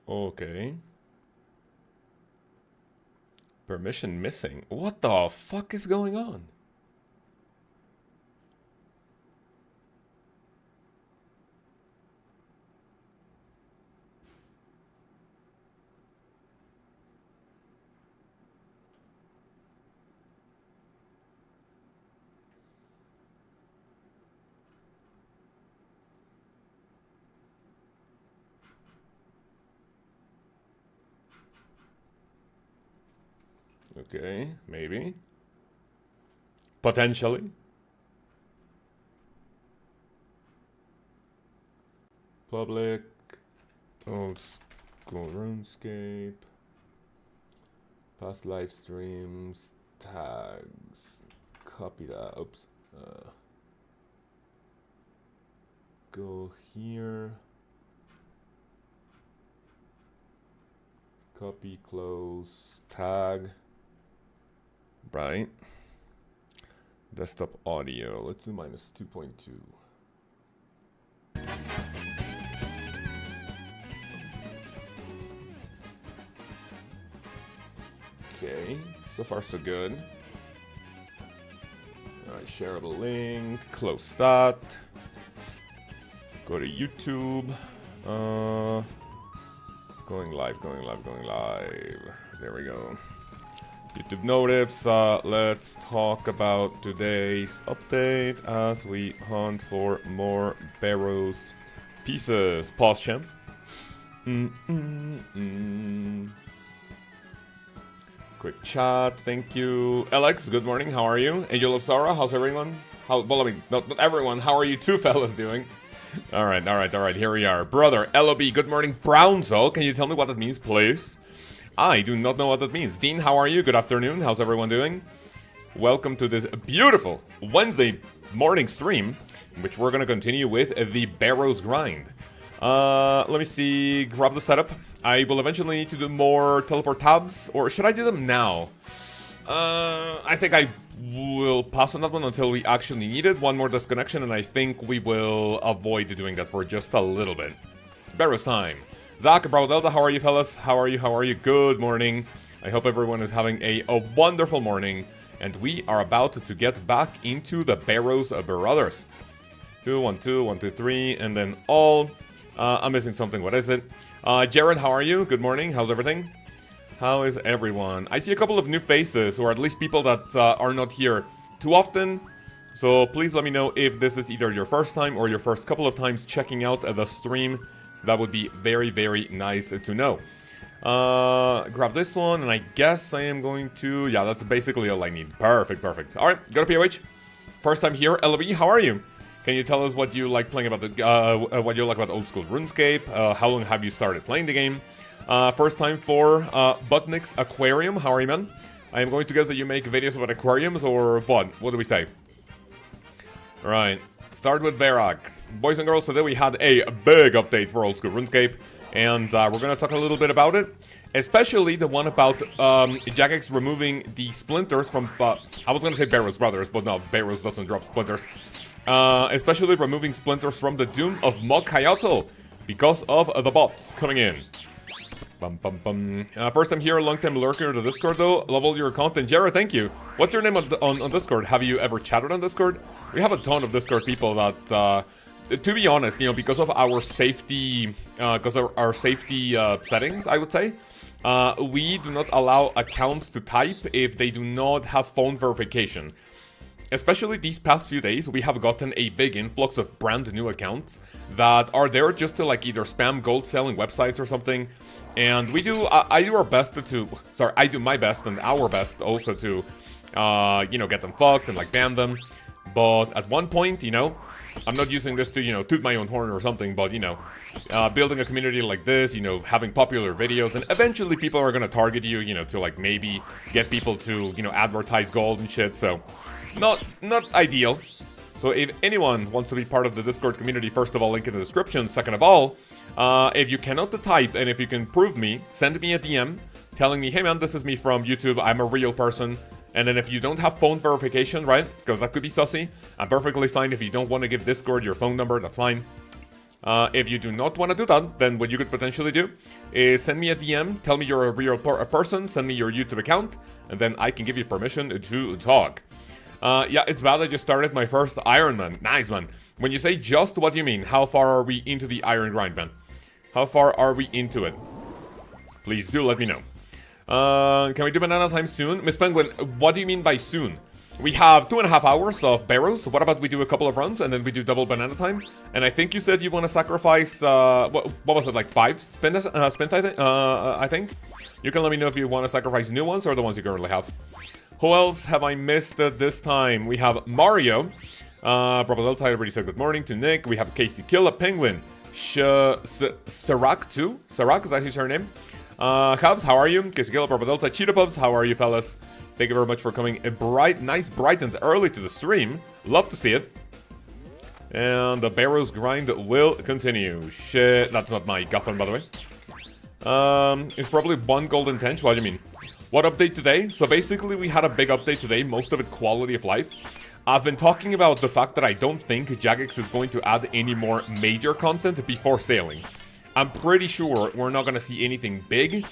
Okay. Permission missing. What the fuck is going on? Okay, maybe. Potentially. Public. Old school RuneScape. Past live streams. Tags. Copy that. Oops. Go here. Copy, close, tag. Right. Desktop audio. Let's do minus 2.2. Okay. So far, so good. Alright, shareable link. Close that. Go to YouTube. Going live, going live, going live. There we go. YouTube notifs. Let's talk about today's update as we hunt for more Barrows pieces. Pause, champ. Quick chat, thank you. Alex, good morning, how are you? Angel of Sarah, how's everyone? Well, I mean, not everyone, how are you two fellas doing? Alright, here we are. Brother, LOB, good morning. Brownzo, can you tell me what that means, please? I do not know what that means. Dean, how are you? Good afternoon, how's everyone doing? Welcome to this beautiful Wednesday morning stream, in which we're gonna continue with the Barrows grind. Let me see, grab the setup. I will eventually need to do more teleport tabs, or should I do them now? I think I will pass on that one until we actually need it. One more disconnection, and I think we will avoid doing that for just a little bit. Barrows time. Zach, Bravo Delta, how are you, fellas? How are you? Good morning. I hope everyone is having a wonderful morning, and we are about to get back into the Barrows Brothers. 2, 1, 2, 1, 2, 3, and then all. I'm missing something. What is it? Jared, how are you? Good morning. How's everything? How is everyone? I see a couple of new faces, or at least people that are not here too often. So please let me know if this is either your first time or your first couple of times checking out the stream. That would be very, very nice to know. Grab this one, and I guess I am going to... Yeah, that's basically all I need. Perfect. Alright, go to POH. First time here. LB, how are you? Can you tell us what you like playing about the... what you like about old school RuneScape? How long have you started playing the game? First time for Butnick's Aquarium. How are you, man? I am going to guess that you make videos about aquariums, or what? What do we say? Alright, start with Verak. Boys and girls, today we had a big update for old school RuneScape, and we're gonna talk a little bit about it. Especially the one about Jagex removing the splinters from... I was gonna say Barrows Brothers, but no, Barrows doesn't drop splinters. Especially removing splinters from the Doom of Mokayotl because of the bots coming in. First time here, long time lurker to Discord though. Love all your content. Jared, thank you. What's your name on Discord? Have you ever chatted on Discord? We have a ton of Discord people that, to be honest, you know, because of our safety, settings, I would say, we do not allow accounts to type if they do not have phone verification. Especially these past few days, we have gotten a big influx of brand new accounts that are there just to like either spam gold selling websites or something. And we do, I do our best I do my best and our best also to, you know, get them fucked and like ban them. But at one point, you know, I'm not using this to, you know, toot my own horn or something, but, you know, building a community like this, you know, having popular videos, and eventually people are gonna target you, you know, to like maybe get people to, you know, advertise gold and shit, so not ideal. So if anyone wants to be part of the Discord community, first of all, link in the description. Second of all, if you cannot type and if you can prove me, send me a DM telling me, hey man, this is me from YouTube, I'm a real person. And then if you don't have phone verification, right, because that could be sussy, I'm perfectly fine if you don't want to give Discord your phone number, that's fine. If you do not want to do that, then what you could potentially do is send me a DM, tell me you're a real person, send me your YouTube account, and then I can give you permission to talk. Yeah, it's bad I just started my first Ironman. Nice, man. When you say just, what do you mean? How far are we into the Iron Grind, man? How far are we into it? Please do let me know. Can we do banana time soon? Miss Penguin, what do you mean by soon? We have 2.5 hours of Barrows. What about we do a couple of runs and then we do double banana time? And I think you said you want to sacrifice, what was it, like 5 spins, I think? You can let me know if you want to sacrifice new ones or the ones you currently have. Who else have I missed this time? We have Mario. Bravo Delta already said good morning to Nick. We have Casey Killa, Penguin. Sarak too? Sarak, is that his her name? Cubs, how are you? Casey Killa, Bravo Delta, Cheetah Pups, how are you, fellas? Thank you very much for coming nice, bright and early to the stream. Love to see it. And the Barrows grind will continue. Shit, that's not my Guffin, by the way. It's probably 1 golden tench. What do you mean? What update today? So basically, we had a big update today. Most of it quality of life. I've been talking about the fact that I don't think Jagex is going to add any more major content before sailing. I'm pretty sure we're not going to see anything big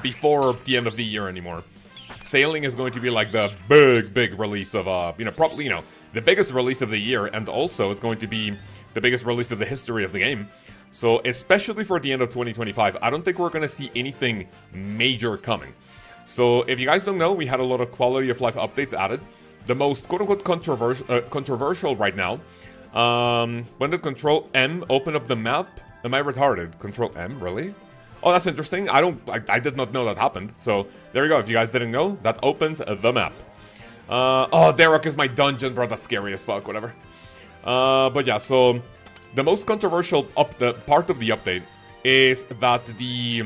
before the end of the year anymore. Sailing is going to be like the big release of, probably, the biggest release of the year, and also it's going to be the biggest release of the history of the game. So, especially for the end of 2025, I don't think we're going to see anything major coming. So, if you guys don't know, we had a lot of quality of life updates added. The most quote-unquote controversial right now. When did Control M open up the map? Am I retarded? Control M, really? Oh, that's interesting. I did not know that happened. So, there you go. If you guys didn't know, that opens the map. Oh, Derek is my dungeon, bro. That's scary as fuck, whatever. But yeah, so the most controversial part of the update is that the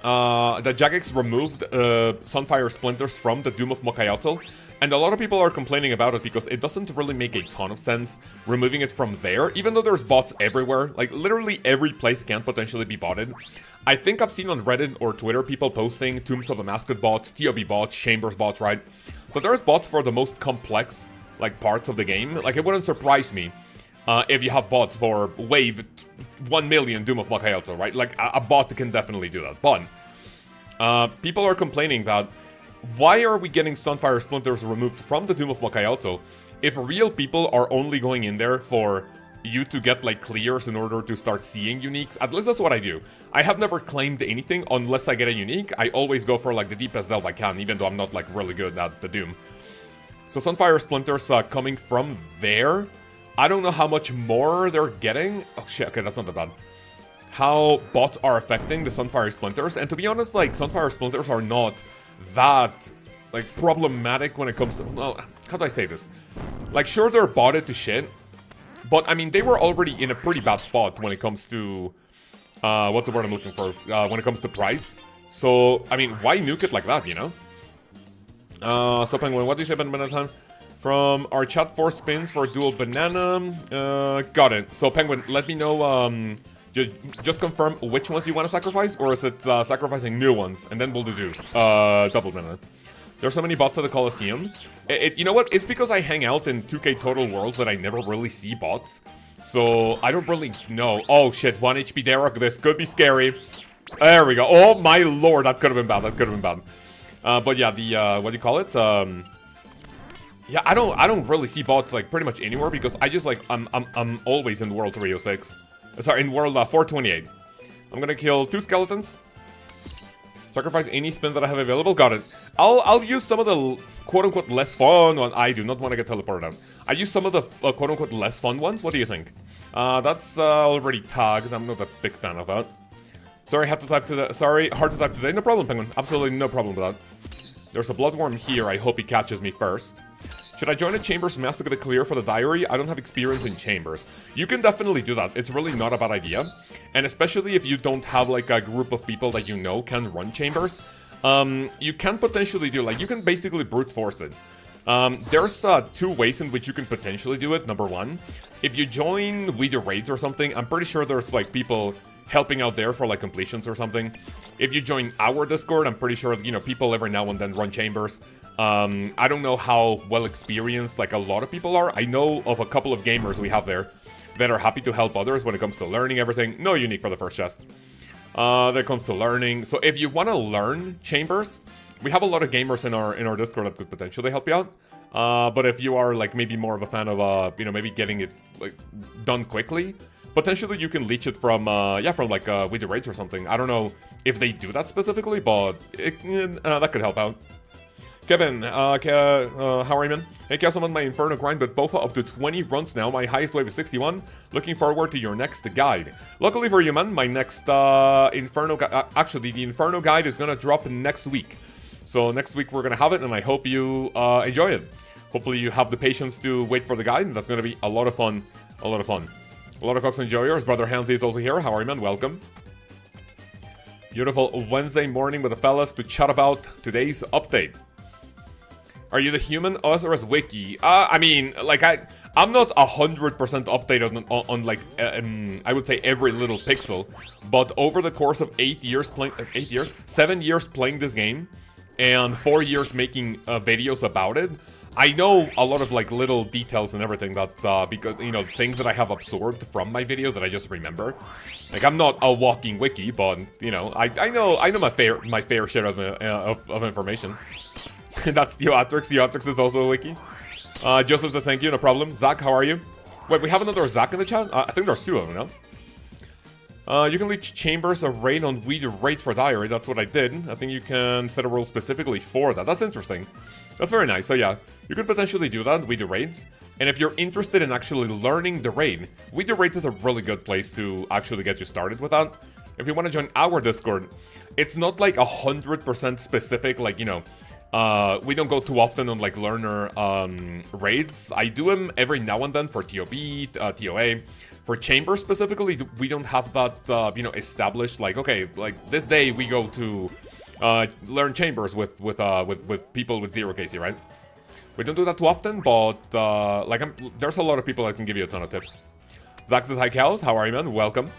Jagex removed Sunfire Splinters from the Doom of Mokayotl. And a lot of people are complaining about it because it doesn't really make a ton of sense removing it from there, even though there's bots everywhere. Like, literally every place can potentially be botted. I think I've seen on Reddit or Twitter people posting Tombs of a Mascot bots, TOB bots, Chambers bots, right? So there's bots for the most complex, like, parts of the game. Like, it wouldn't surprise me if you have bots for Wave 1 million Doom of Mokayotl, right? Like, a bot can definitely do that. But people are complaining that why are we getting Sunfire Splinters removed from the Doom of Mokayotl if real people are only going in there for you to get, like, clears in order to start seeing uniques? At least that's what I do. I have never claimed anything unless I get a unique. I always go for, like, the deepest delve I can, even though I'm not, like, really good at the Doom. So Sunfire Splinters coming from there, I don't know how much more they're getting. Oh, shit, okay, that's not that bad. How bots are affecting the Sunfire Splinters, and to be honest, like, Sunfire Splinters are not that, like, problematic when it comes to, well, how do I say this? Like, sure, they're botted to shit, but, I mean, they were already in a pretty bad spot when it comes to, what's the word I'm looking for, when it comes to price. So, I mean, why nuke it like that, you know? So, Penguin, what do you say about banana time? From our chat, 4 spins for a dual banana, got it. So, Penguin, let me know, just confirm which ones you want to sacrifice, or is it sacrificing new ones, and then we'll do double banana. There's so many bots at the Coliseum. You know what? It's because I hang out in 2K Total Worlds that I never really see bots. So, I don't really know. Oh, shit. 1 HP Derek. This could be scary. There we go. Oh, my lord. That could have been bad. That could have been bad. But yeah, the, what do you call it? Yeah, I don't really see bots, like, pretty much anywhere because I just, like, I'm always in World 306. Sorry, in World 428. I'm gonna kill 2 skeletons. Sacrifice any spins that I have available. Got it. I'll use some of the quote-unquote less fun one. I do not want to get teleported out. I use some of the quote-unquote less fun ones. What do you think? That's already tagged. I'm not a big fan of that. Sorry, hard to type today. No problem, Penguin. Absolutely no problem with that. There's a bloodworm here. I hope he catches me first. Should I join a Chambers Mass to get a clear for the diary? I don't have experience in Chambers. You can definitely do that. It's really not a bad idea. And especially if you don't have, like, a group of people that you know can run Chambers. You can potentially do, like, you can basically brute force it. There's 2 ways in which you can potentially do it. Number 1, if you join We Do Raids or something, I'm pretty sure there's, like, people helping out there for, like, completions or something. If you join our Discord, I'm pretty sure, you know, people every now and then run Chambers. I don't know how well experienced, like, a lot of people are. I know of a couple of gamers we have there that are happy to help others when it comes to learning everything. No unique for the first chest. That comes to learning. So if you want to learn chambers, we have a lot of gamers in our Discord that could potentially help you out. But if you are like maybe more of a fan of maybe getting it like done quickly, potentially you can leech it from like We Do Raids or something. I don't know if they do that specifically, but that could help out. Kevin, how are you, man? Hey, Chaos, I'm on my Inferno grind, but Bofa up to 20 runs now. My highest wave is 61. Looking forward to your next guide. Luckily for you, man, my next Inferno actually, the Inferno guide is gonna drop next week. So next week we're gonna have it, and I hope you enjoy it. Hopefully you have the patience to wait for the guide. That's gonna be a lot of fun. A lot of fun. A lot of Cox enjoyers. Brother Hansi is also here. How are you, man? Welcome. Beautiful Wednesday morning with the fellas to chat about today's update. Are you the human OSRS wiki? I mean, like I'm not 100% updated on like I would say every little pixel, but over the course of 7 years playing this game, and 4 years making videos about it, I know a lot of like little details and everything that because things that I have absorbed from my videos that I just remember. Like I'm not a walking wiki, but I know my fair share of information. That's Theoatrix. Theoatrix is also a wiki. Joseph says thank you, no problem. Zach, how are you? Wait, we have another Zach in the chat? I think there's two of them now. You can leech chambers a raid on We Do Raids for diary. That's what I did. I think you can set a rule specifically for that. That's interesting. That's very nice. So yeah, you could potentially do that, We Do Raids. And if you're interested in actually learning the raid, We Do Raids is a really good place to actually get you started with that. If you want to join our Discord, it's not like 100% specific, like, we don't go too often on like learner raids. I do them every now and then for TOB, TOA. For chambers specifically, we don't have that established. Like, okay, like this day we go to learn chambers with people with 0 KC, right? We don't do that too often, but there's a lot of people that can give you a ton of tips. Zach says hi, Cows. How are you, man? Welcome.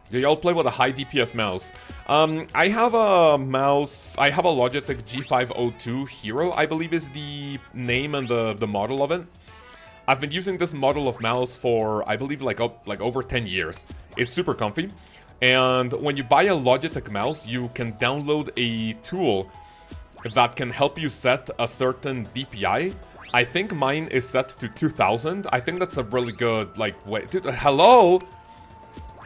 Do y'all play with a high DPS mouse? I have a mouse. I have a Logitech G502 Hero, I believe is the name and the model of it. I've been using this model of mouse for, I believe, like over 10 years. It's super comfy. And when you buy a Logitech mouse, you can download a tool that can help you set a certain DPI. I think mine is set to 2000. I think that's a really good, like, way. Dude, hello?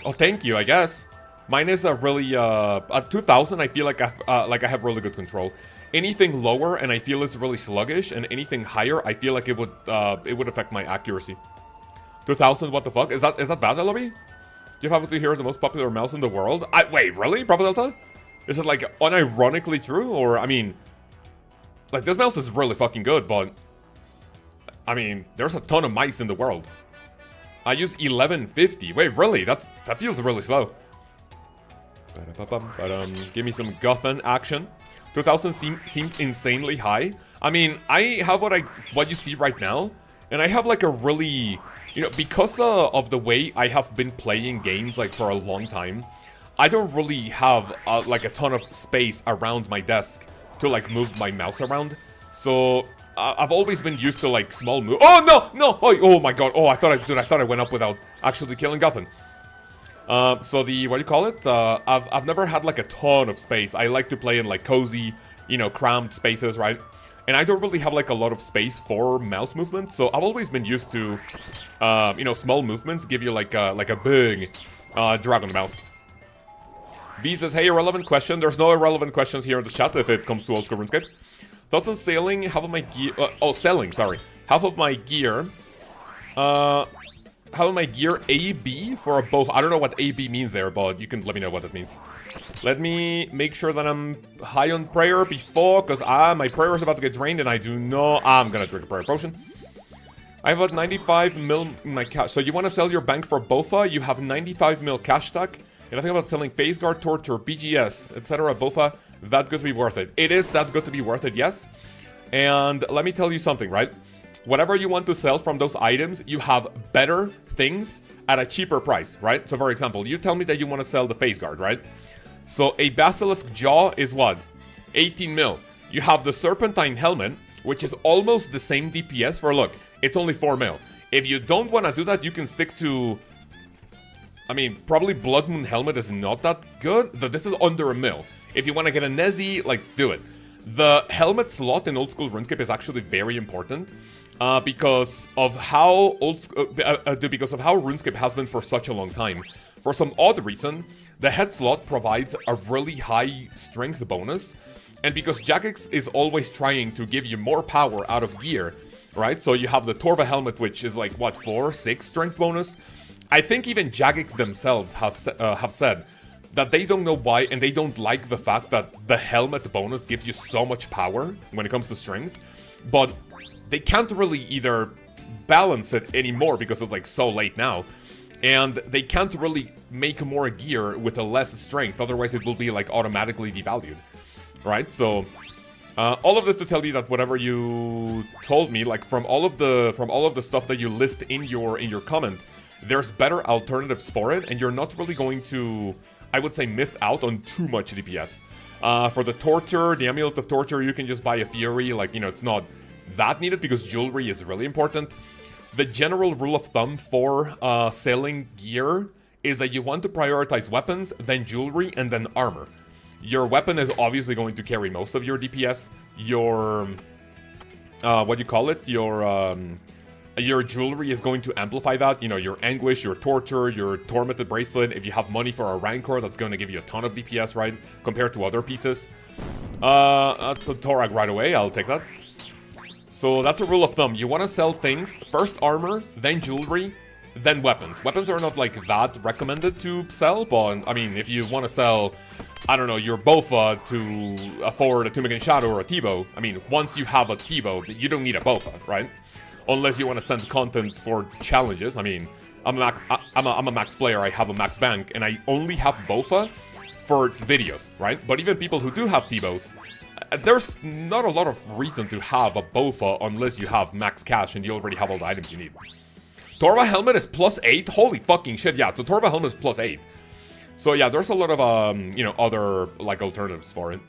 Oh, thank you, I guess. Mine is a really, at 2000, I feel like I have really good control. Anything lower, and I feel it's really sluggish, and anything higher, I feel like it would affect my accuracy. 2000, what the fuck? Is that bad, LOB? Do you have to hear the most popular mouse in the world? Wait, really? Prophet Delta? Is it, like, unironically true? Or, I mean, like, this mouse is really fucking good, but, I mean, there's a ton of mice in the world. I use 1150. Wait, really? That feels really slow. Give me some Gothan action. 2000 seems insanely high. I mean, I have what you see right now, and I have like a really, because of the way I have been playing games like for a long time, I don't really have like a ton of space around my desk to like move my mouse around. So I've always been used to like small move. Oh no! Oh my god! Oh, I thought I went up without actually killing Gothan. So the, what do you call it? I've never had like a ton of space. I like to play in like cozy, cramped spaces, right? And I don't really have like a lot of space for mouse movement. So I've always been used to, small movements give you like a big drag on the mouse. V says, hey, irrelevant question. There's no irrelevant questions here in the chat if it comes to old school RuneScape. Thoughts on sailing? Half of my gear. Selling, sorry. Half of my gear. How am I gear AB for a both? I don't know what AB means there, but you can let me know what that means. Let me make sure that I'm high on prayer before, because my prayer is about to get drained, and I do know I'm gonna drink a prayer potion. I have about 95 mil in my cash. So you want to sell your bank for BOFA? You have 95 mil cash stack, and I think about selling Phase Guard, Torture, BGS, etc. BOFA. That good to be worth it. It is that good to be worth it, yes. And let me tell you something, right? Whatever you want to sell from those items, you have better things at a cheaper price, right? So for example, you tell me that you want to sell the Phase Guard, right? So a Basilisk Jaw is what? 18 mil. You have the Serpentine Helmet, which is almost the same DPS for, look, it's only 4 mil. If you don't want to do that, you can stick to... I mean, probably Blood Moon Helmet is not that good, but this is under a mil. If you want to get a Nezi, like, do it. The helmet slot in old school RuneScape is actually very important because of how RuneScape has been for such a long time. For some odd reason, the head slot provides a really high strength bonus, and because Jagex is always trying to give you more power out of gear, right? So you have the Torva helmet, which is like what, 4, 6 strength bonus. I think even Jagex themselves have said that they don't know why, and they don't like the fact that the helmet bonus gives you so much power when it comes to strength, but they can't really either balance it anymore because it's like so late now, and they can't really make more gear with a less strength, otherwise it will be like automatically devalued, right? So all of this to tell you that whatever you told me, like from all of the stuff that you list in your comment, there's better alternatives for it, and you're not really going to, I would say, miss out on too much DPS. For the Torture, the Amulet of Torture, you can just buy a Fury, like, you know, it's not that needed because jewelry is really important. The general rule of thumb for selling gear is that you want to prioritize weapons, then jewelry, and then armor. Your weapon is obviously going to carry most of your DPS. Your, what do you call it? Your jewelry is going to amplify that, you know, your Anguish, your Torture, your Tormented Bracelet. If you have money for a Rancor, that's going to give you a ton of DPS, right, compared to other pieces. That's a Torag right away, I'll take that. So that's a rule of thumb. You want to sell things, first armor, then jewelry, then weapons. Weapons are not, like, that recommended to sell, but, I mean, if you want to sell, I don't know, your Bofa to afford a Tumigan Shadow or a T-Bow, I mean, once you have a T-Bow, you don't need a Bofa, right? Unless you want to send content for challenges. I mean, I'm a max player, I have a max bank, and I only have Bofa for videos, right? But even people who do have T-Bows, there's not a lot of reason to have a Bofa unless you have max cash and you already have all the items you need. Torva Helmet is +8? Holy fucking shit, yeah, so Torva Helmet is +8. So yeah, there's a lot of, you know, other, like, alternatives for it.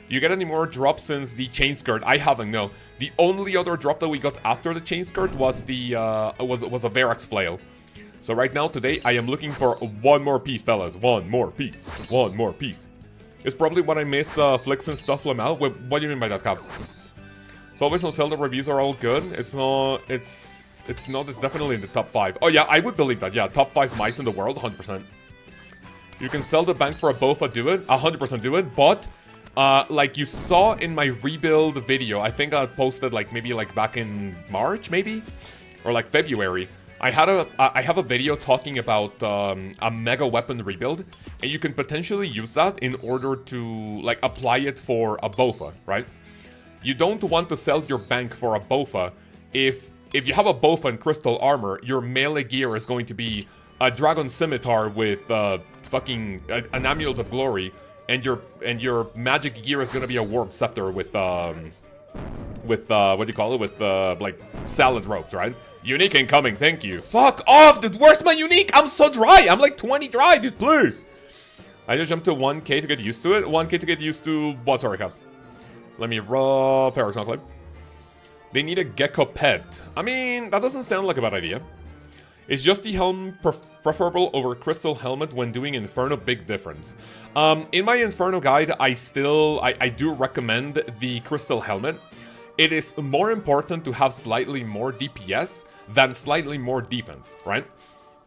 Do you get any more drops since the chain skirt? I haven't, no. The only other drop that we got after the chain skirt was the, was a Verax flail. So right now, today, I am looking for one more piece, fellas. One more piece. One more piece. It's probably when I miss Flix and stuff them out. Wait, what do you mean by that, Caps? So always on Zelda reviews are all good. It's definitely in the top 5. Oh yeah, I would believe that, yeah. Top 5 mice in the world, 100%. You can sell the bank for a Bofa, do it. 100% do it, but... like you saw in my rebuild video, I think I posted like maybe like back in March, maybe? Or like February. I have a video talking about a mega weapon rebuild, and you can potentially use that in order to like apply it for a Bofa, right? You don't want to sell your bank for a Bofa if you have a Bofa and crystal armor, your melee gear is going to be a Dragon Scimitar with fucking an Amulet of Glory. And your magic gear is gonna be a Warp Scepter with what do you call it? With like salad ropes, right? Unique incoming, thank you. Fuck off, dude. Where's my unique? I'm so dry. I'm like 20 dry, dude. Please. I just jumped to 1k to get used to it. 1k to get used to what? Sorry, Caps. Let me rob Ferox Enclave. They need a Gecko pet. I mean, that doesn't sound like a bad idea. Is just the helm preferable over crystal helmet when doing Inferno? Big difference. In my Inferno guide, I do recommend the crystal helmet. It is more important to have slightly more DPS than slightly more defense, right?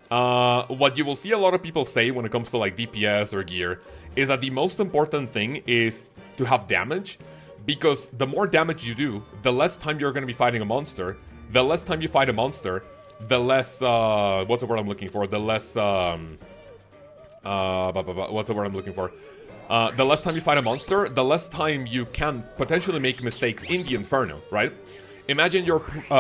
What you will see a lot of people say when it comes to like DPS or gear is that the most important thing is to have damage, because the more damage you do, the less time you're going to be fighting a monster. The less time you fight a monster, the less, what's the word I'm looking for? The less, what's the word I'm looking for? The less time you fight a monster, the less time you can potentially make mistakes in the Inferno, right? Imagine you're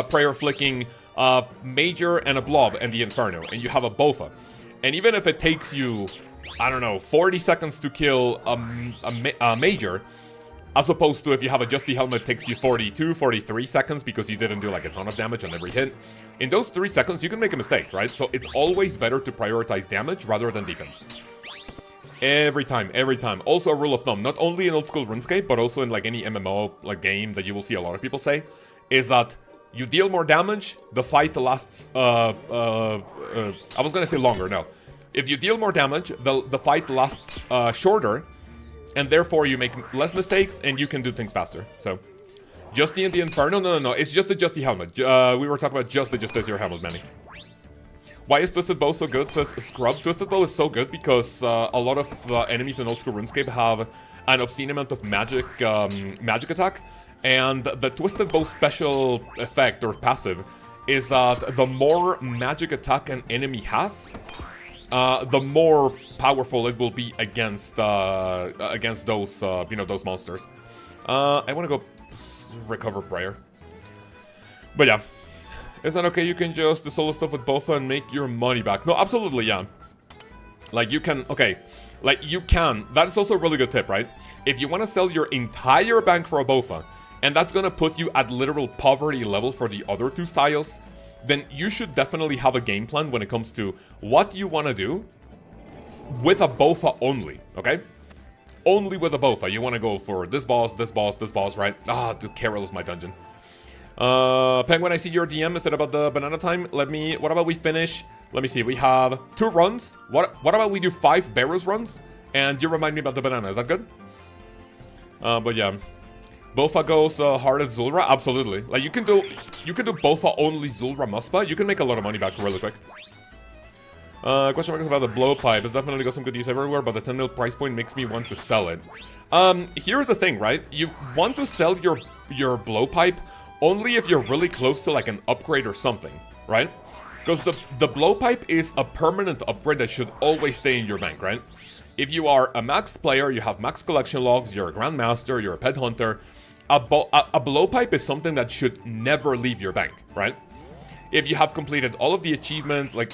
prayer flicking a Major and a Blob and the Inferno, and you have a Bofa. And even if it takes you, I don't know, 40 seconds to kill a Major, as opposed to if you have a Justy Helmet, it takes you 42, 43 seconds because you didn't do like a ton of damage on every hit. In those 3 seconds, you can make a mistake, right? So it's always better to prioritize damage rather than defense. Every time, every time. Also a rule of thumb, not only in old school RuneScape, but also in like any MMO like game that you will see a lot of people say, is that You deal more damage, the fight lasts, I was gonna say longer, no. If you deal more damage, the fight lasts shorter, and therefore you make less mistakes, and you can do things faster, so. Justy and the Inferno? No, it's just the Justy helmet. We were talking about just the Justiciar helmet, Manny. Why is Twisted Bow so good, says Scrub? Twisted Bow is so good because a lot of enemies in Old School RuneScape have an obscene amount of magic attack, and the Twisted Bow special effect, or passive, is that the more magic attack an enemy has, the more powerful it will be against those, you know, those monsters. I want to go recover prayer. But yeah. Is that okay? You can just solo stuff with Bofa and make your money back. No, absolutely, yeah. Like, you can... Okay. Like, you can. That is also a really good tip, right? If you want to sell your entire bank for a Bofa, and that's going to put you at literal poverty level for the other two styles, then you should definitely have a game plan when it comes to what you want to do with a Bofa only, okay? Only with a Bofa. You want to go for this boss, right? Ah, dude, Carol is my dungeon. Penguin, I see your DM. Is it about the banana time? What about we finish? Let me see. We have 2 runs. What about we do 5 Barrows runs? And you remind me about the banana. Is that good? But yeah. Bofa goes hard at Zulra? Absolutely. Like, you can do Bofa only Zulra Muspa. You can make a lot of money back really quick. Question mark is about the blowpipe. It's definitely got some good use everywhere, but the 10 mil price point makes me want to sell it. Here's the thing, right? You want to sell your blowpipe only if you're really close to like an upgrade or something, right? Because the blowpipe is a permanent upgrade that should always stay in your bank, right? If you are a maxed player, you have max collection logs, you're a grandmaster, you're a pet hunter, a blowpipe is something that should never leave your bank, right? If you have completed all of the achievements, like,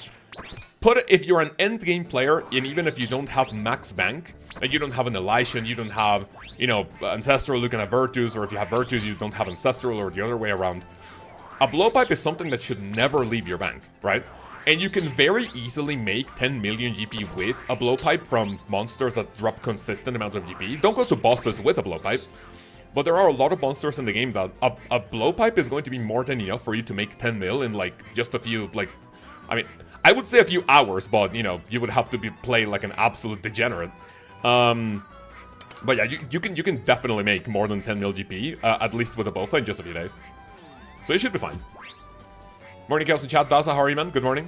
if you're an end game player, and even if you don't have max bank, like you don't have an Elishan, you don't have, you know, Ancestral looking at Virtus, or if you have Virtus, you don't have Ancestral, or the other way around. A blowpipe is something that should never leave your bank, right? And you can very easily make 10 million GP with a blowpipe from monsters that drop consistent amount of GP. Don't go to bosses with a blowpipe, but there are a lot of monsters in the game that a blowpipe is going to be more than enough for you to make 10 mil in like just a few, like, I mean, I would say a few hours, but, you know, you would have to play like an absolute degenerate. But yeah, you can definitely make more than 10 mil GP, at least with a Bofa in just a few days. So you should be fine. Morning, Chaos in chat. Daza, how are you, man? Good morning.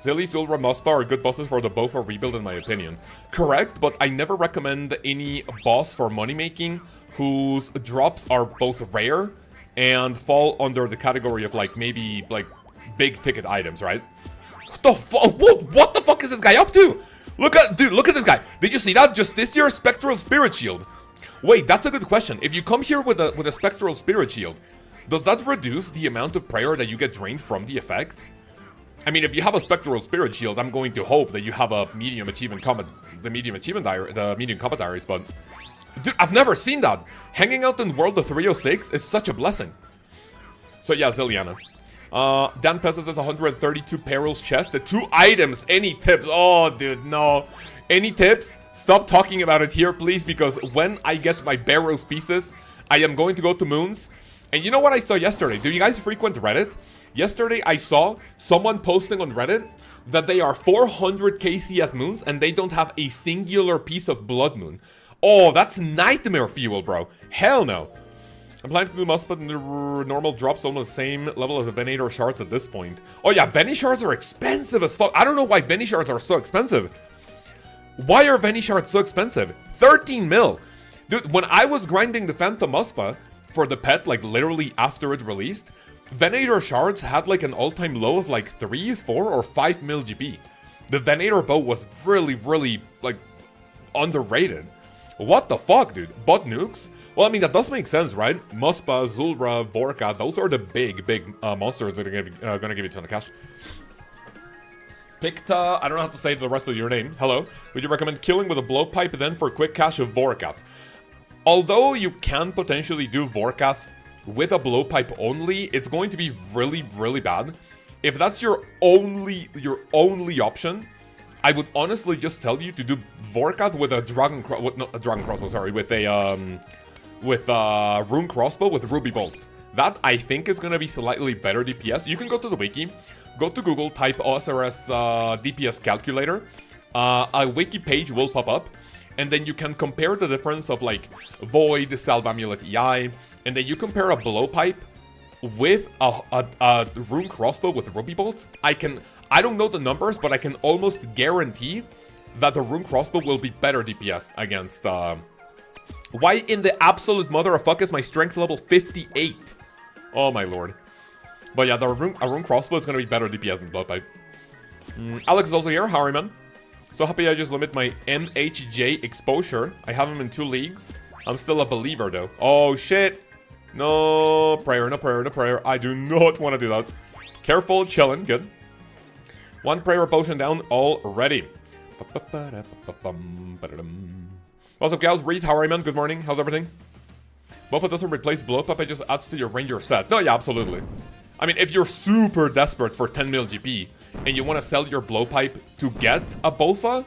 Zilly, Zulra, Muspa are good bosses for the Bofa rebuild, in my opinion. Correct, but I never recommend any boss for money making whose drops are both rare and fall under the category of like maybe like big ticket items, right? What the fuck? What the fuck is this guy up to? Look at this guy. Did you see that? Justiciar Spectral Spirit Shield. Wait, that's a good question. If you come here with a Spectral Spirit Shield, does that reduce the amount of prayer that you get drained from the effect? I mean, if you have a Spectral Spirit Shield, I'm going to hope that you have a medium achievement combat, the medium combat diaries, but dude, I've never seen that. Hanging out in World of 306 is such a blessing. So yeah, Zilliana. Dan Pesas is 132 perils chest. The 2 items. Any tips? Oh, dude, no. Any tips? Stop talking about it here, please, because when I get my Barrows pieces, I am going to go to Moons. And you know what I saw yesterday? Do you guys frequent Reddit? Yesterday, I saw someone posting on Reddit that they are 400 KC at Moons and they don't have a singular piece of Blood Moon. Oh, that's nightmare fuel, bro. Hell no. I'm planning to do Muspa and the normal drops almost the same level as a Venator shards at this point. Oh yeah, Veni shards are expensive as fuck. I don't know why Veni shards are so expensive. Why are Veni shards so expensive? 13 mil. Dude, when I was grinding the Phantom Muspa for the pet, like literally after it released, Venator shards had like an all-time low of like 3, 4, or 5 mil GP. The Venator bow was really, like, underrated. What the fuck, dude? But nukes? Well, I mean, that does make sense, right? Muspa, Zulra, Vorka, those are the big monsters that are gonna give you a ton of cash. Picta, I don't know how to say the rest of your name. Hello. Would you recommend killing with a blowpipe then for quick cash of Vorkath? Although you can potentially do Vorkath with a blowpipe only, it's going to be really bad. If that's your only option, I would honestly just tell you to do Vorkath with a not a dragon crossbow, sorry, with a rune crossbow with ruby bolts. That, I think, is gonna be slightly better DPS. You can go to the wiki, go to Google, type OSRS DPS calculator. A wiki page will pop up, and then you can compare the difference of like Void, Salve Amulet EI, and then you compare a blowpipe with a rune crossbow with ruby bolts. I don't know the numbers, but I can almost guarantee that the rune crossbow will be better DPS against why in the absolute mother of fuck is my strength level 58? Oh my lord. But yeah, a rune crossbow is gonna be better DPS than blowpipe. Alex is also here. How are you, man? So happy I just limit my MHJ exposure. I have him in 2 leagues. I'm still a believer though. Oh shit. No prayer, no prayer, no prayer. I do not want to do that. Careful, chillin', good. 1 prayer potion down already. What's up, gals? Reese, how are you, man? Good morning. How's everything? Buffa doesn't replace blowpipe, it just adds to your ranger set. No, yeah, absolutely. I mean, if you're super desperate for 10 mil GP and you want to sell your blowpipe to get a Boffa,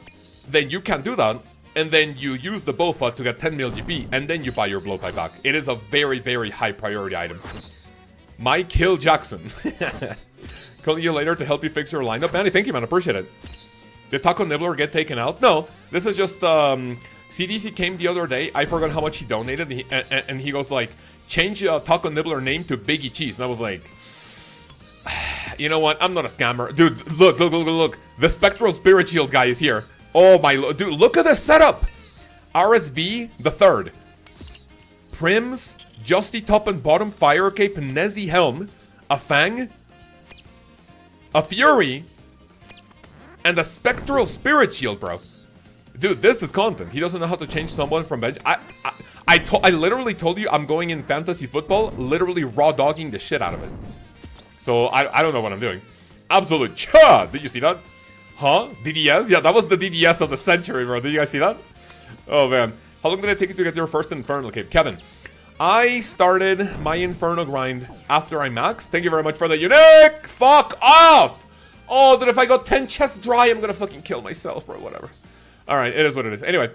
then you can do that. And then you use the Boffa to get 10 mil GP, and then you buy your blowpipe back. It is a very, very high priority item. Mike Hill Jackson. Calling you later to help you fix your lineup. Manny, thank you, man. Appreciate it. Did Taco Nibbler get taken out? No. This is just, CDC came the other day. I forgot how much he donated. And he goes like, change Taco Nibbler name to Biggie Cheese. And I was like, you know what? I'm not a scammer. Dude, look. The Spectral Spirit Shield guy is here. Oh my lord. Dude, look at this setup. RSV, the 3rd. Prims, Justy top and bottom, Fire Cape, Nezzy Helm, a Fang, a Fury, and a Spectral Spirit Shield, bro. Dude, this is content. He doesn't know how to change someone from bench. I literally told you I'm going in fantasy football, literally raw dogging the shit out of it. So I don't know what I'm doing. Absolute chud. Did you see that? Huh? DDS? Yeah, that was the DDS of the century, bro. Did you guys see that? Oh, man. How long did it take you to get your first Infernal Cape? Kevin, I started my Inferno grind after I maxed. Thank you very much for the unique. Fuck off! Oh, dude, if I got 10 chests dry, I'm gonna fucking kill myself, bro. Whatever. Alright, it is what it is. Anyway,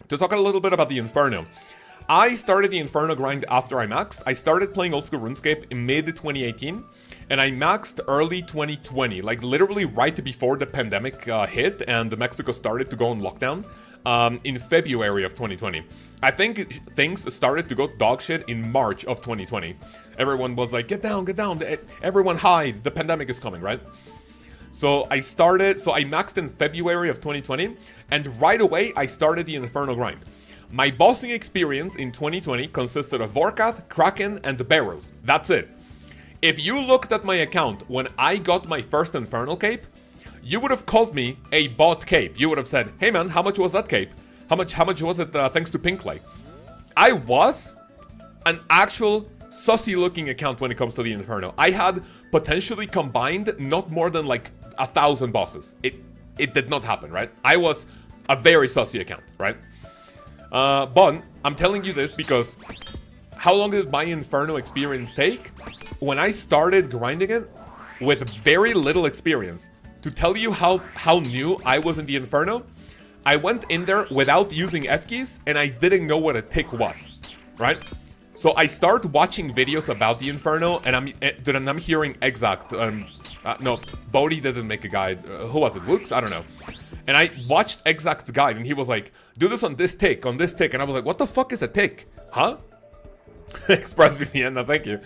to talk a little bit about the Inferno. I started the Inferno grind after I maxed. I started playing Old School RuneScape in mid-2018. And I maxed early 2020, like literally right before the pandemic hit and Mexico started to go on lockdown in February of 2020. I think things started to go dog shit in March of 2020. Everyone was like, get down, everyone hide, the pandemic is coming, right? So I maxed in February of 2020, and right away I started the Inferno grind. My bossing experience in 2020 consisted of Vorkath, Kraken, and Barrows. That's it. If you looked at my account when I got my first Infernal Cape, you would have called me a bought cape. You would have said, hey man, how much was that cape? How much was it thanks to Pinklay? I was an actual sussy looking account when it comes to the Inferno. I had potentially combined not more than like 1,000 bosses. It did not happen, right? I was a very sussy account, right? But I'm telling you this because how long did my Inferno experience take? When I started grinding it with very little experience, to tell you how new I was in the Inferno, I went in there without using F keys and I didn't know what a tick was, right? So I started watching videos about the Inferno and I'm hearing exact, no, Bodhi didn't make a guide. Who was it? Wooks? I don't know. And I watched Exact's guide and he was like, do this on this tick. And I was like, what the fuck is a tick? Huh? ExpressVPN, no thank you.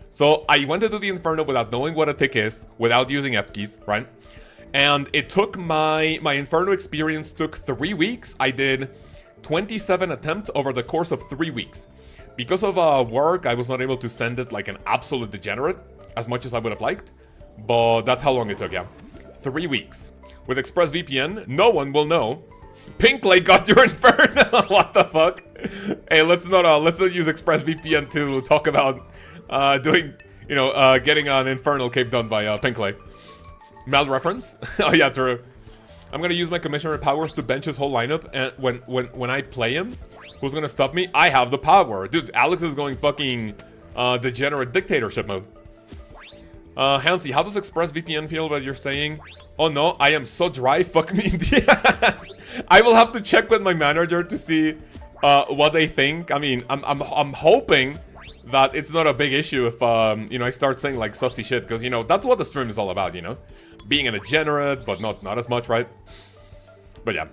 So I went into the Inferno without knowing what a tick is, without using F keys, right? And it took my Inferno experience took 3 weeks. I did 27 attempts over the course of 3 weeks. Because of work, I was not able to send it like an absolute degenerate, as much as I would have liked. But that's how long it took, yeah. 3 weeks. With ExpressVPN, no one will know. Pinklay got your Inferno! What the fuck? Hey, let's not use ExpressVPN to talk about doing, you know, getting an Infernal Cape done by Pinklay. Mal reference? Oh yeah, true. I'm gonna use my commissioner powers to bench his whole lineup, and when I play him, who's gonna stop me? I have the power. Dude, Alex is going fucking degenerate dictatorship mode. Hansi, how does ExpressVPN feel about you're saying, oh no, I am so dry, fuck me in the ass? I will have to check with my manager to see what they think. I mean, I'm hoping that it's not a big issue if, you know, I start saying, like, sussy shit. Because, you know, that's what the stream is all about, you know? Being a degenerate, but not as much, right? But yeah.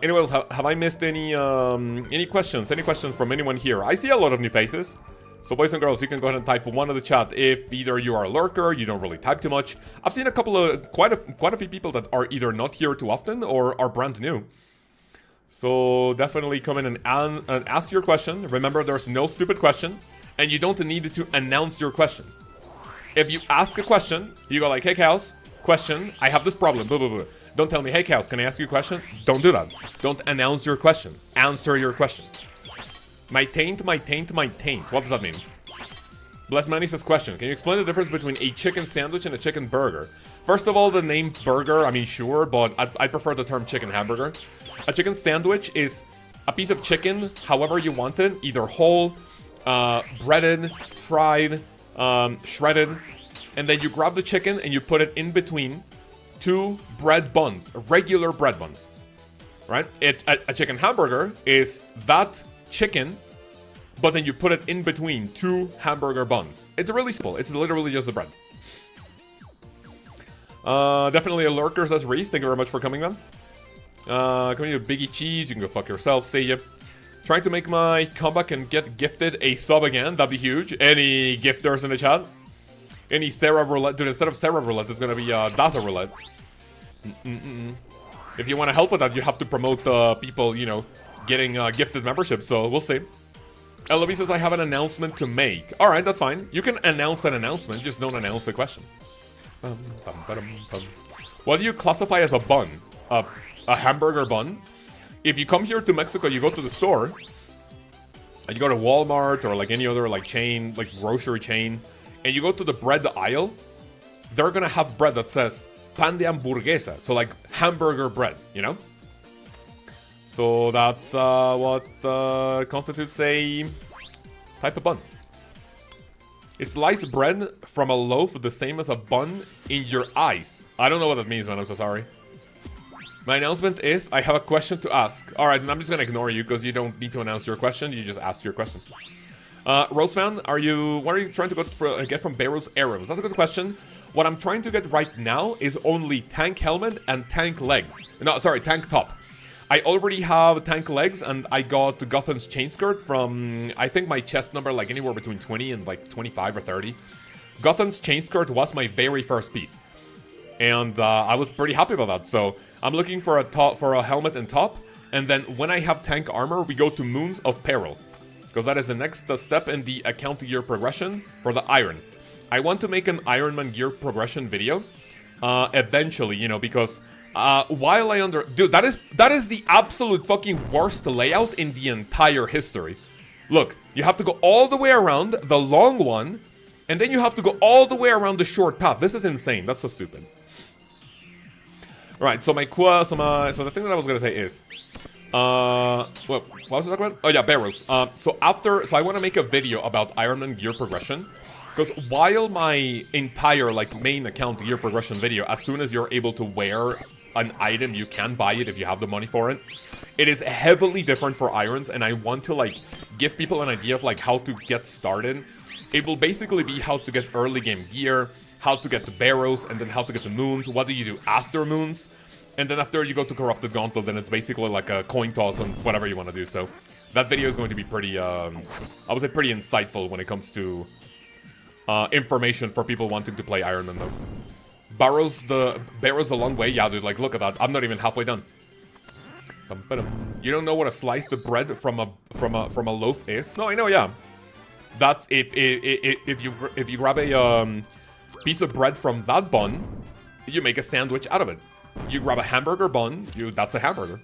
Anyways, have I missed any questions? Any questions from anyone here? I see a lot of new faces. So boys and girls, you can go ahead and type one in the chat if either you are a lurker, you don't really type too much. I've seen a couple of, quite a few people that are either not here too often or are brand new. So definitely come in and ask your question. Remember, there's no stupid question, and you don't need to announce your question. If you ask a question, you go like, hey Chaos, question, I have this problem, blah, blah, blah. Don't tell me, hey Chaos, can I ask you a question? Don't do that. Don't announce your question. Answer your question. My taint. What does that mean? Bless Manny says, question. Can you explain the difference between a chicken sandwich and a chicken burger? First of all, the name burger, I mean, sure, but I prefer the term chicken hamburger. A chicken sandwich is a piece of chicken, however you want it, either whole, breaded, fried, shredded, and then you grab the chicken and you put it in between two bread buns, regular bread buns, right? A chicken hamburger is that chicken, but then you put it in between two hamburger buns. It's really simple. It's literally just the bread. Definitely a lurker, says Reese. Thank you very much for coming, man. Coming to Biggie Cheese. You can go fuck yourself. See ya. Trying to make my comeback and get gifted a sub again. That'd be huge. Any gifters in the chat? Any Sarah Roulette? Dude, instead of Sarah Roulette, it's gonna be Daza Roulette. If you want to help with that, you have to promote people, you know, getting gifted memberships, so we'll see. LB says, I have an announcement to make. Alright, that's fine. You can announce an announcement, just don't announce the question. What do you classify as a bun? A hamburger bun? If you come here to Mexico, you go to the store, and you go to Walmart or like any other like chain, like grocery chain, and you go to the bread aisle, they're gonna have bread that says pan de hamburguesa, so like hamburger bread, you know? So that's what constitutes a type of bun. Is sliced bread from a loaf the same as a bun in your eyes? I don't know what that means, man. I'm so sorry. My announcement is I have a question to ask. Alright, and I'm just gonna ignore you because you don't need to announce your question. You just ask your question. Rosefan, what are you trying to get from Barrows arrows? That's a good question. What I'm trying to get right now is only tank helmet and tank legs. No, sorry, tank top. I already have tank legs, and I got Gotham's chain skirt from, I think my chest number, like anywhere between 20 and like 25 or 30. Gotham's chain skirt was my very first piece, and I was pretty happy about that. So I'm looking for a helmet and top, and then when I have tank armor, we go to Moons of Peril, because that is the next step in the account gear progression for the Iron. I want to make an Iron Man gear progression video, eventually, you know, because while I dude, that is the absolute fucking worst layout in the entire history. Look, you have to go all the way around the long one, and then you have to go all the way around the short path. This is insane. That's so stupid. Right, so so the thing that I was gonna say is, what was I talking about? Oh yeah, Barrows. So I want to make a video about Iron Man gear progression. Because while my entire, like, main account gear progression video, as soon as you're able to wear an item, you can buy it if you have the money for it. It is heavily different for irons, and I want to, like, give people an idea of, like, how to get started. It will basically be how to get early game gear, how to get the Barrows, and then how to get the Moons. What do you do after Moons? And then after you go to Corrupted Gauntlet, and it's basically like a coin toss and whatever you want to do. So that video is going to be pretty, I would say pretty insightful when it comes to information for people wanting to play Iron Man though. Barrows a long way. Yeah, dude, like, look at that. I'm not even halfway done. You don't know what a sliced bread from a loaf is? No, I know, yeah. That's if you grab a piece of bread from that bun, you make a sandwich out of it. You grab a hamburger bun, that's a hamburger.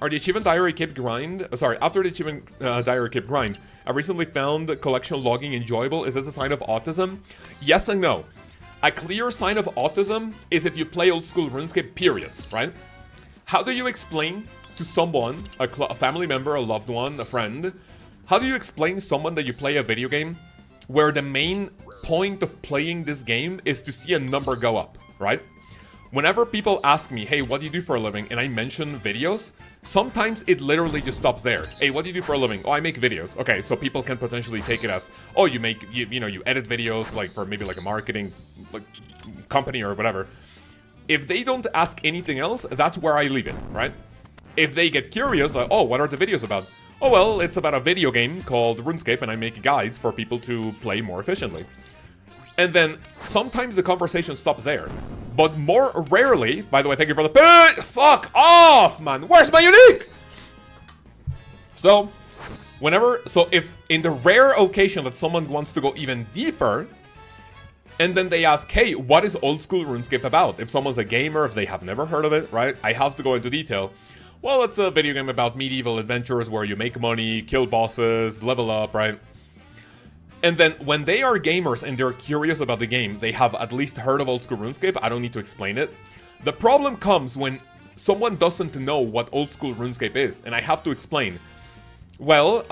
Are the achievement diary kept grind? After the achievement diary kept grind, I recently found collection logging enjoyable. Is this a sign of autism? Yes and no. A clear sign of autism is if you play old school RuneScape, period, right? How do you explain to someone, a family member, a loved one, a friend, how do you explain to someone that you play a video game where the main point of playing this game is to see a number go up, right? Whenever people ask me, hey, what do you do for a living? And I mention videos, sometimes it literally just stops there. Hey, what do you do for a living? Oh, I make videos. Okay, so people can potentially take it as, oh, you make, you know, you edit videos like for maybe like a marketing like company or whatever. If they don't ask anything else, that's where I leave it, right? If they get curious, like, oh, what are the videos about? Oh, well, it's about a video game called RuneScape, and I make guides for people to play more efficiently. And then sometimes the conversation stops there. But more rarely, by the way, thank you for the fuck off, man. Where's my unique? So, if in the rare occasion that someone wants to go even deeper, and then they ask, hey, what is old school RuneScape about? If someone's a gamer, if they have never heard of it, right? I have to go into detail. Well, it's a video game about medieval adventures where you make money, kill bosses, level up, right? And then when they are gamers and they're curious about the game, they have at least heard of old school RuneScape. I don't need to explain it. The problem comes when someone doesn't know what old school RuneScape is, and I have to explain. Well,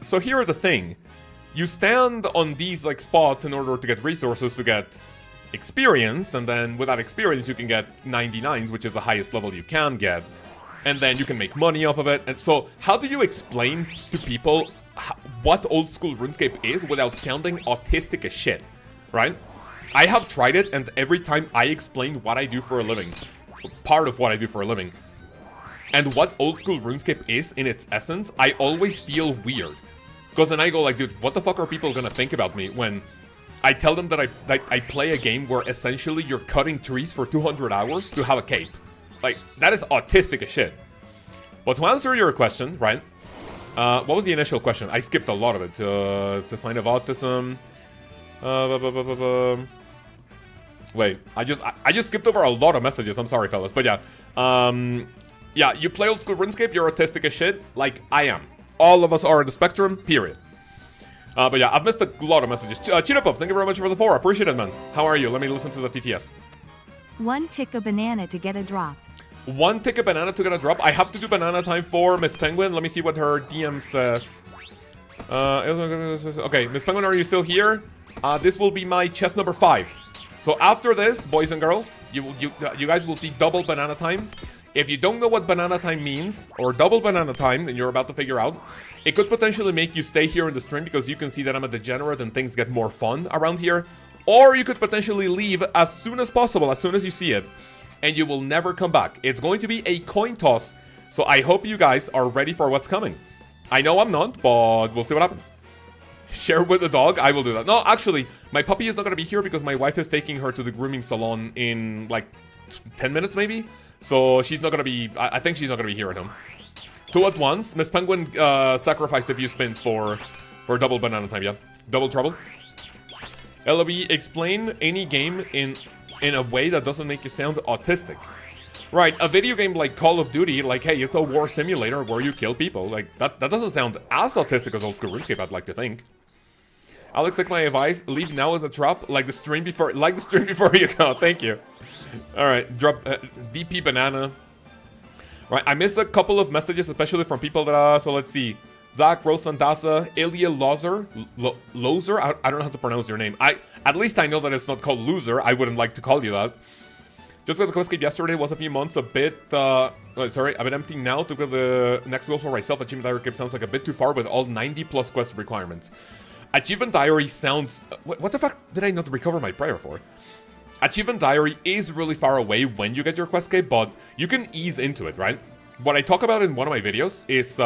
so here's the thing. You stand on these like spots in order to get resources to get experience, and then with that experience you can get 99s, which is the highest level you can get. And then you can make money off of it. And so how do you explain to people what old school RuneScape is without sounding autistic as shit, right? I have tried it, and every time I explain what I do for a living, part of what I do for a living, and what old school RuneScape is in its essence, I always feel weird. Because then I go like, dude, what the fuck are people gonna think about me when I tell them that I play a game where essentially you're cutting trees for 200 hours to have a cape? Like, that is autistic as shit. But to answer your question, right? What was the initial question? I skipped a lot of it. It's a sign of autism. Wait, I just skipped over a lot of messages. I'm sorry, fellas. But yeah. Yeah, you play old school RuneScape, you're autistic as shit. Like, I am. All of us are on the spectrum, period. But yeah, I've missed a lot of messages. Chinapov, thank you very much for the 4. Appreciate it, man. How are you? Let me listen to the TTS. 1 tick a banana to get a drop. 1 tick a banana to get a drop. I have to do banana time for Miss Penguin. Let me see what her DM says. Okay, Miss Penguin, are you still here? This will be my chest number 5. So after this, boys and girls, you guys will see double banana time. If you don't know what banana time means, or double banana time, then you're about to figure out, it could potentially make you stay here in the stream because you can see that I'm a degenerate and things get more fun around here. Or you could potentially leave as soon as possible, as soon as you see it, and you will never come back. It's going to be a coin toss, so I hope you guys are ready for what's coming. I know I'm not, but we'll see what happens. Share with the dog, I will do that. No, actually, my puppy is not going to be here because my wife is taking her to the grooming salon in like 10 minutes maybe. So she's not going to be, I think she's not going to be here at home. 2 at once. Miss Penguin sacrificed a few spins for double banana time, yeah. Double trouble. LB, explain any game in a way that doesn't make you sound autistic. Right, a video game like Call of Duty, like, hey, it's a war simulator where you kill people. Like, that doesn't sound as autistic as old school RuneScape, I'd like to think. Alex, take my advice, leave now as a drop, like the stream before you go. Thank you. Alright, drop DP banana. Right, I missed a couple of messages, especially from people that, so let's see. Zach, Rose Fantasa, Ilya Lozer, I don't know how to pronounce your name. At least I know that it's not called Loser. I wouldn't like to call you that. Just got the quest cape yesterday, was a few months, a bit, sorry, a bit empty now. To get the next goal for myself. Achievement Diary cape sounds like a bit too far with all 90 plus quest requirements. Achievement Diary sounds, what the fuck did I not recover my prayer for? Achievement Diary is really far away when you get your quest cape, but you can ease into it, right? What I talk about in one of my videos is,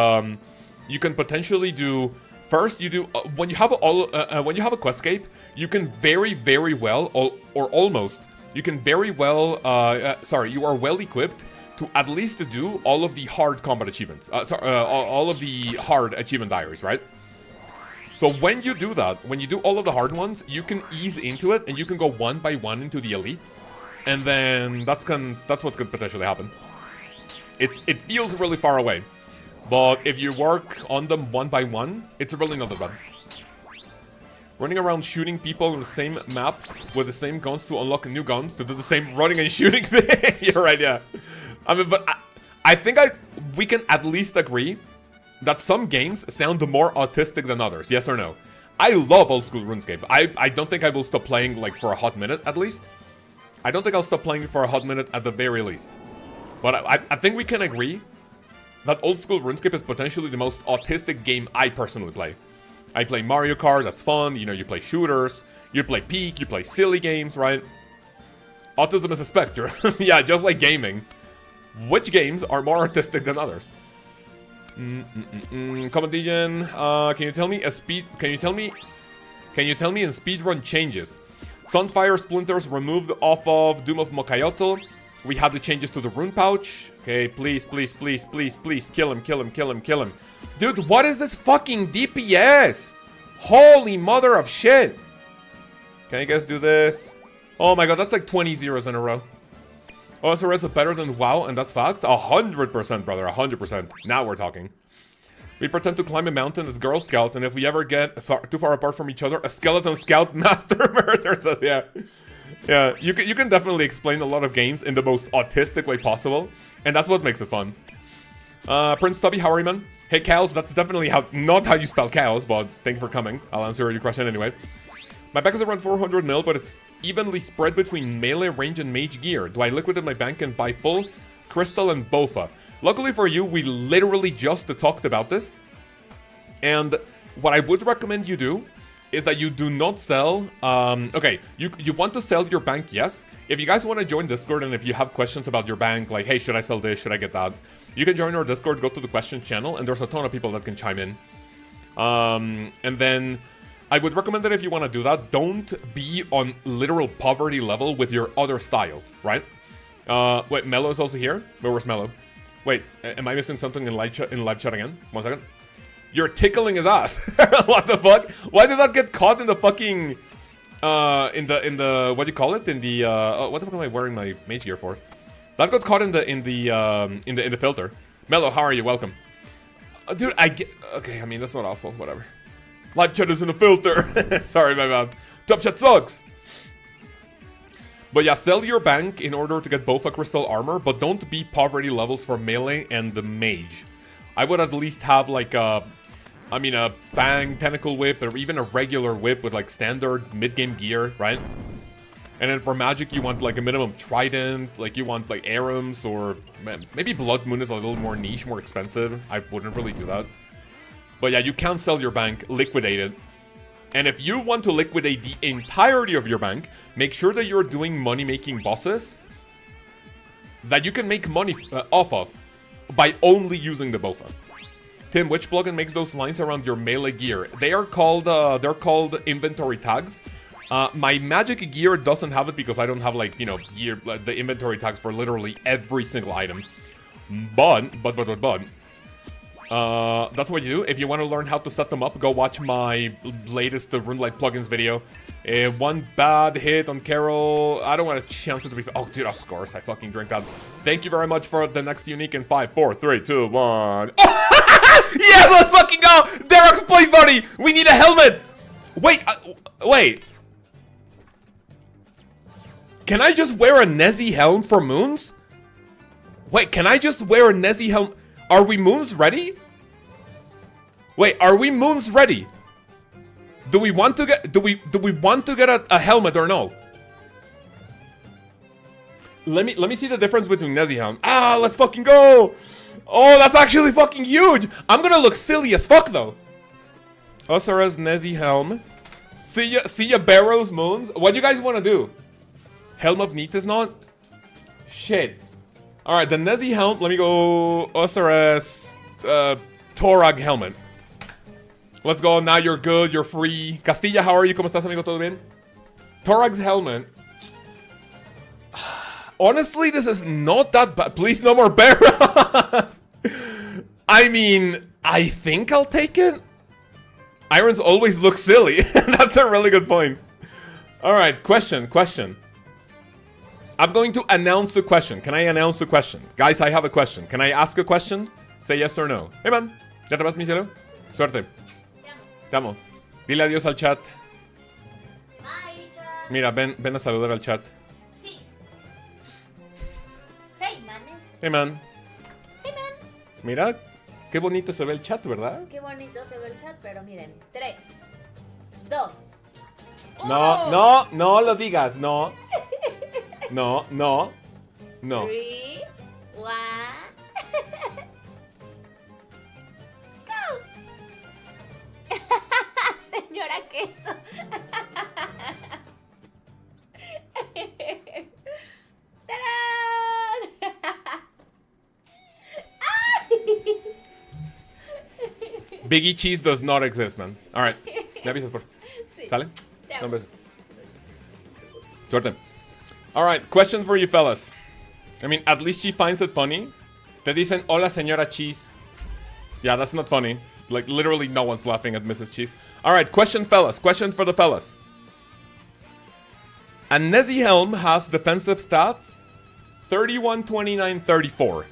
you can potentially do, first you do, when you have a quest cape, you can very, very well, or almost, you can very well, you are well equipped to at least to do all of the hard combat achievements. All of the hard achievement diaries, right? So when you do that, when you do all of the hard ones, you can ease into it and you can go one by one into the elites. And then that's what could potentially happen. It feels really far away. But if you work on them one by one, it's really not that bad. Running around shooting people on the same maps with the same guns to unlock new guns to do the same running and shooting thing. You're right, yeah. I mean, but I think we can at least agree that some games sound more autistic than others, yes or no? I love old school RuneScape. I don't think I will stop playing like for a hot minute at least. I don't think I'll stop playing for a hot minute at the very least. But I think we can agree that old school RuneScape is potentially the most autistic game I personally play. I play Mario Kart, that's fun, you know, you play shooters, you play Peak, you play silly games, right? Autism is a spectrum. Yeah, just like gaming. Which games are more artistic than others? Comedian, can you tell me in speedrun changes? Sunfire Splinters removed off of Doom of Mokayotl. We have the changes to the rune pouch. Okay, please, please, please, please, please, kill him, kill him, kill him, kill him. Dude, what is this fucking DPS? Holy mother of shit. Can you guys do this? Oh my god, that's like 20 zeros in a row. OSRS is better than WoW, and that's facts? 100%, brother, 100%. Now we're talking. We pretend to climb a mountain as Girl Scouts, and if we ever get too far apart from each other, a skeleton scout master murders us. Yeah. Yeah, you can definitely explain a lot of games in the most autistic way possible, and that's what makes it fun. Prince Tubby, how are you, man? Hey, Lkaoz, that's definitely not how you spell cows, but thank you for coming. I'll answer your question anyway. My bank is around 400 mil, but it's evenly spread between melee, range, and mage gear. Do I liquidate my bank and buy full, crystal, and bofa? Luckily for you, we literally just talked about this. And what I would recommend you do is that you do not sell... okay, you want to sell your bank, yes. If you guys want to join Discord and if you have questions about your bank, like, hey, should I sell this, should I get that? You can join our Discord, go to the questions channel, and there's a ton of people that can chime in. And then... I would recommend that if you want to do that, don't be on literal poverty level with your other styles, right? Wait, Mello is also here? Where's Mello? Wait, am I missing something in live chat again? 1 second. You're tickling his ass. What the fuck? Why did that get caught in the fucking... in the what do you call it? In the oh, what the fuck am I wearing my mage gear for? That got caught in the filter. Mello, how are you? Welcome. Dude, okay, I mean, that's not awful, whatever. Live chat is in a filter. Sorry, my bad. Top chat sucks. But yeah, sell your bank in order to get bofa crystal armor, but don't be poverty levels for melee and the mage. I would at least have like a fang tentacle whip, or even a regular whip with like standard mid-game gear, right? And then for magic, you want like a minimum trident, like you want like Arums, or maybe Blood Moon is a little more niche, more expensive. I wouldn't really do that. But yeah, you can sell your bank, liquidate it. And if you want to liquidate the entirety of your bank, make sure that you're doing money-making bosses that you can make money off of by only using the bofa. Tim, which plugin makes those lines around your melee gear? They are called, they're called inventory tags. My magic gear doesn't have it because I don't have, like, you know, gear, the inventory tags for literally every single item. But that's what you do. If you want to learn how to set them up, go watch my latest RuneLite plugins video. One bad hit on Carol. I don't want a chance to be... Oh, dude, of course. I fucking drink that. Thank you very much for the next unique in 5, 4, 3, 2, 1. Yeah, let's fucking go! Derek's place buddy! We need a helmet! Wait, wait. Can I just wear a Nezzy helm for moons? Wait, can I just wear a Nezzy helm? Are we moons ready? Wait, are we moons ready? Do we want to get a helmet or no? Let me see the difference between Nezzy helm. Ah, let's fucking go! Oh, that's actually fucking huge! I'm gonna look silly as fuck though. OSRS Nezzy helm. See ya Barrows moons. What do you guys want to do? Helm of Neat is not? Shit. Alright, the Nezzy helm, let me go OSRS Torag helmet. Let's go, now you're good, you're free. Castilla, how are you? ¿Cómo estás, amigo? ¿Todo bien? Torag's helmet. Honestly, this is not that bad. Please, no more Barrows. I mean, I think I'll take it. Irons always look silly. That's a really good point. Alright, question. I'm going to announce the question. Can I announce the question? Guys, I have a question. Can I ask a question? Say yes or no. Hey, man. ¿Ya te vas, mi cielo? Suerte. Te amo. Dile adiós al chat. Bye, chat. Mira, ven a saludar al chat. Sí. Hey, manes. Hey, man. Hey, man. Mira, qué bonito se ve el chat, ¿verdad? Qué bonito se ve el chat, pero miren. 3, 2, 1. No lo digas, no. No, no, no. 3, 1. Go. Señora Queso. ¡Tarán! Biggie cheese does not exist, man. All right. Me avisas, por favor. Sí. ¿Sale? Te No, amo. beso. Suerte. All right, question for you fellas. I mean, at least she finds it funny. Te dicen, hola, señora Cheese. Yeah, that's not funny. Like, literally no one's laughing at Mrs. Cheese. All right, question fellas. Question for the fellas. A Nezzy Helm has defensive stats 31, 29, 34.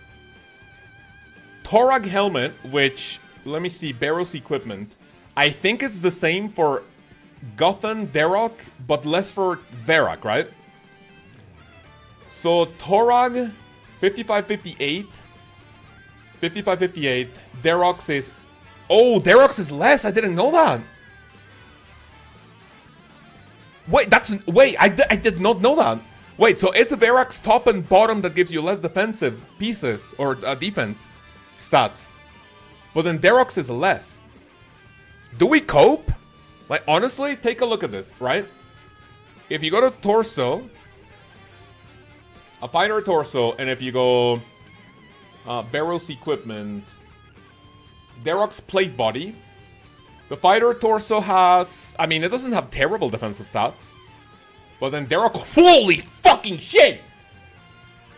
Torag Helmet, which, let me see, Barrows equipment. I think it's the same for Gothan, Derok, but less for Verak, right? So Torag, 55, 58. 55, 58. Derox is... Oh, Derox is less. I didn't know that. Wait, I did not know that. Wait, so it's Verak's top and bottom that gives you less defensive pieces or defense stats. But then Derox is less. Do we cope? Like, honestly, take a look at this, right? If you go to Torso, a fighter Torso, and if you go Barrows Equipment, Derox Plate Body, the fighter Torso has... I mean, it doesn't have terrible defensive stats. But then Derok... Holy fucking shit!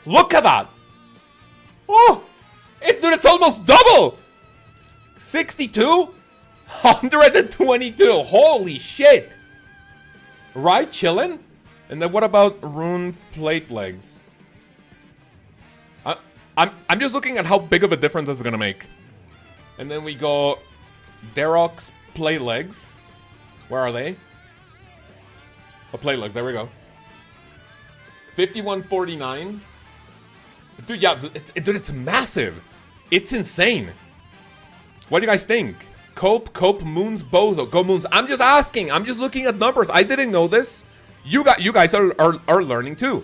Look at that! Oh! Dude, it's almost double! 62? 122! Holy shit! Right, chillin'? And then what about Rune Plate Legs? I'm just looking at how big of a difference this is gonna make. And then we go... Derok's Plate Legs. Where are they? Oh, Plate Legs, there we go. 5149. Dude, yeah, dude, it's massive. It's insane. What do you guys think? Cope, Moons, Bozo. Go Moons. I'm just asking. I'm just looking at numbers. I didn't know this. You guys are learning too.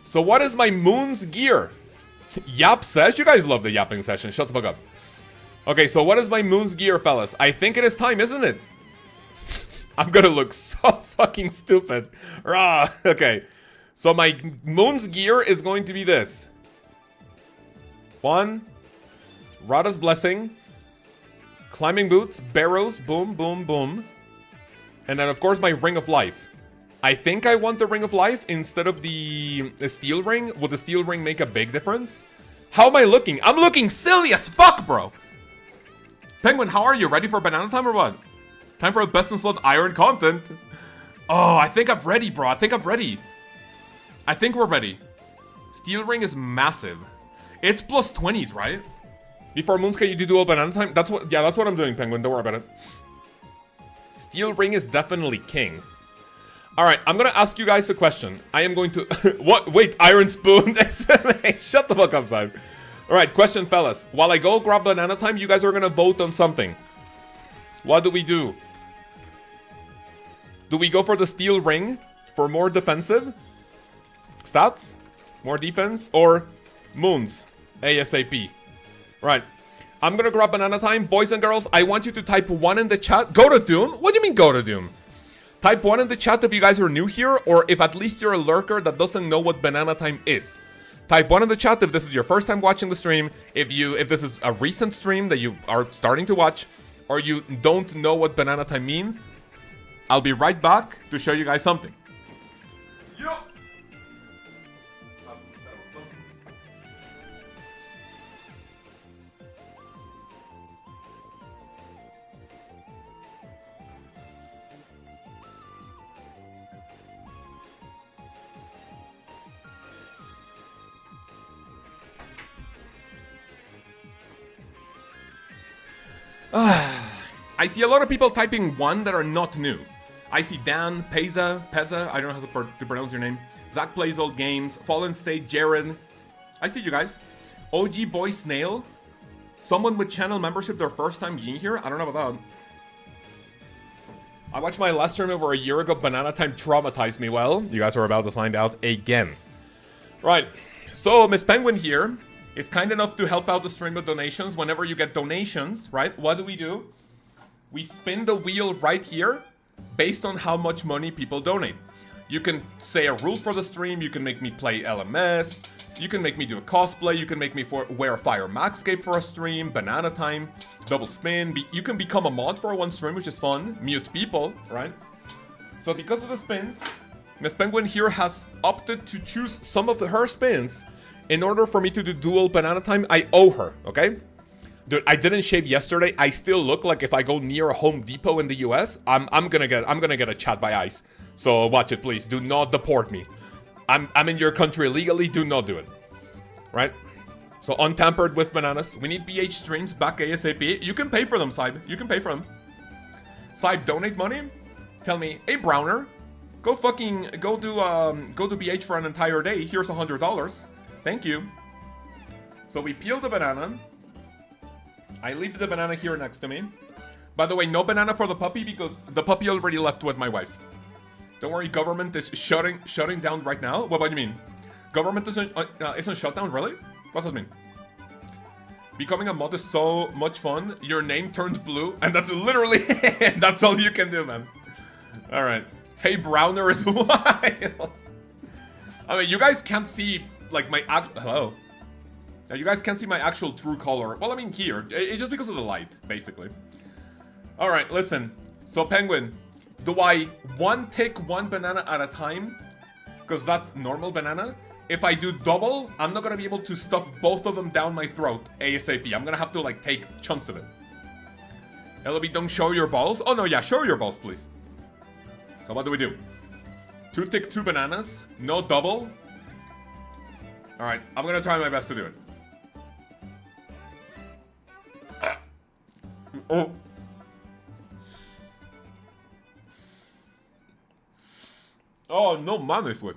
So what is my Moons gear? Yap says. You guys love the yapping session. Shut the fuck up. Okay, so what is my Moons gear, fellas? I think it is time, isn't it? I'm gonna look so fucking stupid. Rah. Okay. So my Moons gear is going to be this. 1. Rada's Blessing. Climbing Boots. Barrows. Boom, boom, boom. And then, of course, my Ring of Life. I think I want the Ring of Life instead of the Steel Ring. Would the Steel Ring make a big difference? How am I looking? I'm looking silly as fuck, bro. Penguin, how are you? Ready for banana time or what? Time for a best in slot iron content. Oh, I think I'm ready, bro. I think I'm ready. I think we're ready. Steel Ring is massive. It's plus 20s, right? Before Moonska, you do dual banana time? That's what I'm doing, Penguin. Don't worry about it. Steel Ring is definitely king. Alright, I'm gonna ask you guys a question. I am going to... What? Wait, Iron Spoon? Shut the fuck up, Simon. Alright, question, fellas. While I go grab banana time, you guys are gonna vote on something. What do we do? Do we go for the Steel Ring for more defensive stats? More defense? Or Moons? ASAP. Right. I'm gonna grab banana time. Boys and girls, I want you to type 1 in the chat. Go to Doom? What do you mean go to Doom? Type 1 in the chat if you guys are new here, or if at least you're a lurker that doesn't know what banana time is. Type 1 in the chat if this is your first time watching the stream, if this is a recent stream that you are starting to watch, or you don't know what banana time means. I'll be right back to show you guys something. Yo! I see a lot of people typing 1 that are not new. I see Dan, Peza, I don't know how to pronounce your name. Zach Plays Old Games, Fallen State, Jared. I see you guys. OG Boy Snail. Someone with channel membership their first time being here? I don't know about that. I watched my last stream over a year ago. Banana time traumatized me. Well, you guys are about to find out again. Right. So Miss Penguin here is kind enough to help out the stream with donations. Whenever you get donations, right? What do? We spin the wheel right here based on how much money people donate. You can say a rule for the stream. You can make me play LMS. You can make me do a cosplay. You can make me wear Fire Maxscape for a stream. Banana time. Double spin. You can become a mod for one stream, which is fun. Mute people, right? So because of the spins, Miss Penguin here has opted to choose some of her spins in order for me to do dual banana time. I owe her, okay? Dude, I didn't shave yesterday. I still look like if I go near a Home Depot in the US, I'm gonna get a chat by ICE. So watch it, please. Do not deport me. I'm in your country illegally. Do not do it. Right? So untampered with bananas. We need BH streams back ASAP. You can pay for them, Saib. You can pay for them. Saib, donate money. Tell me, hey Browner, go do BH for an entire day. Here's $100. Thank you. So we peel the banana. I leave the banana here next to me. By the way, no banana for the puppy because the puppy already left with my wife. Don't worry, government is shutting down right now. What do you mean? Government isn't shut down, really? What's that mean? Becoming a mod is so much fun. Your name turns blue, and that's literally that's all you can do, man. All right. Hey, Browner is wild. I mean, you guys can't see like my hello. Now, you guys can't see my actual true color. Well, I mean here. It's just because of the light, basically. All right, listen. So, Penguin, do I take one banana at a time? Because that's normal banana. If I do double, I'm not going to be able to stuff both of them down my throat ASAP. I'm going to have to, like, take chunks of it. LB, don't show your balls. Oh, no, yeah, show your balls, please. So what do we do? Take two bananas. No double. All right, I'm going to try my best to do it. Oh. Oh, no mames, güey.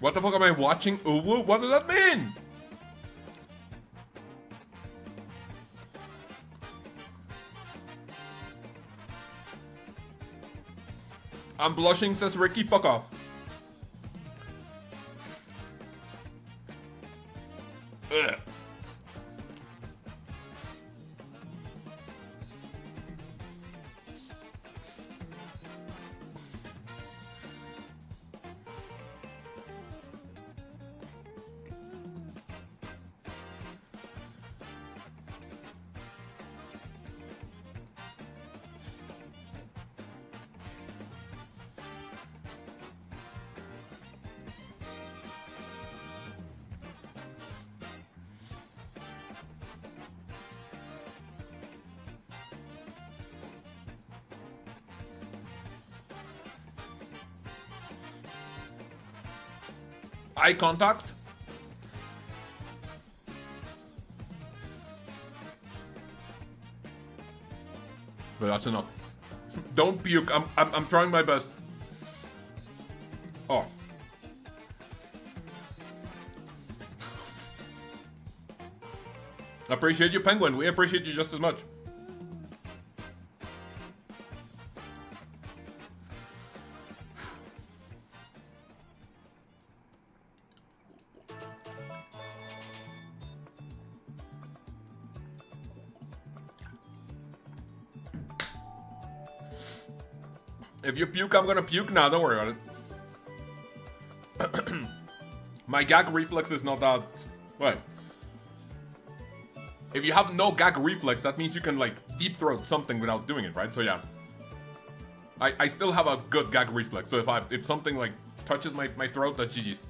What the fuck am I watching? Uwu? What does that mean? I'm blushing, says Ricky. Fuck off. Ugh. Eye contact. But that's enough. Don't puke. I'm trying my best. Oh. Appreciate you, Penguin. We appreciate you just as much. If you puke, I'm gonna puke. Nah, don't worry about it. My gag reflex is not that... What? If you have no gag reflex, that means you can, like, deep throat something without doing it, right? So, yeah. I still have a good gag reflex. So, if something, like, touches my throat, that's GG's.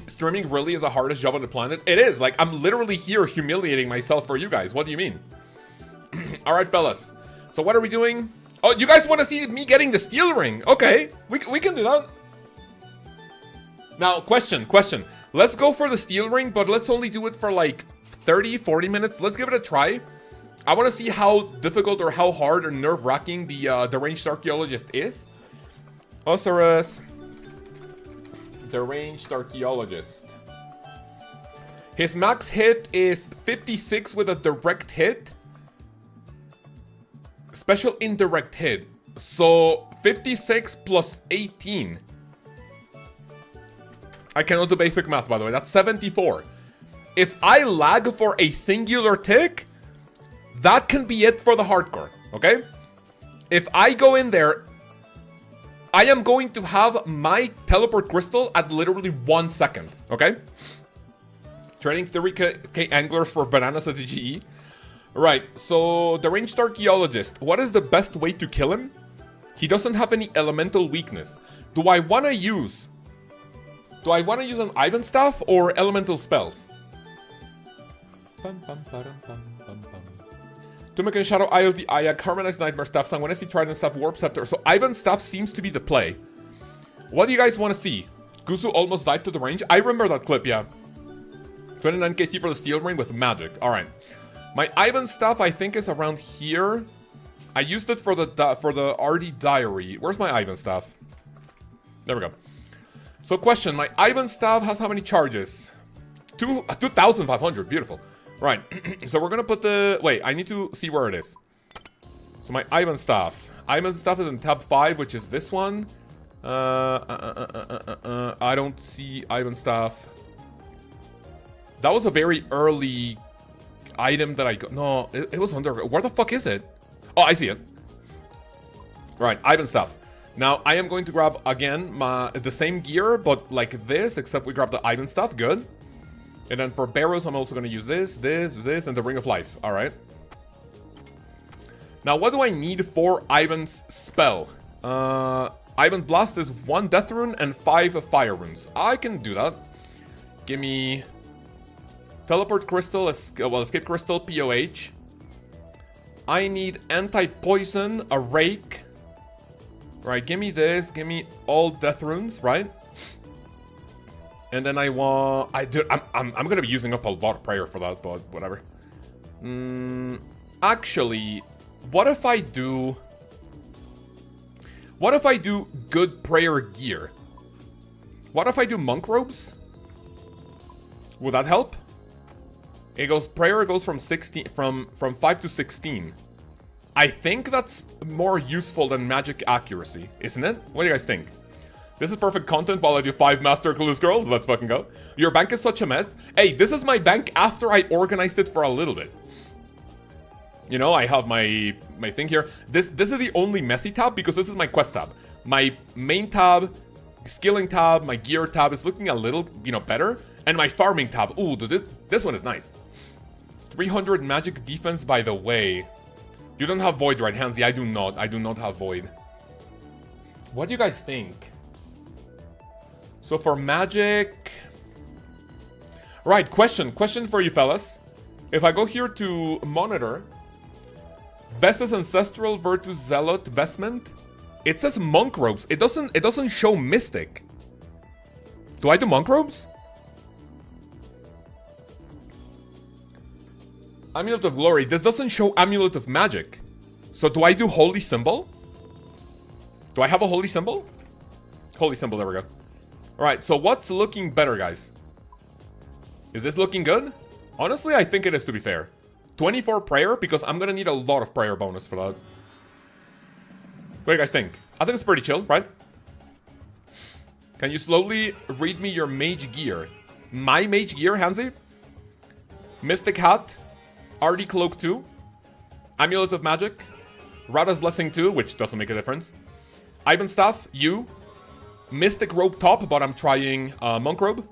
Streaming really is the hardest job on the planet? It is. Like, I'm literally here humiliating myself for you guys. What do you mean? Alright, fellas. So what are we doing? Oh, you guys want to see me getting the steel ring? Okay, we can do that. Now, question. Let's go for the steel ring, but let's only do it for like 30, 40 minutes. Let's give it a try. I want to see how difficult or how hard or nerve-wracking the ranged archaeologist is. OSRS, the ranged archaeologist. His max hit is 56 with a direct hit. Special indirect hit. So 56 plus 18. I cannot do basic math, by the way. That's 74. If I lag for a singular tick, that can be it for the hardcore, okay? If I go in there, I am going to have my teleport crystal at literally 1 second, okay? Trading 3k anglers for bananas at the GE. Right, so the ranged archaeologist, what is the best way to kill him? He doesn't have any elemental weakness. Do I want to use an Ivan staff or elemental spells? Tumican Shadow, Eye of the Aya, Harmonized Nightmare Staff, Sanguinity Trident Staff, Warp Scepter. So Ivan staff seems to be the play. What do you guys want to see? Gusu almost died to the range. I remember that clip, yeah. 29 KC for the Steel Ring with magic. Alright. My Ivan staff, I think, is around here. I used it for the RD Diary. Where's my Ivan staff? There we go. So question, my Ivan staff has how many charges? 2,500, beautiful. Right, so we're gonna put the... Wait, I need to see where it is. So my Ivan staff. Ivan staff is in tab 5, which is this one. I don't see Ivan staff. That was a very early item that I got. No, it was under... Where the fuck is it? Oh, I see it. Right, Ivan staff. Now, I am going to grab, again, the same gear, but like this, except we grab the Ivan staff. Good. And then for Barrows, I'm also going to use this, and the Ring of Life. All right. Now, what do I need for Ivan's spell? Ivan Blast is 1 Death Rune and 5 Fire Runes. I can do that. Give me Teleport Crystal, Escape Crystal, POH. I need Anti-Poison, a Rake. Right, give me this. Give me all Death Runes, right? And then I want... I'm gonna be using up a lot of prayer for that, but whatever. Actually, what if I do... What if I do good prayer gear? What if I do monk robes? Would that help? It goes... Prayer goes from 16... From 5 to 16. I think that's more useful than magic accuracy, isn't it? What do you guys think? This is perfect content while I do 5 Master Clueless Girls. Let's fucking go. Your bank is such a mess. Hey, this is my bank after I organized it for a little bit. You know, I have my thing here. This is the only messy tab because this is my quest tab. My main tab, skilling tab, my gear tab is looking a little, you know, better. And my farming tab. Ooh, this one is nice. 300 magic defense, by the way. You don't have Void, right, Hansi? I do not. I do not have Void. What do you guys think? So for magic... Right, question for you fellas. If I go here to monitor, Vestas Ancestral Virtus Zealot Vestment, it says monk robes. It doesn't show mystic. Do I do monk robes? Amulet of Glory. This doesn't show Amulet of Magic. So do I do Holy Symbol? Do I have a Holy Symbol? Holy Symbol, there we go. Alright, so what's looking better, guys? Is this looking good? Honestly, I think it is, to be fair. 24 prayer, because I'm gonna need a lot of prayer bonus for that. What do you guys think? I think it's pretty chill, right? Can you slowly read me your mage gear? My mage gear, Hansi? Mystic Hat, RD Cloak 2, Amulet of Magic, Rada's Blessing 2, which doesn't make a difference, Ivan Staff, you, Mystic Robe top, but I'm trying Monk Robe.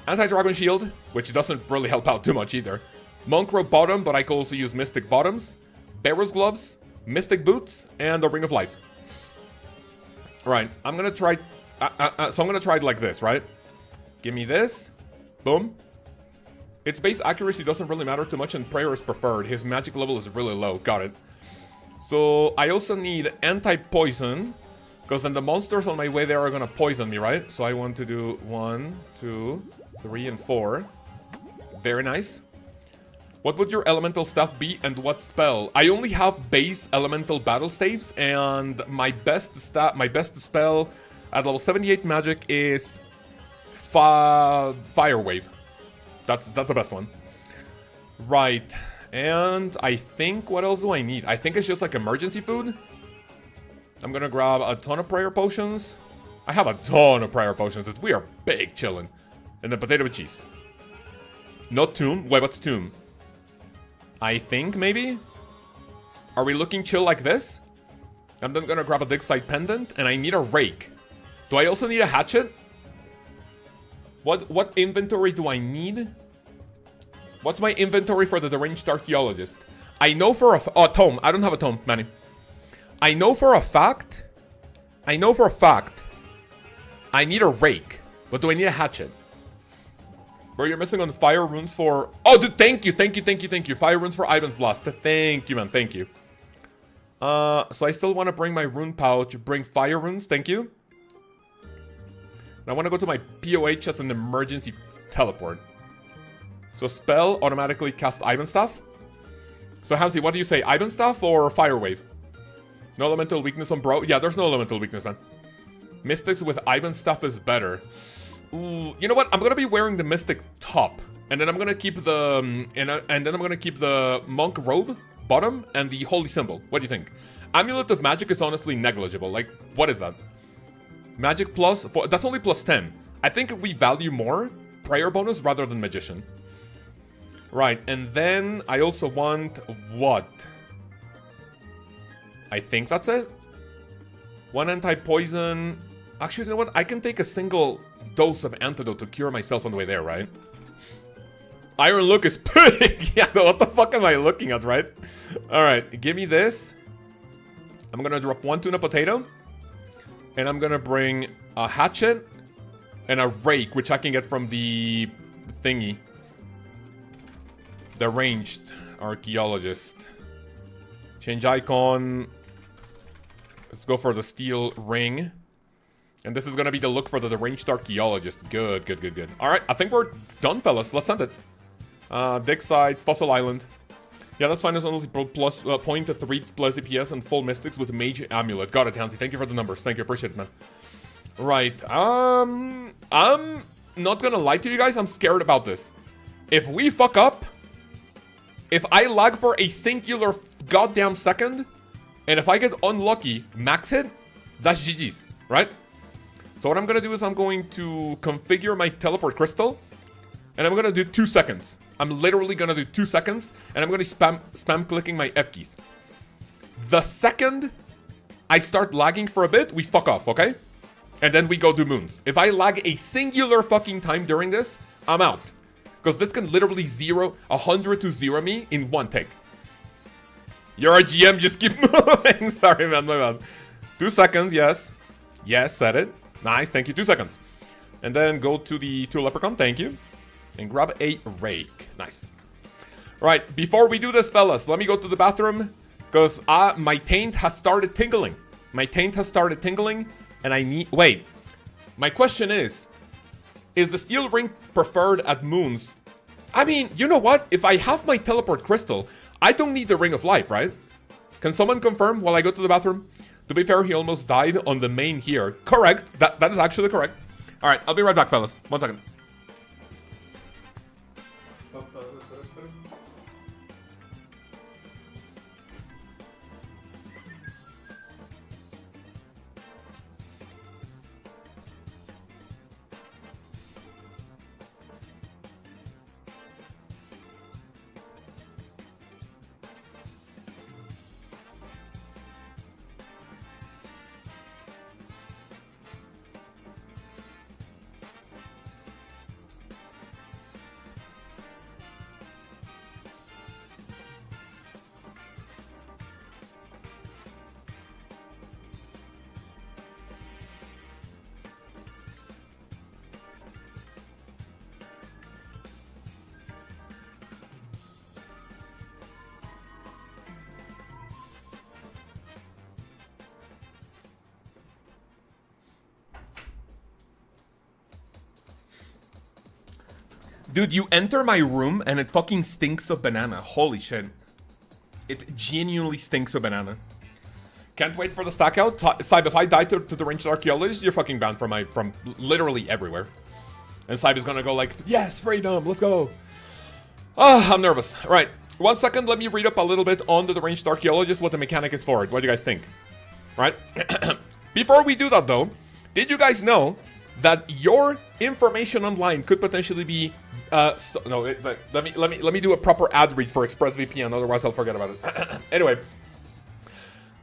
Anti-Dragon Shield, which doesn't really help out too much either. Monk Robe bottom, but I can also use Mystic bottoms. Barrows Gloves, Mystic Boots, and the Ring of Life. Alright, I'm gonna try... so I'm gonna try it like this, right? Give me this. Boom. Its base accuracy doesn't really matter too much, and prayer is preferred. His magic level is really low. Got it. So I also need anti-poison, because then the monsters on my way there are gonna poison me, right? So I want to do 1, 2, 3, and 4. Very nice. What would your elemental staff be and what spell? I only have base elemental battle staves, and my best spell at level 78 magic is Fire Wave. That's the best one. Right. And I think, what else do I need? I think it's just like emergency food. I'm gonna grab a ton of prayer potions. I have a ton of prayer potions. We are big chillin'. And then potato with cheese. Not tomb. Wait, what's tomb? I think, maybe? Are we looking chill like this? I'm then gonna grab a dig site pendant, and I need a rake. Do I also need a hatchet? What inventory do I need? What's my inventory for the deranged archaeologist? I know for a oh, tome. I don't have a tome, Manny. I know for a fact. I need a rake. But do I need a hatchet? Bro, you're missing on fire runes for... Oh, dude, thank you. Fire runes for Ivan's Blast. Thank you, man. Thank you. So I still want to bring my rune pouch. Bring fire runes. Thank you. And I want to go to my POH as an emergency teleport. So spell, automatically cast Ivan Staff. So Hansi, what do you say? Ivan Staff or Fire Wave? No elemental weakness on bro? Yeah, there's no elemental weakness, man. Mystics with Ivan Staff is better. Ooh, you know what? I'm gonna be wearing the Mystic top, and then I'm gonna keep the and then I'm gonna keep the Monk robe bottom and the Holy Symbol. What do you think? Amulet of Magic is honestly negligible. Like, what is that? Magic plus that's only plus 10. I think we value more prayer bonus rather than Magician. Right, and then I also want what? I think that's it. One anti-poison. Actually, you know what? I can take a single dose of antidote to cure myself on the way there, right? Iron Look is big. Yeah, what the fuck am I looking at, right? Alright, give me this. I'm gonna drop one tuna potato. And I'm gonna bring a hatchet and a rake, which I can get from the thingy. The ranged archaeologist. Change icon. Let's go for the steel ring. And this is gonna be the look for the ranged archaeologist. Good. Alright, I think we're done, fellas. Let's send it. Dig site, Fossil Island. Yeah, that's fine as only plus 0.3 plus DPS and full mystics with Mage Amulet. Got it, Hansi. Thank you for the numbers. Thank you, appreciate it, man. Right, I'm not gonna lie to you guys, I'm scared about this. If we fuck up, if I lag for a singular goddamn second, and if I get unlucky, max hit, that's GG's, right? So what I'm gonna do is I'm going to configure my teleport crystal, and I'm gonna do 2 seconds. I'm literally gonna do 2 seconds, and I'm gonna spam clicking my F keys. The second I start lagging for a bit, we fuck off, okay? And then we go do moons. If I lag a singular fucking time during this, I'm out. Because this can literally 100 to 0 me in one take. You're a GM, just keep moving. Sorry, man, my bad. 2 seconds, yes. Yes, said it. Nice, thank you, 2 seconds. And then go to the leprechaun, thank you. And grab a rake. Nice. Alright, before we do this, fellas, let me go to the bathroom. Because my taint has started tingling. And I need... Wait. My question is the steel ring preferred at moons? I mean, you know what? If I have my teleport crystal, I don't need the Ring of Life, right? Can someone confirm while I go to the bathroom? To be fair, he almost died on the main here. Correct. That is actually correct. Alright, I'll be right back, fellas. 1 second. Dude, you enter my room and it fucking stinks of banana. Holy shit. It genuinely stinks of banana. Can't wait for the stack out. Saib, if I die to the ranged archaeologist, you're fucking banned from literally everywhere. And Saib is gonna go like, yes, freedom, let's go. Ah, I'm nervous. Right, 1 second, let me read up a little bit on the ranged archaeologist, what the mechanic is for it. What do you guys think? Right? Before we do that though, did you guys know that your information online could potentially be let me do a proper ad read for ExpressVPN, otherwise I'll forget about it. Anyway,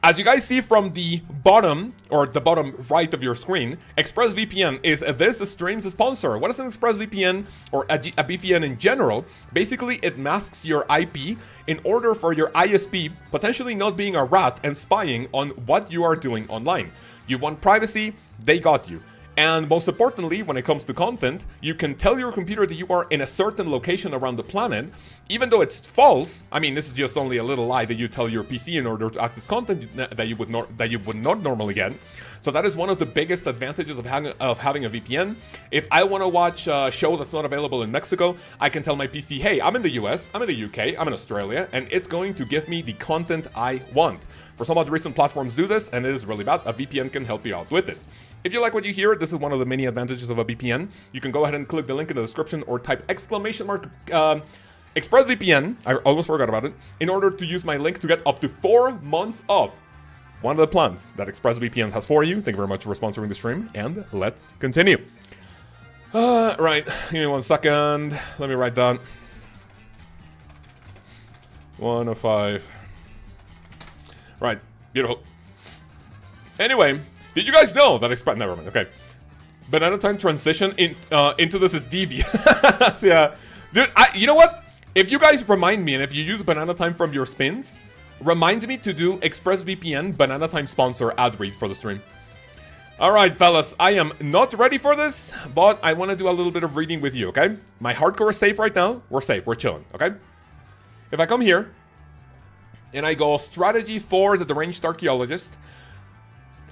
as you guys see from the bottom, or the bottom right of your screen, ExpressVPN is this stream's sponsor. What is an ExpressVPN, or a VPN in general? Basically, it masks your IP in order for your ISP potentially not being a rat and spying on what you are doing online. You want privacy, they got you. And most importantly, when it comes to content, you can tell your computer that you are in a certain location around the planet, even though it's false. I mean, this is just only a little lie that you tell your PC in order to access content that you would not normally get. So that is one of the biggest advantages of having a VPN. If I want to watch a show that's not available in Mexico, I can tell my PC, hey, I'm in the US, I'm in the UK, I'm in Australia, and it's going to give me the content I want. For some odd recent platforms do this, and it is really bad. A VPN can help you out with this. If you like what you hear, this is one of the many advantages of a VPN. You can go ahead and click the link in the description or type ExpressVPN, I almost forgot about it, in order to use my link to get up to 4 months off. One of the plans that ExpressVPN has for you. Thank you very much for sponsoring the stream, and let's continue. Right, give me 1 second. Let me write down 105. Right, beautiful. Anyway, did you guys know that never mind, okay. Banana time transition into this is devious. Yeah. Dude, you know what? If you guys remind me, and if you use banana time from your spins, remind me to do ExpressVPN banana time sponsor ad read for the stream. Alright, fellas, I am not ready for this, but I want to do a little bit of reading with you, okay? My hardcore is safe right now. We're safe, we're chilling, okay? If I come here, and I go strategy for the deranged archaeologist,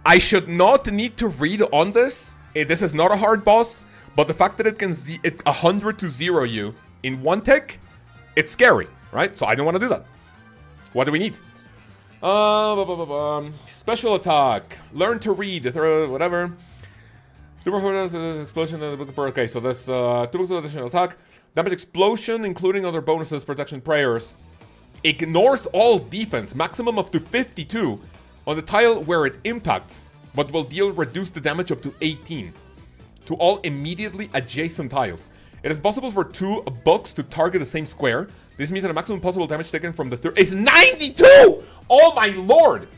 I should not need to read on this. This is not a hard boss, but the fact that it can 100 to 0 you in one tick, it's scary, right? So I don't want to do that. What do we need? Special attack. Learn to read. Whatever. Explosion. Okay, so that's 2 books of additional attack. Damage explosion, including other bonuses, protection prayers. Ignores all defense, maximum up to 52 on the tile where it impacts, but will deal reduced damage up to 18 to all immediately adjacent tiles. It is possible for 2 books to target the same square. This means that the maximum possible damage taken from the third is 92! Oh my lord!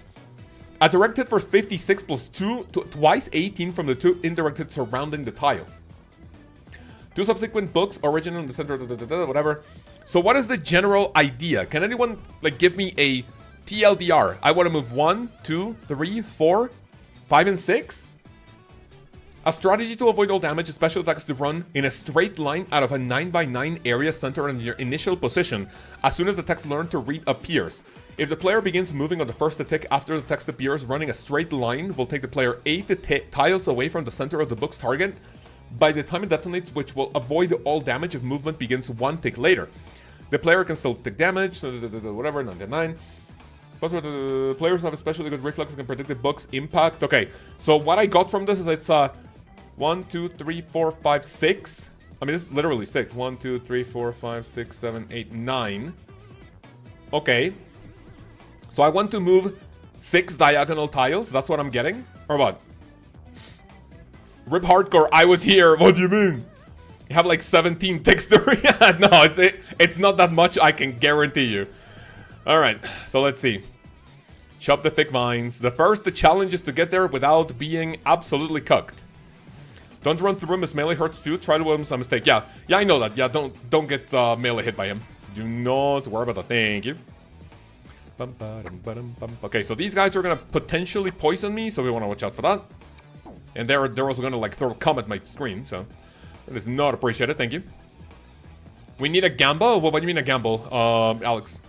A direct hit for 56 plus 2, twice 18 from the 2 indirect hits surrounding the tiles. 2 subsequent books, original in the center, whatever. So what is the general idea? Can anyone like give me a TLDR? I want to move 1, 2, 3, 4, 5, and 6. A strategy to avoid all damage is special attacks to run in a straight line out of a 9x9 area centered on your initial position as soon as the text learn to read appears. If the player begins moving on the first attack after the text appears, running a straight line will take the player 8 tiles away from the center of the book's target by the time it detonates, which will avoid all damage if movement begins 1 tick later. The player can still take damage, so whatever, 99. Plus, the players have especially good reflexes and can predict the book's impact. Okay, so what I got from this is it's 1, 2, 3, 4, 5, 6. I mean, it's literally 6. 1, 2, 3, 4, 5, 6, 7, 8, 9. Okay. So I want to move 6 diagonal tiles. That's what I'm getting. Or what? Rip hardcore, I was here. What do you mean? You have like 17 ticks to read. No, it's not that much, I can guarantee you. Alright, so let's see. Chop the thick vines. The challenge is to get there without being absolutely cucked. Don't run through him as melee hurts too. Try to avoid some mistake. Yeah, I know that. Yeah, don't get melee hit by him. Do not worry about that. Thank you. Okay, so these guys are gonna potentially poison me, so we want to watch out for that. And they're also gonna like throw a cum at my screen, so that is not appreciated. Thank you. We need a gamble. What do you mean a gamble, Alex?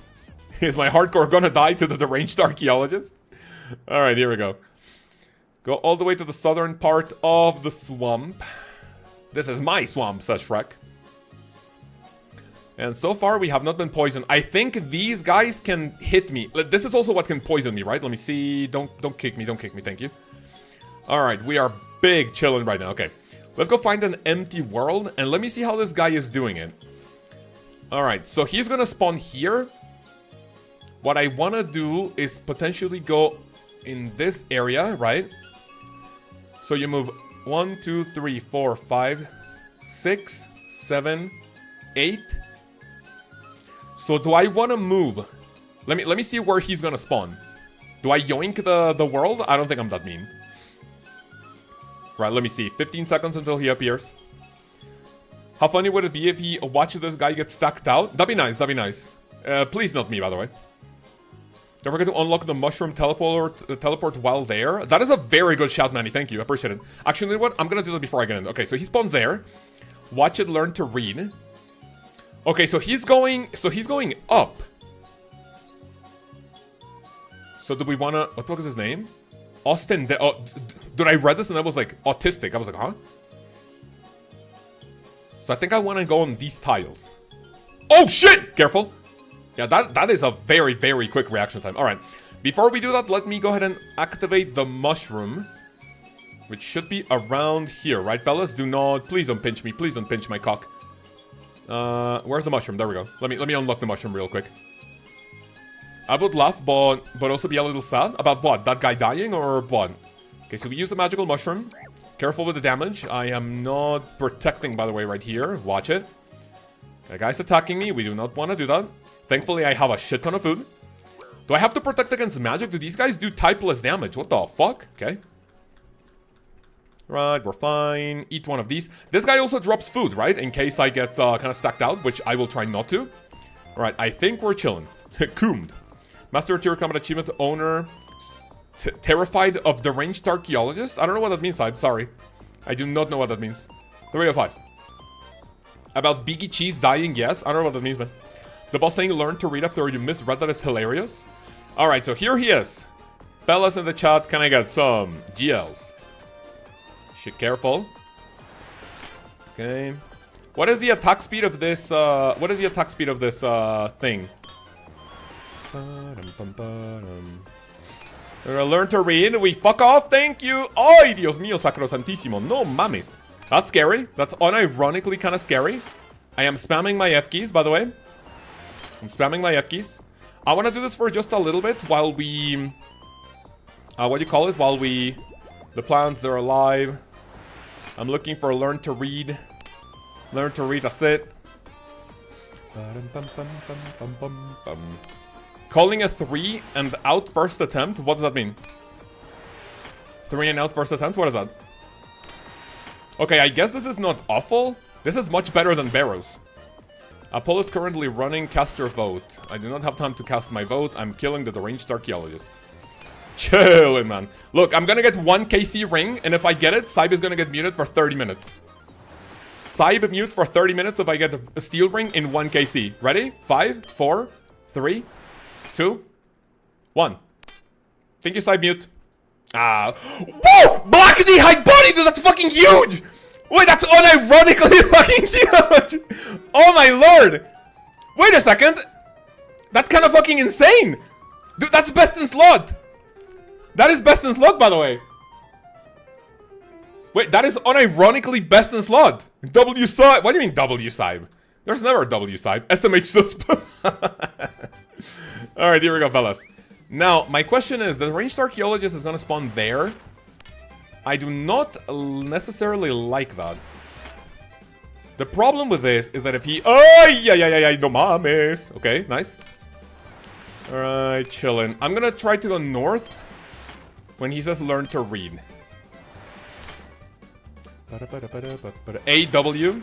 Is my hardcore gonna die to the deranged archaeologist? All right, here we go. Go all the way to the southern part of the swamp. This is my swamp, says Shrek. And so far, we have not been poisoned. I think these guys can hit me. This is also what can poison me, right? Let me see. Don't kick me. Don't kick me. Thank you. All right. We are big chilling right now. Okay. Let's go find an empty world. And let me see how this guy is doing it. All right. So he's going to spawn here. What I want to do is potentially go in this area, right? So you move 1, 2, 3, 4, 5, 6, 7, 8. So do I want to move? Let me see where he's gonna spawn. Do I yoink the world? I don't think I'm that mean. Right, let me see. 15 seconds until he appears. How funny would it be if he watches this guy get stacked out? That'd be nice, that'd be nice. Please not me, by the way. Don't forget to unlock the mushroom teleport while there. That is a very good shout, Manny. Thank you, I appreciate it. Actually, you know what? I'm gonna do that before I get in. Okay, so he spawns there. Watch it learn to read. Okay, so he's going up. So do we wanna, what the fuck is his name? Austin, dude, I read this and I was like, autistic. I was like, huh? So I think I wanna go on these tiles. Oh shit! Careful. Yeah, that is a very, very quick reaction time. Alright, before we do that, let me go ahead and activate the mushroom. Which should be around here, right fellas? Do not, please don't pinch me, please don't pinch my cock. Where's the mushroom? There we go. Let me unlock the mushroom real quick. I would laugh, but also be a little sad. About what? That guy dying or what? Okay, so we use the magical mushroom. Careful with the damage. I am not protecting, by the way, right here. Watch it. That guy's attacking me. We do not want to do that. Thankfully, I have a shit ton of food. Do I have to protect against magic? Do these guys do typeless damage? What the fuck? Okay. Right, we're fine. Eat one of these. This guy also drops food, right? In case I get kind of stacked out, which I will try not to. Alright, I think we're chilling. Coomed. Master Tier Combat Achievement Owner. Terrified of the Ranged Archaeologist? I don't know what that means, I'm sorry. I do not know what that means. 3 of 5. About Biggie Cheese dying, yes. I don't know what that means, man. The boss saying learn to read after you misread that is hilarious. Alright, so here he is. Fellas in the chat, can I get some GLs? Shit, careful. Okay. What is the attack speed of this, thing? We're gonna learn to read. We fuck off, thank you. Ay, Dios mío, sacrosantísimo. No mames. That's scary. That's unironically kind of scary. I am spamming my F keys, by the way. I'm spamming my F keys. I want to do this for just a little bit while we... what do you call it? While we... The plants, they're alive. I'm looking for learn to read. Learn to read, that's it. Calling a 3 and out first attempt? What does that mean? 3 and out first attempt? What is that? Okay, I guess this is not awful. This is much better than Barrows. Apollo is currently running. Cast your vote. I do not have time to cast my vote. I'm killing the deranged archaeologist. Chillin', man. Look, I'm gonna get 1 KC ring, and if I get it, Saib is gonna get muted for 30 minutes. Saib mute for 30 minutes if I get a steel ring in 1 KC. Ready? 5, 4, 3, 2, 1. Thank you, Saib mute. Whoa! Black D-high body, dude, that's fucking huge! Wait, that's unironically fucking huge! Oh my lord! Wait a second! That's kind of fucking insane! Dude, that's best in slot! That is best in slot, by the way. Wait, that is unironically best in slot. W side. What do you mean W side? There's never a W side. SMH susp. Alright, here we go, fellas. Now, my question is, the ranged archaeologist is gonna spawn there. I do not necessarily like that. The problem with this is that if he... Oh, yeah, no mames. Okay, nice. Alright, chillin'. I'm gonna try to go north when he says learn to read. AW.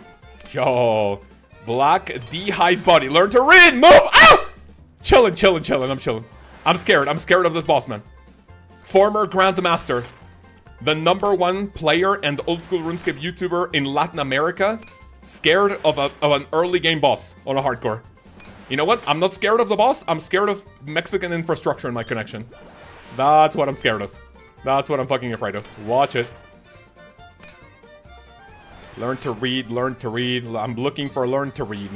Yo. Black D-high body. Learn to read. Move. Ah! Chillin'. I'm chillin'. I'm scared. I'm scared of this boss, man. Former Grandmaster. The #1 player and old school RuneScape YouTuber in Latin America. Scared of an early game boss on a hardcore. You know what? I'm not scared of the boss. I'm scared of Mexican infrastructure in my connection. That's what I'm scared of. That's what I'm fucking afraid of. Watch it. Learn to read, learn to read. I'm looking for learn to read.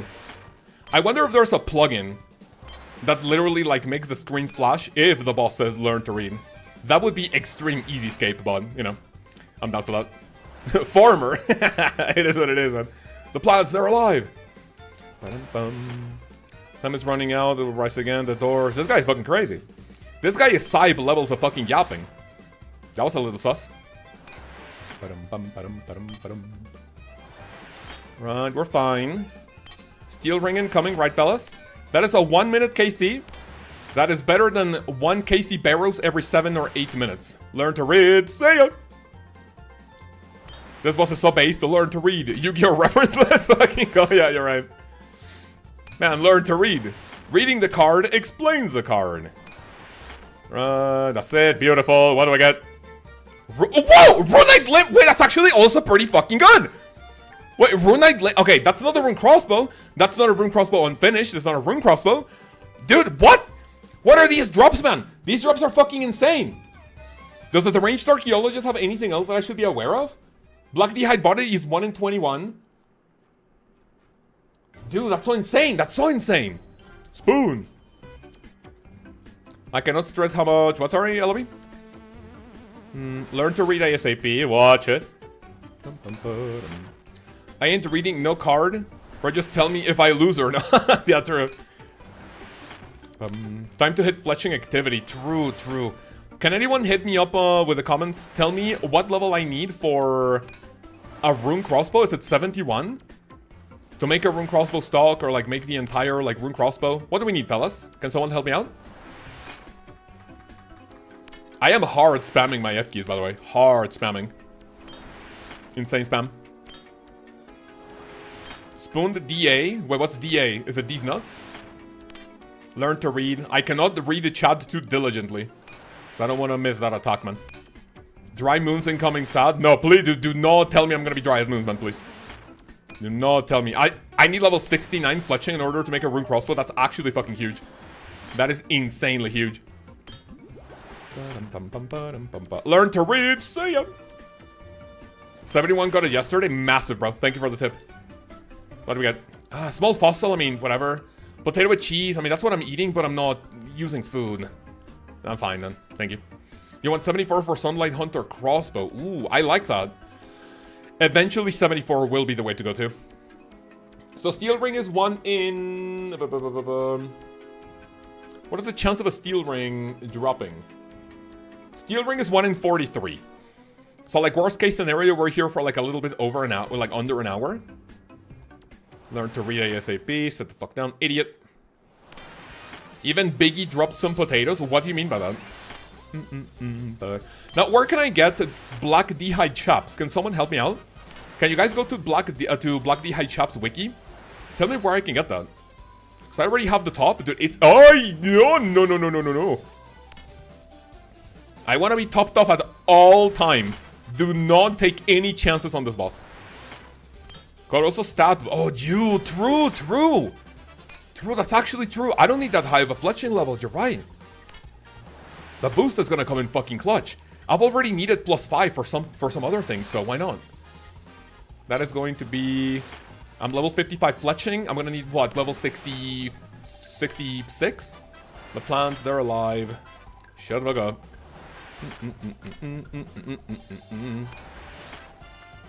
I wonder if there's a plugin that literally like makes the screen flash if the boss says learn to read. That would be extreme easy escape, but you know, I'm down for that. Farmer. It is what it is, man. The plants, they're alive. Ba-dum-bum. Time is running out. It'll rise again. The doors. This guy's fucking crazy. This guy is Cybe levels of fucking yapping. That was a little sus. Ba-dum-bum, ba-dum, ba-dum, ba-dum. Right, we're fine. Steel ring incoming, right, fellas? That is a 1 minute KC. That is better than 1 KC Barrows every 7 or 8 minutes. Learn to read. See ya. This was a sub-ace to learn to read. Yu-Gi-Oh! Reference, let's fucking go. Yeah, you're right. Man, learn to read. Reading the card explains the card. That's it. Beautiful. What do I get? Whoa! Runite Limp! Wait, that's actually also pretty fucking good! Wait, Runite Limp... Okay, that's not a rune crossbow. That's not a rune crossbow unfinished. It's not a rune crossbow. Dude, what? What are these drops, man? These drops are fucking insane. Does the deranged archaeologist have anything else that I should be aware of? Black D'hide body is 1 in 21. Dude, that's so insane. That's so insane. Spoon. I cannot stress how much... What, sorry, LB? Learn to read ASAP. Watch it. I ain't reading no card. Or just tell me if I lose or not. Yeah, true. Time to hit fletching activity. True, true. Can anyone hit me up with the comments? Tell me what level I need for a rune crossbow. Is it 71? To make a rune crossbow stock or like make the entire like rune crossbow. What do we need, fellas? Can someone help me out? I am hard spamming my F keys, by the way. Hard spamming. Insane spam. Spoon the DA. Wait, what's DA? Is it these nuts? Learn to read. I cannot read the chat too diligently. So I don't want to miss that attack, man. Dry moons incoming sad. No, please do not tell me I'm going to be dry as moons, man, please. Do not tell me. I need level 69 fletching in order to make a rune crossbow. That's actually fucking huge. That is insanely huge. Learn to read. See ya. 71 got it yesterday. Massive, bro. Thank you for the tip. What do we get? Small fossil. I mean, whatever. Potato with cheese. I mean, that's what I'm eating, but I'm not using food. I'm fine then. Thank you. You want 74 for Sunlight Hunter crossbow. Ooh, I like that. Eventually, 74 will be the way to go to. So, steel ring is 1 in... What is the chance of a steel ring dropping? Steel ring is 1 in 43. So, like, worst case scenario, we're here for, like, a little bit over an hour, like, under an hour. Learn to read ASAP. Sit the fuck down, idiot. Even Biggie dropped some potatoes. What do you mean by that? Now, where can I get Black D'hide chops? Can someone help me out? Can you guys go to Black D'hide chops wiki? Tell me where I can get that. Because I already have the top. Dude, it's... Oh, no. I want to be topped off at all time. Do not take any chances on this boss. Got also stat... Oh, dude. True. That's actually true. I don't need that high of a fletching level. You're right. The boost is gonna come in fucking clutch. I've already needed +5 for some other things, so why not? That is going to be... I'm level 55 fletching. I'm gonna need, what, level 60... 66? The plants, they're alive. Shut the fuck up.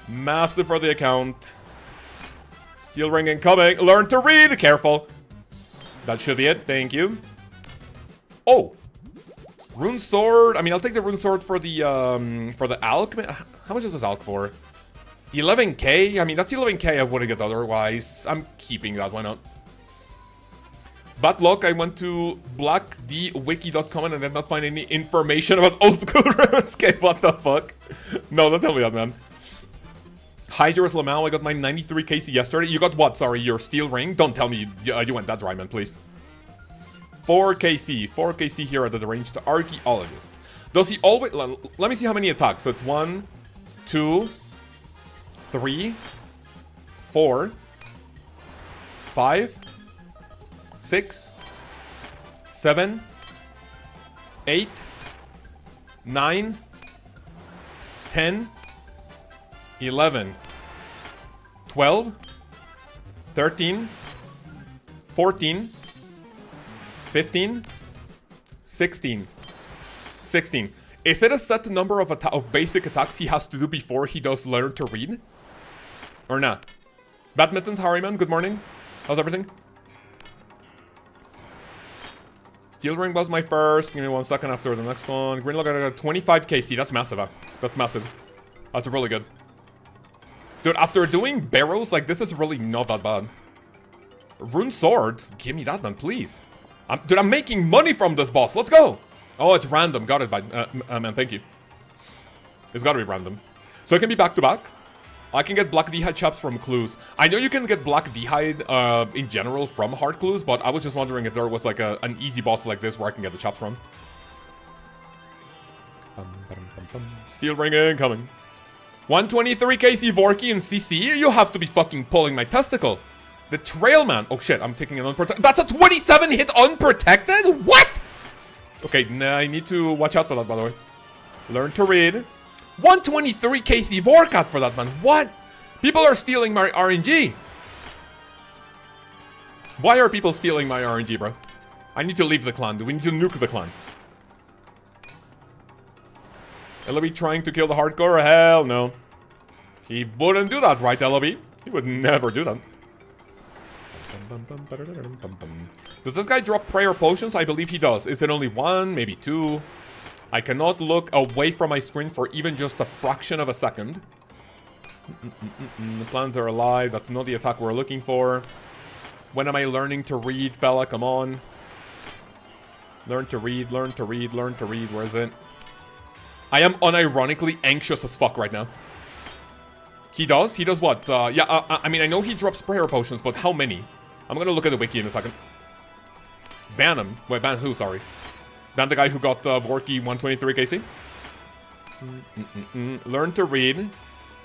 Massive for the account. Steel ring incoming. Learn to read. Careful. That should be it. Thank you. Oh. Rune sword. I mean, I'll take the rune sword for the alch. How much is this alch for? 11k? I mean, that's 11k I wouldn't get otherwise. I'm keeping that. Why not? Bad luck. I went to blackdwiki.com and I did not find any information about old school RuneScape. What the fuck? No, don't tell me that, man. Hi, Jerusalem. I got my 93 KC yesterday. You got what? Sorry, your steel ring? Don't tell me you went that dry, man, please. 4 KC here at the deranged archaeologist. Does he always... Let me see how many attacks. So it's 1, 2, 3, 4, 5, 6, 7, 8, 9, 10, 11, 12, 13, 14, 15, 16, 16. Is it a set number of basic attacks he has to do before he does learn to read? Or not? Badmintons, Harryman, good morning. How's everything? Steel Ring was my first. Give me 1 second after the next one. Green Log, I got 25 KC. That's massive, huh? That's massive. That's really good. Dude, after doing Barrows, like, this is really not that bad. Rune Sword? Give me that, man, please. Dude, I'm making money from this boss. Let's go. Oh, it's random. Got it, man, thank you. It's gotta be random. So it can be back-to-back. I can get Black D'hide chaps from clues. I know you can get Black D'hide in general from hard clues, but I was just wondering if there was like an easy boss like this where I can get the chaps from. Steel Ring incoming. 123 KC Vorky and CC. You have to be fucking pulling my testicle. The Trailman. Oh shit, I'm taking an unprotected. That's a 27 hit unprotected? What? Okay, nah, I need to watch out for that, by the way. Learn to read. 123 KC Vorkat for that, man. What? People are stealing my RNG. Why are people stealing my RNG, bro? I need to leave the clan. Do we need to nuke the clan? LB trying to kill the hardcore? Hell no. He wouldn't do that, right, LB? He would never do that. Does this guy drop prayer potions? I believe he does. Is it only one? Maybe two? I cannot look away from my screen for even just a fraction of a second. The plans are alive. That's not the attack we're looking for. When am I learning to read, fella? Come on. Learn to read, learn to read, learn to read. Where is it? I am unironically anxious as fuck right now. He does? He does what? Yeah, I mean, I know he drops prayer potions, but how many? I'm gonna look at the wiki in a second. Ban him. Wait, ban who? Sorry. Ban the guy who got Vorky 123 KC. Learn to read.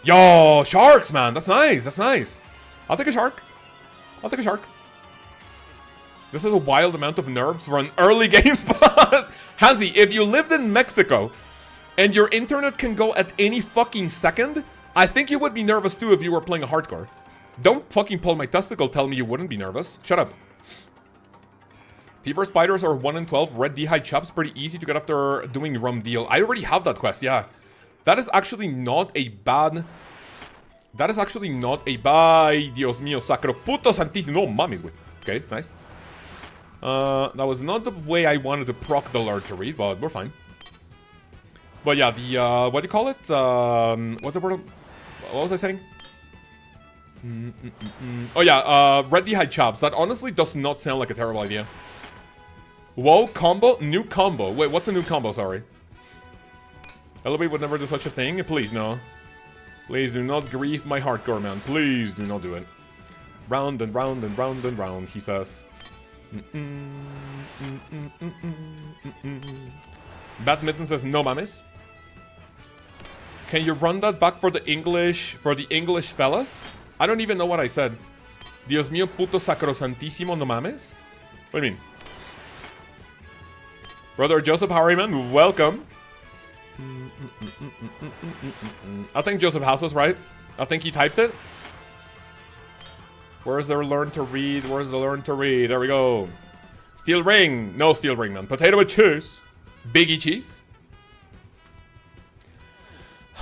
Yo, sharks, man. That's nice. That's nice. I'll take a shark. I'll take a shark. This is a wild amount of nerves for an early game. Hansi, if you lived in Mexico and your internet can go at any fucking second, I think you would be nervous too if you were playing a hardcore. Don't fucking pull my testicle, tell me you wouldn't be nervous. Shut up. Fever Spiders are 1 in 12. Red D'hide Chops, pretty easy to get after doing Rum Deal. I already have that quest, yeah. That is actually not a bad... That is actually not a bad... Dios mío, sacro puto santísimo. No mames, güey. Okay, nice. That was not the way I wanted to proc the Learn to Read, but we're fine. But yeah, the, what do you call it? What's the word? What was I saying? Oh yeah, Red D'hide Chops. That honestly does not sound like a terrible idea. Whoa, combo? New combo. Wait, what's a new combo? Sorry. LB would never do such a thing. Please, no. Please do not grieve my hardcore, man. Please do not do it. Round and round and round and round, he says. Badminton says, no mames. Can you run that back for the English fellas? I don't even know what I said. Dios mío puto sacrosantísimo, no mames? What do you mean? Brother Joseph Harryman, welcome. I think Joseph has us, right? I think he typed it. Where's the learn to read? Where's the learn to read? There we go. Steel ring. No steel ring, man. Potato with cheese. Biggie cheese.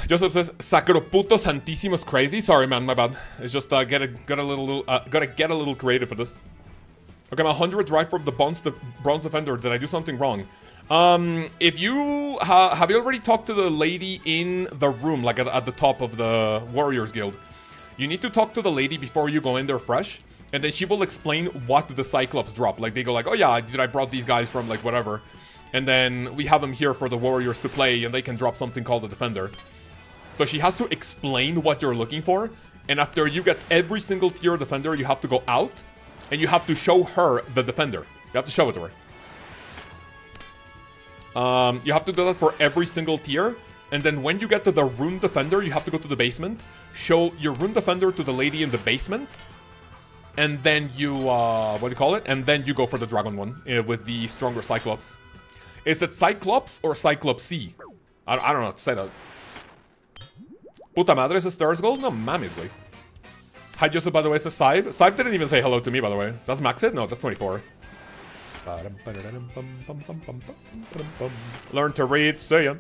Joseph says, Sacro puto santísimo is crazy. Sorry, man, my bad. It's just gotta get a little creative for this. Okay, I'm 100 drive from the bronze defender. Did I do something wrong? If you have you already talked to the lady in the room, like at the top of the Warriors Guild? You need to talk to the lady before you go in there fresh, and then she will explain what the Cyclops drop. Like, they go like, oh yeah, dude, I brought these guys from like whatever, and then we have them here for the Warriors to play, and they can drop something called the Defender. So she has to explain what you're looking for, and after you get every single tier Defender, you have to go out, and you have to show her the Defender. You have to show it to her. You have to do that for every single tier. And then when you get to the Rune Defender, you have to go to the basement, show your Rune Defender to the lady in the basement, and then you, what do you call it? And then you go for the Dragon one with the stronger Cyclops. Is it Cyclops or Cyclopsy? I don't know how to say that. Puta madre, is it Stars Gold? No mames, güey. Hi, Joseph, by the way, says Saib. Saib didn't even say hello to me, by the way. That's max it? No, that's 24. Learn to read, see ya.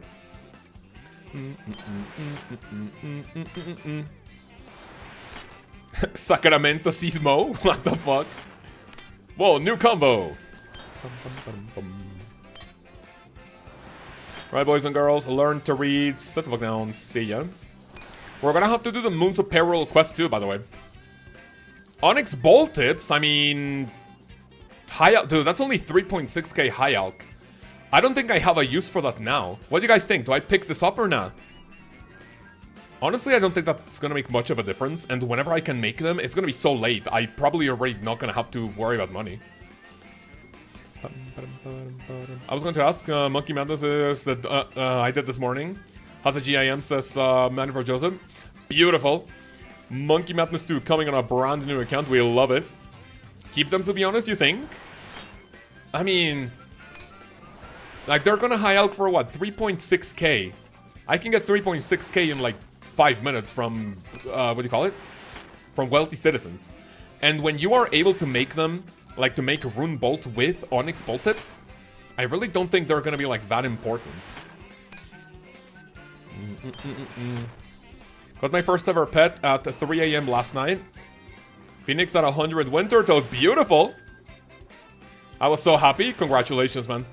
Sacramento Sismo? What the fuck? Whoa, new combo. Right, boys and girls, learn to read. Set the fuck down, see ya. We're gonna have to do the Moons of Peril quest too, by the way. Onyx Ball Tips, I mean... High, dude, that's only 3.6k high alk. I don't think I have a use for that now. What do you guys think? Do I pick this up or not? Honestly, I don't think that's gonna make much of a difference. And whenever I can make them, it's gonna be so late. I probably already not gonna have to worry about money. I was going to ask, Monkey Madness is that I did this morning. How's the HCIM, says Man for Joseph. Beautiful. Monkey Madness 2 coming on a brand new account. We love it. Keep them, to be honest, you think? I mean... Like, they're gonna high alk for what? 3.6k. I can get 3.6k in like 5 minutes from, what do you call it? From wealthy citizens. And when you are able to make them, like to make Rune Bolt with Onyx Bolt Tips, I really don't think they're gonna be like that important. Got my first ever pet at 3 AM last night. Phoenix at 100 Winter Toad. Beautiful! I was so happy. Congratulations, man.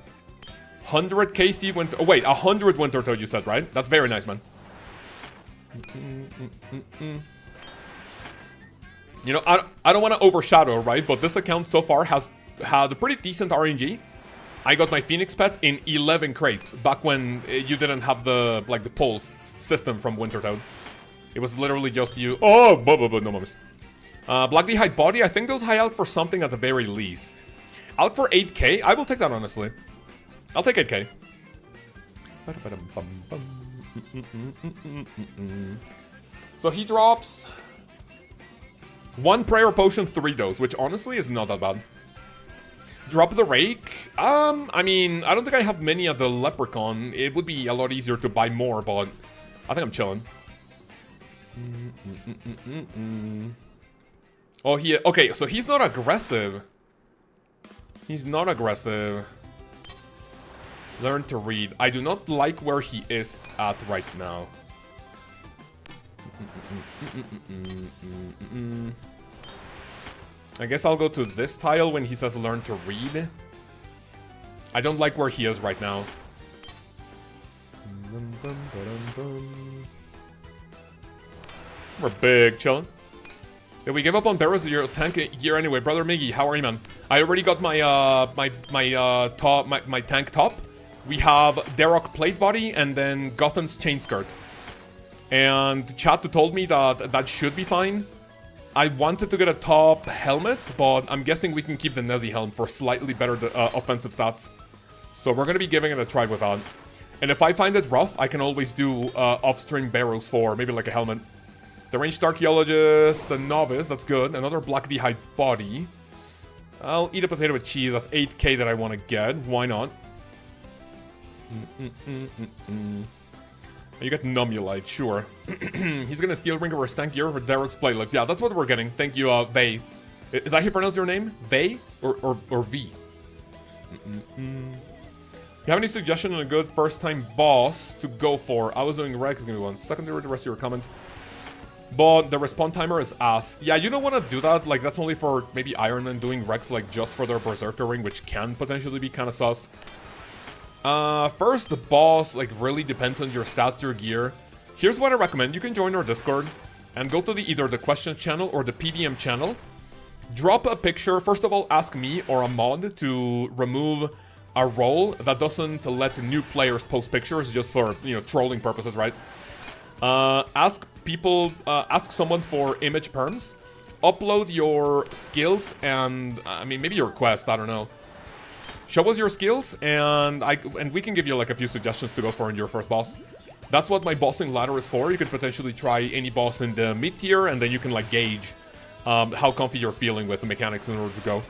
100 KC Winter... Oh, wait. 100 Winter Toad, you said, right? That's very nice, man. You know, I don't want to overshadow, right? But this account so far has had a pretty decent RNG. I got my Phoenix pet in 11 crates. Back when you didn't have the, like, the pulse system from Winter Toad. It was literally just you... Oh! No moments. Black D'Hide Body, I think those high alk for something at the very least. Alk for 8k? I will take that, honestly. I'll take 8k. So he drops... 1 Prayer Potion, 3 dose, which honestly is not that bad. Drop the Rake? I mean, I don't think I have many at the Leprechaun. It would be a lot easier to buy more, but I think I'm chilling. Oh, okay, so he's not aggressive. He's not aggressive. Learn to read. I do not like where he is at right now. I guess I'll go to this tile when he says learn to read. I don't like where he is right now. We're big chillin'. Did we give up on Barrows your tank gear anyway? Brother Miggy, how are you, man? I already got my my tank top. We have Darok plate body and then Gotham's chain skirt. And chat told me that that should be fine. I wanted to get a top helmet, but I'm guessing we can keep the Nezzy helm for slightly better offensive stats. So we're gonna be giving it a try with that. And if I find it rough, I can always do off-string Barrows for maybe like a helmet. The Ranged Archaeologist, the Novice, that's good. Another Black D'Hide Body. I'll eat a potato with cheese, that's 8k that I want to get. Why not? You get Numulite, sure. He's gonna steal Ring of our stank gear for Derek's playlist. Yeah, that's what we're getting. Thank you, Vey. Is that how you pronounce your name? Vey? Or V? You have any suggestion on a good first-time boss to go for? I was doing Rex, give me 1 second to read the rest of your comment. But the respawn timer is ass. Yeah, you don't want to do that. Like, that's only for maybe Iron Man doing Rex, like, just for their Berserker ring, which can potentially be kind of sus. First, the boss, like, really depends on your stats, your gear. Here's what I recommend. You can join our Discord and go to either the questions channel or the PDM channel. Drop a picture. First of all, ask me or a mod to remove a role that doesn't let new players post pictures just for, you know, trolling purposes, right? Ask people, ask someone for image perms. Upload your skills and, I mean, maybe your quest, I don't know. Show us your skills, and we can give you like a few suggestions to go for in your first boss. That's what my bossing ladder is for. You could potentially try any boss in the mid tier, and then you can like gauge how comfy you're feeling with the mechanics in order to go.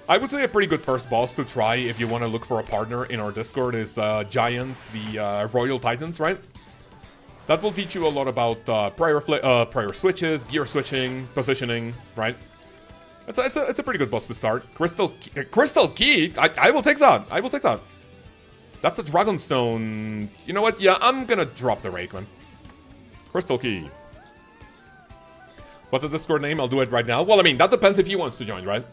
I would say a pretty good first boss to try if you want to look for a partner in our Discord is Giants, the Royal Titans, right? That will teach you a lot about prior switches, gear switching, positioning, right? It's a pretty good boss to start. Crystal Key? I will take that. I will take that. That's a Dragonstone. You know what? Yeah, I'm gonna drop the rake, man. Crystal Key. What's the Discord name? I'll do it right now. Well, I mean, that depends if he wants to join, right?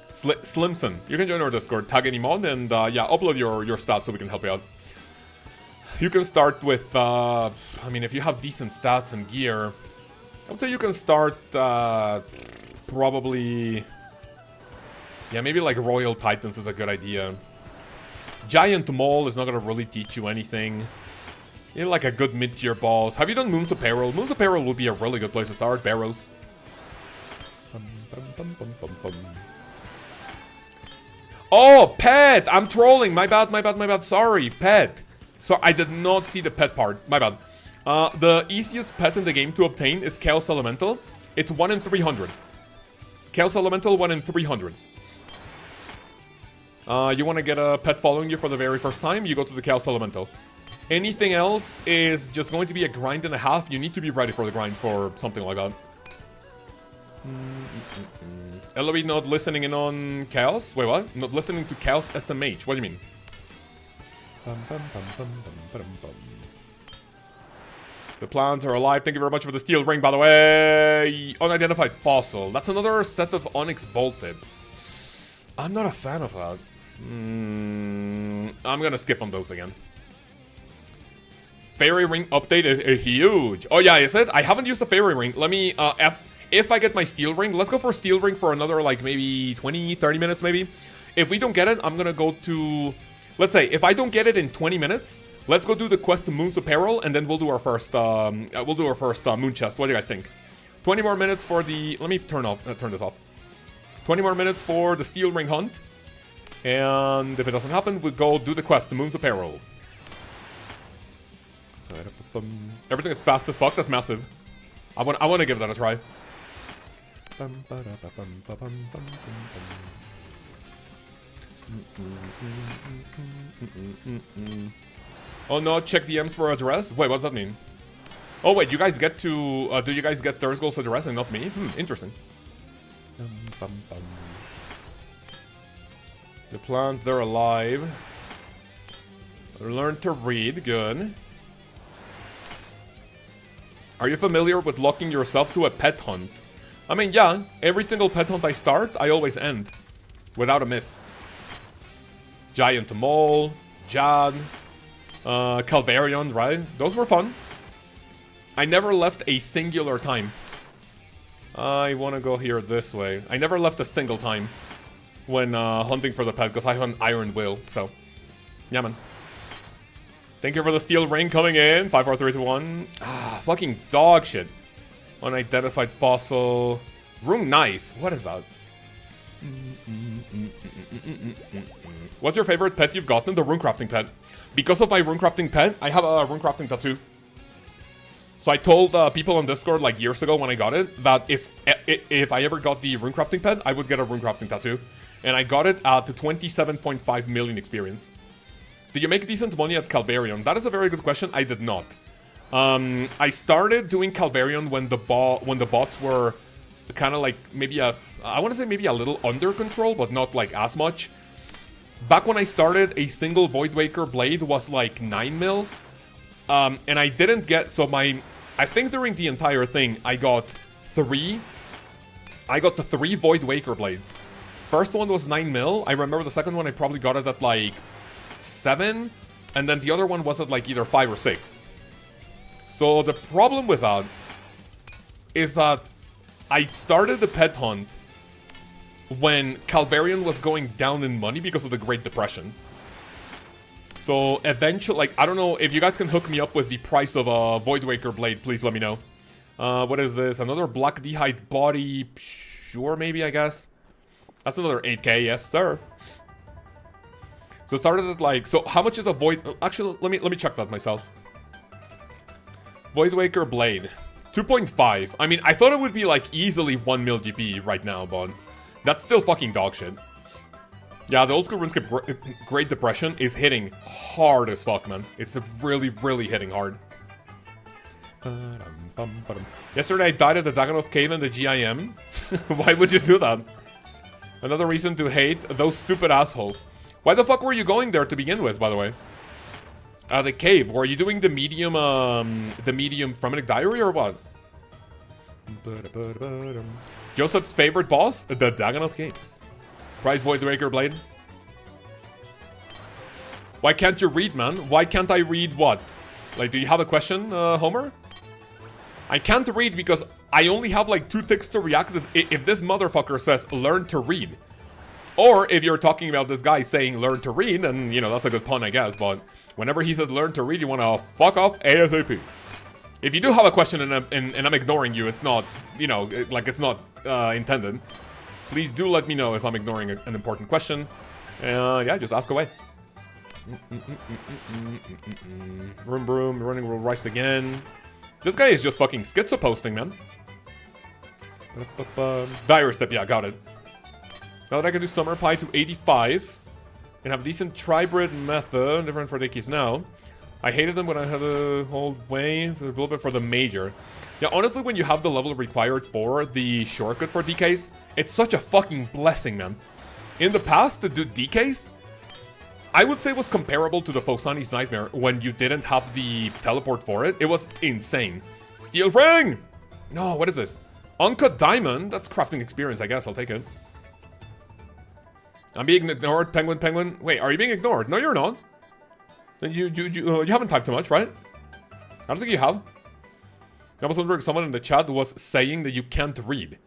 Slimson. You can join our Discord. Tag any mod and, yeah, upload your stats so we can help you out. You can start with, I mean, if you have decent stats and gear, I would say you can start, probably... Yeah, maybe like Royal Titans is a good idea. Giant Maul is not gonna really teach you anything. You know, like a good mid-tier boss. Have you done Moons of Peril? Moons of Peril would be a really good place to start. Barrows. Oh, pet! I'm trolling. My bad. Sorry, pet. So I did not see the pet part. My bad. The easiest pet in the game to obtain is Chaos Elemental. It's 1 in 300. Chaos Elemental, 1 in 300. You want to get a pet following you for the very first time, you go to the Chaos Elemental. Anything else is just going to be a grind and a half. You need to be ready for the grind for something like that. Eloy not listening in on Chaos? Wait, what? Not listening to Chaos SMH. What do you mean? The plants are alive. Thank you very much for the steel ring, by the way. Unidentified fossil. That's another set of Onyx bolt tips. I'm not a fan of that. I'm gonna skip on those again. Fairy ring update is huge. Oh yeah, is it? I haven't used the fairy ring. Let me, if I get my steel ring, let's go for steel ring for another, like, maybe 20, 30 minutes, maybe. If we don't get it, I'm gonna go to... Let's say, if I don't get it in 20 minutes, let's go do the quest to Moon's Apparel, and then we'll do our first, moon chest. What do you guys think? 20 more minutes for the... Let me turn this off. 20 more minutes for the steel ring hunt. And if it doesn't happen, we'll go do the quest to Moon's Apparel. Everything is fast as fuck. That's massive. I want to give that a try. Oh no, check DMs for address? Wait, what does that mean? Oh wait, you guys get to... do you guys get Thursgold's address and not me? Interesting. The plant, they're alive. Learn to read, good. Are you familiar with locking yourself to a pet hunt? I mean, yeah, every single pet hunt I start, I always end. Without a miss. Giant Mole, Jad, Calvarion, right? Those were fun. I never left a singular time. I want to go here this way. I never left a single time when hunting for the pet, because I hunt Iron Will, so... Yeah, man. Thank you for the steel ring coming in. 5, 4, 3, 2, 1. Ah, fucking dog shit. Unidentified fossil. Room knife. What is that? What's your favorite pet you've gotten? The runecrafting pet. Because of my runecrafting pet, I have a runecrafting tattoo. So I told people on Discord like years ago when I got it that if I ever got the runecrafting pet, I would get a runecrafting tattoo. And I got it at the 27.5 million experience. Did you make decent money at Calvarion? That is a very good question. I did not. I started doing Calvarion when the bots were kind of like maybe I want to say maybe a little under control, but not like as much. Back when I started, a single Voidwaker blade was like 9 mil. And I didn't get, so I think during the entire thing, I got the 3 Voidwaker blades. First one was 9 mil. I remember the second one, I probably got it at like 7. And then the other one was at like either 5 or 6. So the problem with that is that I started the pet hunt when Calvarion was going down in money because of the Great Depression. So eventually, like, I don't know if you guys can hook me up with the price of a Voidwaker blade, please let me know. What is this? Another Black D'hide body. Sure, maybe, I guess. That's another 8k, yes, sir. So started at like, so how much is a Void? Actually, let me check that myself. Voidwaker blade, 2.5. I mean, I thought it would be like easily 1 mil GP right now, but that's still fucking dog shit. Yeah, the old school RuneScape Great Depression is hitting hard as fuck, man. It's really, really hitting hard. Yesterday I died at the Dagannoth cave in the GIM. Why would you do that? Another reason to hate those stupid assholes. Why the fuck were you going there to begin with, by the way? The cave. Were you doing the medium Fremennik diary or what? Joseph's favorite boss? The Dagannoth Caves. Prize Voidbreaker Blade. Why can't you read, man? Why can't I read what? Like, do you have a question, Homer? I can't read because I only have like 2 ticks to react if this motherfucker says learn to read. Or if you're talking about this guy saying learn to read, then, you know, that's a good pun, I guess. But whenever he says learn to read, you want to fuck off ASAP. If you do have a question and I'm ignoring you, it's not, you know, like it's not intended. Please do let me know if I'm ignoring an important question. Yeah, just ask away. Room broom, running will rise again. This guy is just fucking schizo posting, man. Dire step, yeah, got it. Now that I can do Summer Pie to 85 and have a decent tribrid method, different for Dickies now. I hated them when I had a whole way, a little bit for the Major. Yeah, honestly, when you have the level required for the shortcut for DKs, it's such a fucking blessing, man. In the past, to do DKs, I would say was comparable to the Fosani's Nightmare when you didn't have the teleport for it. It was insane. Steel Ring! No, what is this? Uncut Diamond? That's crafting experience, I guess. I'll take it. I'm being ignored, Penguin. Wait, are you being ignored? No, you're not. Then you haven't typed too much, right? I don't think you have. I was wondering if someone in the chat was saying that you can't read.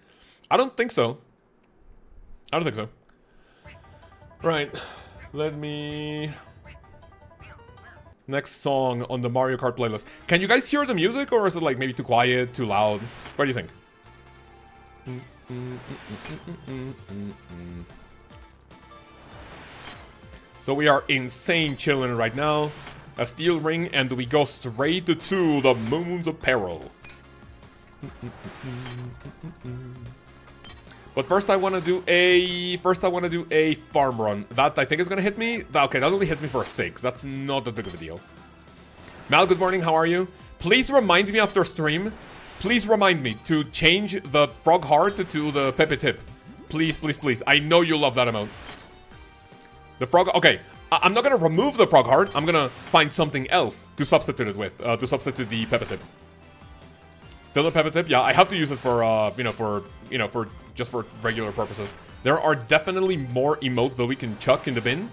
I don't think so. I don't think so. Right. Let me... Next song on the Mario Kart playlist. Can you guys hear the music, or is it like maybe too quiet, too loud? What do you think? So we are insane chilling right now. A steel ring, and we go straight to the Moons of Peril. But first I want to do a farm run. That I think is gonna hit me. Okay, that only hits me for a 6. That's not that big of a deal. Mal, good morning. How are you? Please remind me after stream. Please remind me to change the frog heart to the Pepe tip. Please, please, please. I know you love that amount. The frog. Okay, I'm not gonna remove the frog heart. I'm gonna find something else to substitute it with. To substitute the Pepe tip. Still a Pepe tip? Yeah, I have to use it for just for regular purposes. There are definitely more emotes that we can chuck in the bin.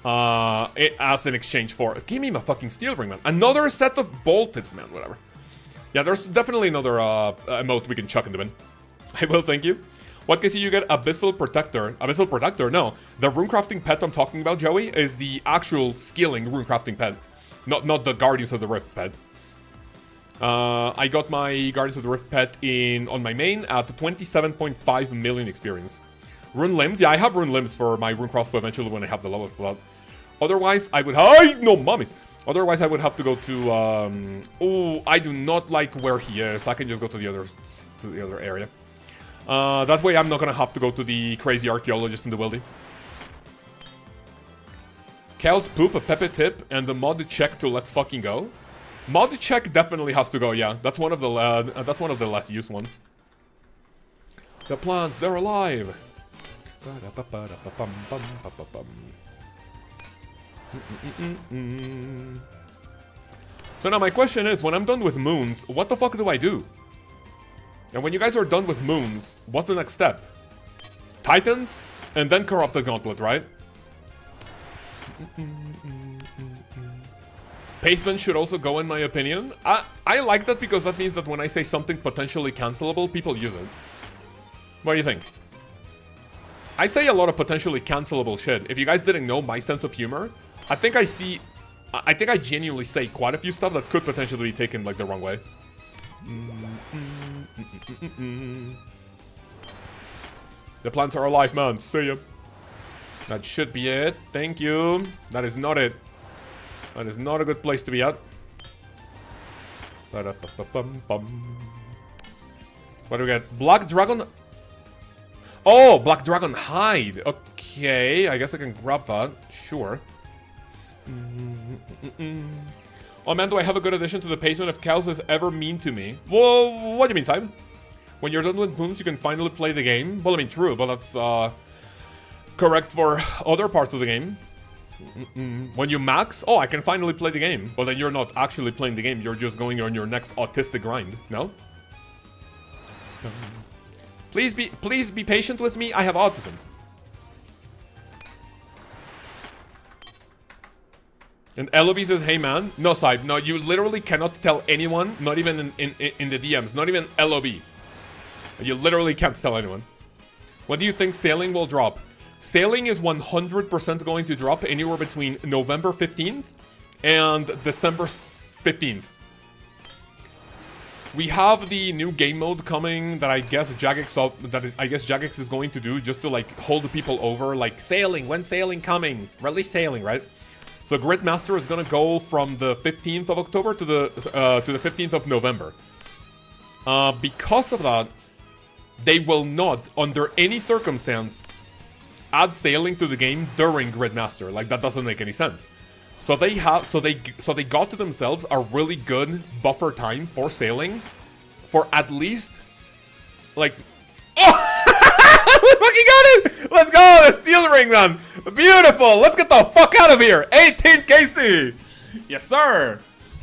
As an exchange for... Give me my fucking steel ring, man. Another set of bolt tips, man. Whatever. Yeah, there's definitely another emote we can chuck in the bin. I will, thank you. What case you get? Abyssal Protector. Abyssal Protector? No. The runecrafting pet I'm talking about, Joey, is the actual skilling runecrafting pet. Not the Guardians of the Rift pet. I got my Guardians of the Rift pet on my main at 27.5 million experience. Rune Limbs? Yeah, I have Rune Limbs for my Rune Crossbow eventually when I have the level for that. Otherwise, I would... no, mummies! Otherwise, I would have to go to... oh, I do not like where he is. I can just go to the other area. That way, I'm not gonna have to go to the crazy archaeologist in the wildy. Cow's poop, a Pepe tip, and the mod check to let's fucking go. Mod check definitely has to go, yeah. That's one of the less used ones. The plants, they're alive. So now my question is, when I'm done with moons, what the fuck do I do? And when you guys are done with moons, what's the next step? Titans? And then Corrupted Gauntlet, right? Pacement should also go, in my opinion. I like that because that means that when I say something potentially cancelable, people use it. What do you think? I say a lot of potentially cancelable shit. If you guys didn't know my sense of humor, I think I genuinely say quite a few stuff that could potentially be taken like the wrong way. The plants are alive, man. See ya. That should be it. Thank you. That is not it. That is not a good place to be at. What do we get? Black Dragon... Oh, Black Dragon Hide. Okay, I guess I can grab that. Sure. Oh man, do I have a good addition to the basement if Lkaoz is ever mean to me? Well, what do you mean, Simon? When you're done with moons, you can finally play the game. Well, I mean, true, but that's correct for other parts of the game. When you max, oh, I can finally play the game. But then you're not actually playing the game. You're just going on your next autistic grind. No? Please be patient with me. I have autism. And Eloby says, hey man. No, Saib, no, you literally cannot tell anyone, not even in the DMs, not even LOB. You literally can't tell anyone. When do you think sailing will drop? Sailing is 100% going to drop anywhere between November 15th and December 15th. We have the new game mode coming that I guess Jagex is going to do just to like hold the people over, like sailing, when sailing coming? Release sailing, right? So Gridmaster is gonna go from the 15th of October to the 15th of November. Because of that, they will not, under any circumstance, add sailing to the game during Gridmaster. Like that doesn't make any sense. So they got to themselves a really good buffer time for sailing, for at least, like, oh, we fucking got it! Let's go, the steel ring, man. Beautiful. Let's get the fuck out of here. 18 KC. Yes, sir.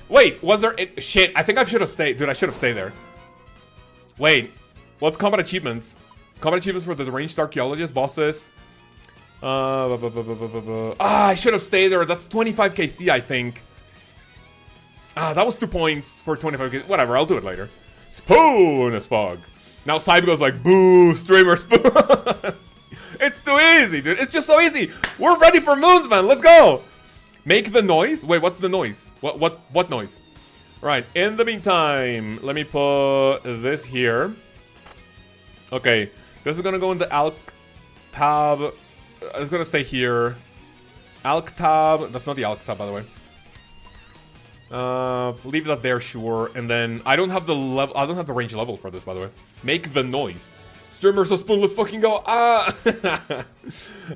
Wait, was there shit? I think I should have stayed, dude. I should have stayed there. Wait, what's combat achievements? Combat achievements for the ranged archaeologist bosses. I should have stayed there. That's 25 KC, I think. That was 2 points for 25 KC. Whatever, I'll do it later. Spoon as fog. Now Saib goes like, boo, streamer spoon. It's too easy, dude. It's just so easy. We're ready for moons, man. Let's go. Make the noise. Wait, what's the noise? What noise? Right. In the meantime, let me put this here. Okay. This is gonna go in the Alk tab. It's gonna stay here. Alk tab. That's not the Alk tab, by the way. Leave that there, sure. And then I don't have the level. I don't have the range level for this, by the way. Make the noise. Streamers of Spoon, let's fucking go. Ah.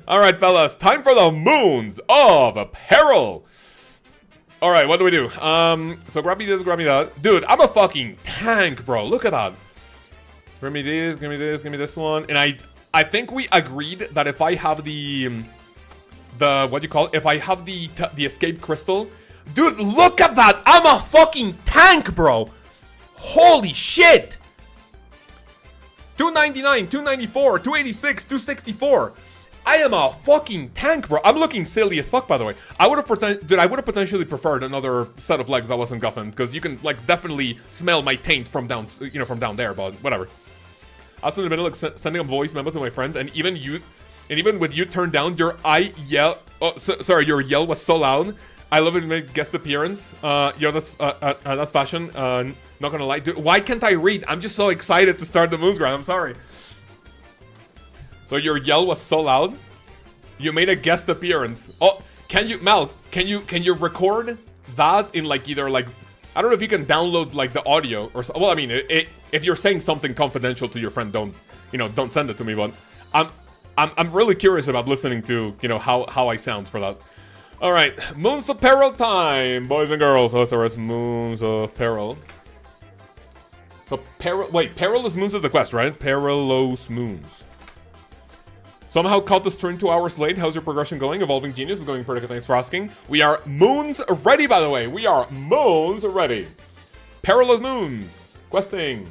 Alright, fellas. Time for the moons of peril. Alright, what do we do? So grab me this, grab me that. Dude, I'm a fucking tank, bro. Look at that. Grab me this, give me this, give me this one. And I think we agreed that if I have the what do you call it? If I have the escape crystal. Dude, look at that. I'm a fucking tank, bro. Holy shit. 299, 294, 286, 264. I am a fucking tank, bro. I'm looking silly as fuck, by the way. I would have potentially preferred another set of legs that wasn't Guffin, because you can like definitely smell my taint from down, from down there. But whatever. I was in the middle of sending a voice memo to my friend, and even with you turned down, your your yell was so loud. I love it. Make guest appearance. That's fashion. Not gonna lie, dude. Why can't I read? I'm just so excited to start the moons grind. I'm sorry. So your yell was so loud. You made a guest appearance. Oh, can you, Mal? Can you record that in like either like I don't know if you can download like the audio or well, I mean, if you're saying something confidential to your friend, don't send it to me. But I'm really curious about listening to how I sound for that. All right, Moons of Peril time, boys and girls. OSRS Moons of Peril. So Perilous Moons is the quest, right? Perilous Moons. Somehow caught the stream 2 hours late. How's your progression going? Evolving Genius is going pretty good. Thanks for asking. We are moons ready, by the way. We are moons ready. Perilous Moons. Questing.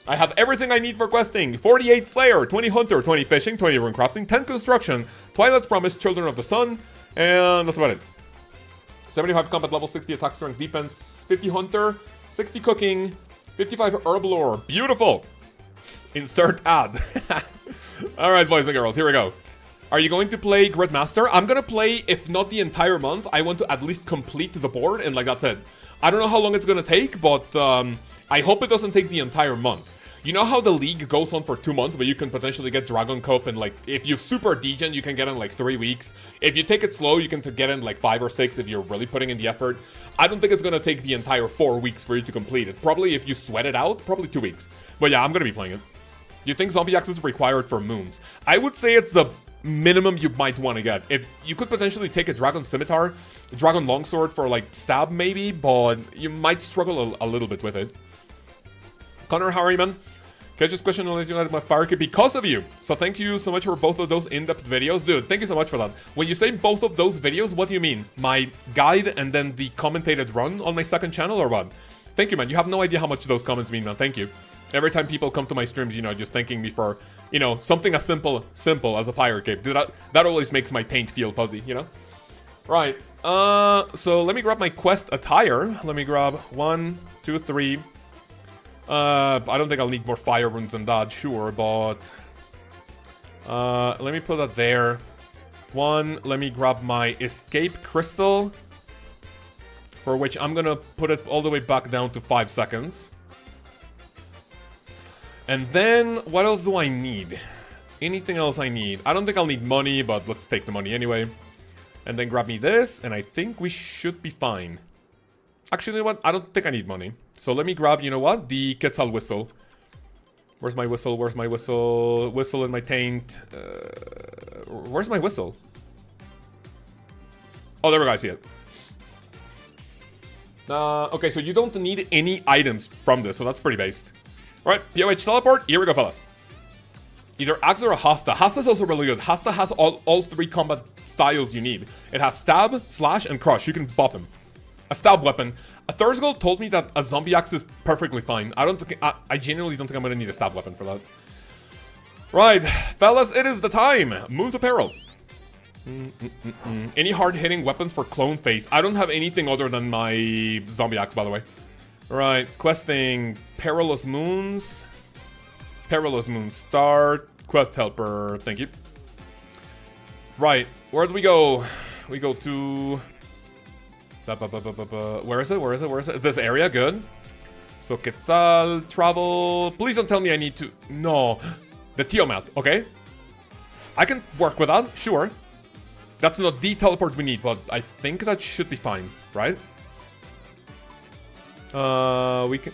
I have everything I need for questing. 48 Slayer, 20 Hunter, 20 Fishing, 20 Rune Crafting, 10 Construction, Twilight's Promise, Children of the Sun, and that's about it. 75 Combat Level, 60 Attack Strength Defense, 50 Hunter, 60 Cooking, 55 Herb Lore. Beautiful. Insert ad. Alright, boys and girls, here we go. Are you going to play Gridmaster? I'm gonna play, if not the entire month. I want to at least complete the board, and like that's it. I don't know how long it's gonna take, but I hope it doesn't take the entire month. You know how the league goes on for 2 months, but you can potentially get Dragon Cup in like, if you super degen, you can get in like 3 weeks. If you take it slow, you can get in like 5 or 6 if you're really putting in the effort. I don't think it's gonna take the entire 4 weeks for you to complete it. Probably if you sweat it out, probably 2 weeks. But yeah, I'm gonna be playing it. Do you think Zombie Axe is required for moons? I would say it's the minimum you might want to get. If you could potentially take a Dragon Scimitar, a Dragon Longsword for like stab maybe, but you might struggle a little bit with it. Connor, how are you, man? Can I just question my fire kit because of you? So thank you so much for both of those in-depth videos. Dude, thank you so much for that. When you say both of those videos, what do you mean? My guide and then the commentated run on my second channel or what? Thank you, man. You have no idea how much those comments mean, man. Thank you. Every time people come to my streams, you know, just thanking me for, you know, something as simple as a fire cape. Dude, that always makes my taint feel fuzzy, you know? Right. So let me grab my quest attire. Let me grab 1, 2, 3. I don't think I'll need more fire runes than that, sure, but... let me put that there. 1, let me grab my escape crystal, for which I'm gonna put it all the way back down to 5 seconds. And then, what else do I need? Anything else I need? I don't think I'll need money, but let's take the money anyway. And then grab me this, and I think we should be fine. Actually, you know what? I don't think I need money. So let me grab, you know what? The Quetzal whistle. Where's my whistle? Where's my whistle? Whistle in my taint. Where's my whistle? Oh, there we go. I see it. Okay, so you don't need any items from this, so that's pretty based. Alright, POH teleport. Here we go, fellas. Either Axe or a Hasta. Hasta's also really good. Hasta has all 3 combat styles you need. It has stab, slash, and crush. You can bop him. A stab weapon. A Thursgold told me that a zombie axe is perfectly fine. I genuinely don't think I'm gonna need a stab weapon for that. Right, fellas, it is the time. Moon's Apparel. Any hard-hitting weapons for clone phase? I don't have anything other than my zombie axe, by the way. Right, questing Perilous Moons. Perilous Moons start. Quest helper, thank you. Right, where do we go? We go to... Where is it? Where is it? Where is it? This area, good. So Quetzal, travel. Please don't tell me I need to... No. The Tiamat, okay. I can work with that, sure. That's not the teleport we need, but I think that should be fine, right? We can...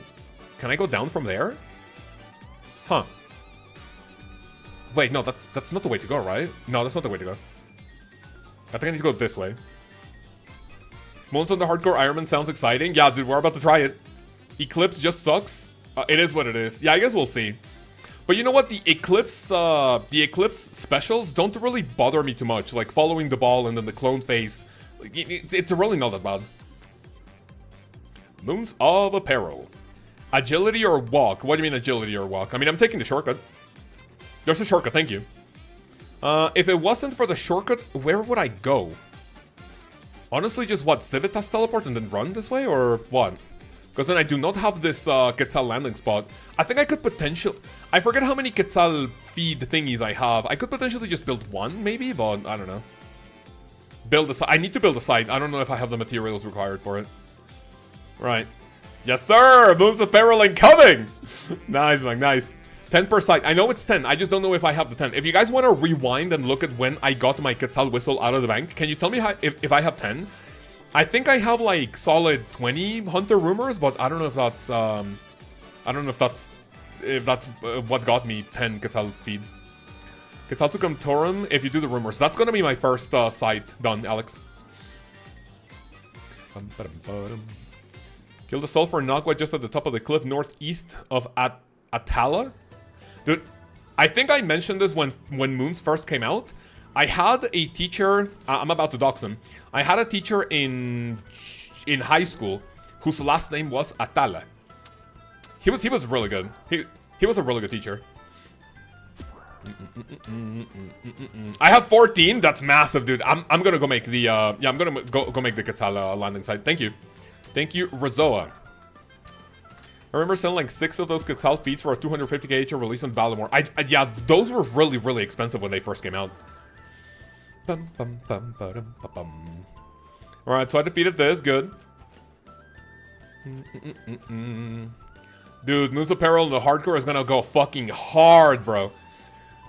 Can I go down from there? Huh. Wait, no, that's not the way to go, right? No, that's not the way to go. I think I need to go this way. Monster on the Hardcore Ironman sounds exciting. Yeah, dude, we're about to try it. Eclipse just sucks. It is what it is. Yeah, I guess we'll see. But you know what? The Eclipse specials don't really bother me too much. Like following the ball and then the clone phase. It's really not that bad. Moons of Apparel. Agility or walk? What do you mean agility or walk? I mean, I'm taking the shortcut. There's a shortcut, thank you. If it wasn't for the shortcut, where would I go? Honestly, just what? Civitas teleport and then run this way? Or what? Because then I do not have this Quetzal landing spot. I think I could potentially... I forget how many Quetzal feed thingies I have. I could potentially just build one, maybe? But I don't know. Build a site. I need to build a site. I don't know if I have the materials required for it. Right. Yes, sir! Moons Apparel incoming! Nice, man. Nice. 10 per site. I know it's 10. I just don't know if I have the 10. If you guys want to rewind and look at when I got my Quetzal whistle out of the bank, can you tell me how, if I have 10? I think I have like solid 20 Hunter rumors, but I don't know if that's I don't know if that's what got me 10 Quetzal feeds. Quetzalcoatl Torum, if you do the rumors. That's gonna be my first site done, Alex. Kill the Sulfur Nagua just at the top of the cliff northeast of Atala. Dude, I think I mentioned this when Moons first came out. I had a teacher, I'm about to dox him. I had a teacher in high school whose last name was Atala. He was really good. He was a really good teacher. I have 14. That's massive, dude. I'm gonna go make the yeah, I'm gonna go make the Quetzal landing site. Thank you. Thank you, Rizoa. I remember selling like 6 of those Quetzal feeds for a 250k each release on Valimor. Yeah, those were really expensive when they first came out. Alright, so I defeated this. Good. Dude, Moons Apparel in the hardcore is gonna go fucking hard, bro.